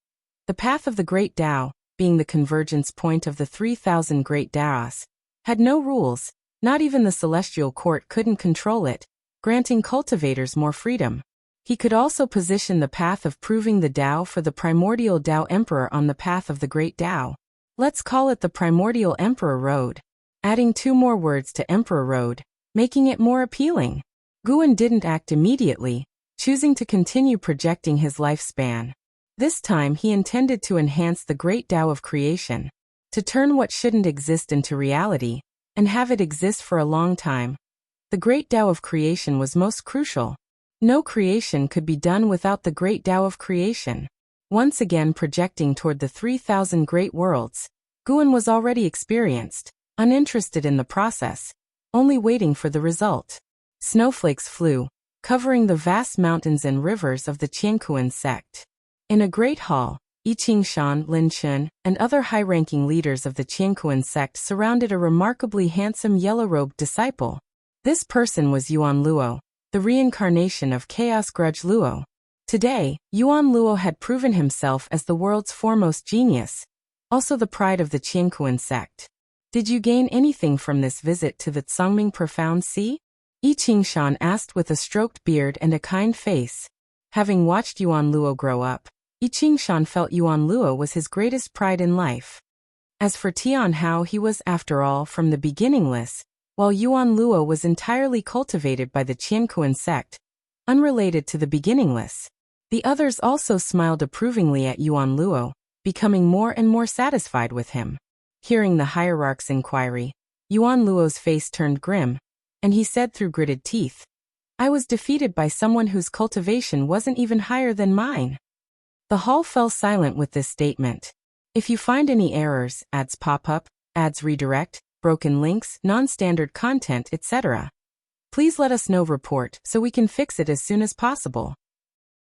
The path of the Great Tao, being the convergence point of the 3,000 Great Taos, had no rules. Not even the celestial court couldn't control it, granting cultivators more freedom. He could also position the path of proving the Tao for the primordial Tao Emperor on the path of the Great Tao. Let's call it the Primordial Emperor Road. Adding 2 more words to Emperor Road, making it more appealing. Guan didn't act immediately, choosing to continue projecting his lifespan. This time he intended to enhance the great Tao of creation, to turn what shouldn't exist into reality, and have it exist for a long time. The great Tao of creation was most crucial. No creation could be done without the great Tao of creation. Once again projecting toward the 3,000 great worlds, Guan was already experienced, uninterested in the process, only waiting for the result. Snowflakes flew, covering the vast mountains and rivers of the Qiankuan sect. In a great hall, Yi Qingshan, Lin Chun, and other high-ranking leaders of the Qiankuan sect surrounded a remarkably handsome yellow-robed disciple. This person was Yuan Luo, the reincarnation of Chaos Grudge Luo. Today, Yuan Luo had proven himself as the world's foremost genius, also the pride of the Qiankuan sect. Did you gain anything from this visit to the Tsangming Profound Sea? Yi Qingshan asked with a stroked beard and a kind face. Having watched Yuan Luo grow up, Yi Qingshan felt Yuan Luo was his greatest pride in life. As for Tian Hao, he was, after all, from the beginningless, while Yuan Luo was entirely cultivated by the Qiankuan sect, unrelated to the beginningless. The others also smiled approvingly at Yuan Luo, becoming more and more satisfied with him. Hearing the hierarch's inquiry, Yuan Luo's face turned grim, and he said through gritted teeth, "I was defeated by someone whose cultivation wasn't even higher than mine." The hall fell silent with this statement. If you find any errors, ads pop up, ads redirect, broken links, non-standard content, etc., please let us know. Report so we can fix it as soon as possible.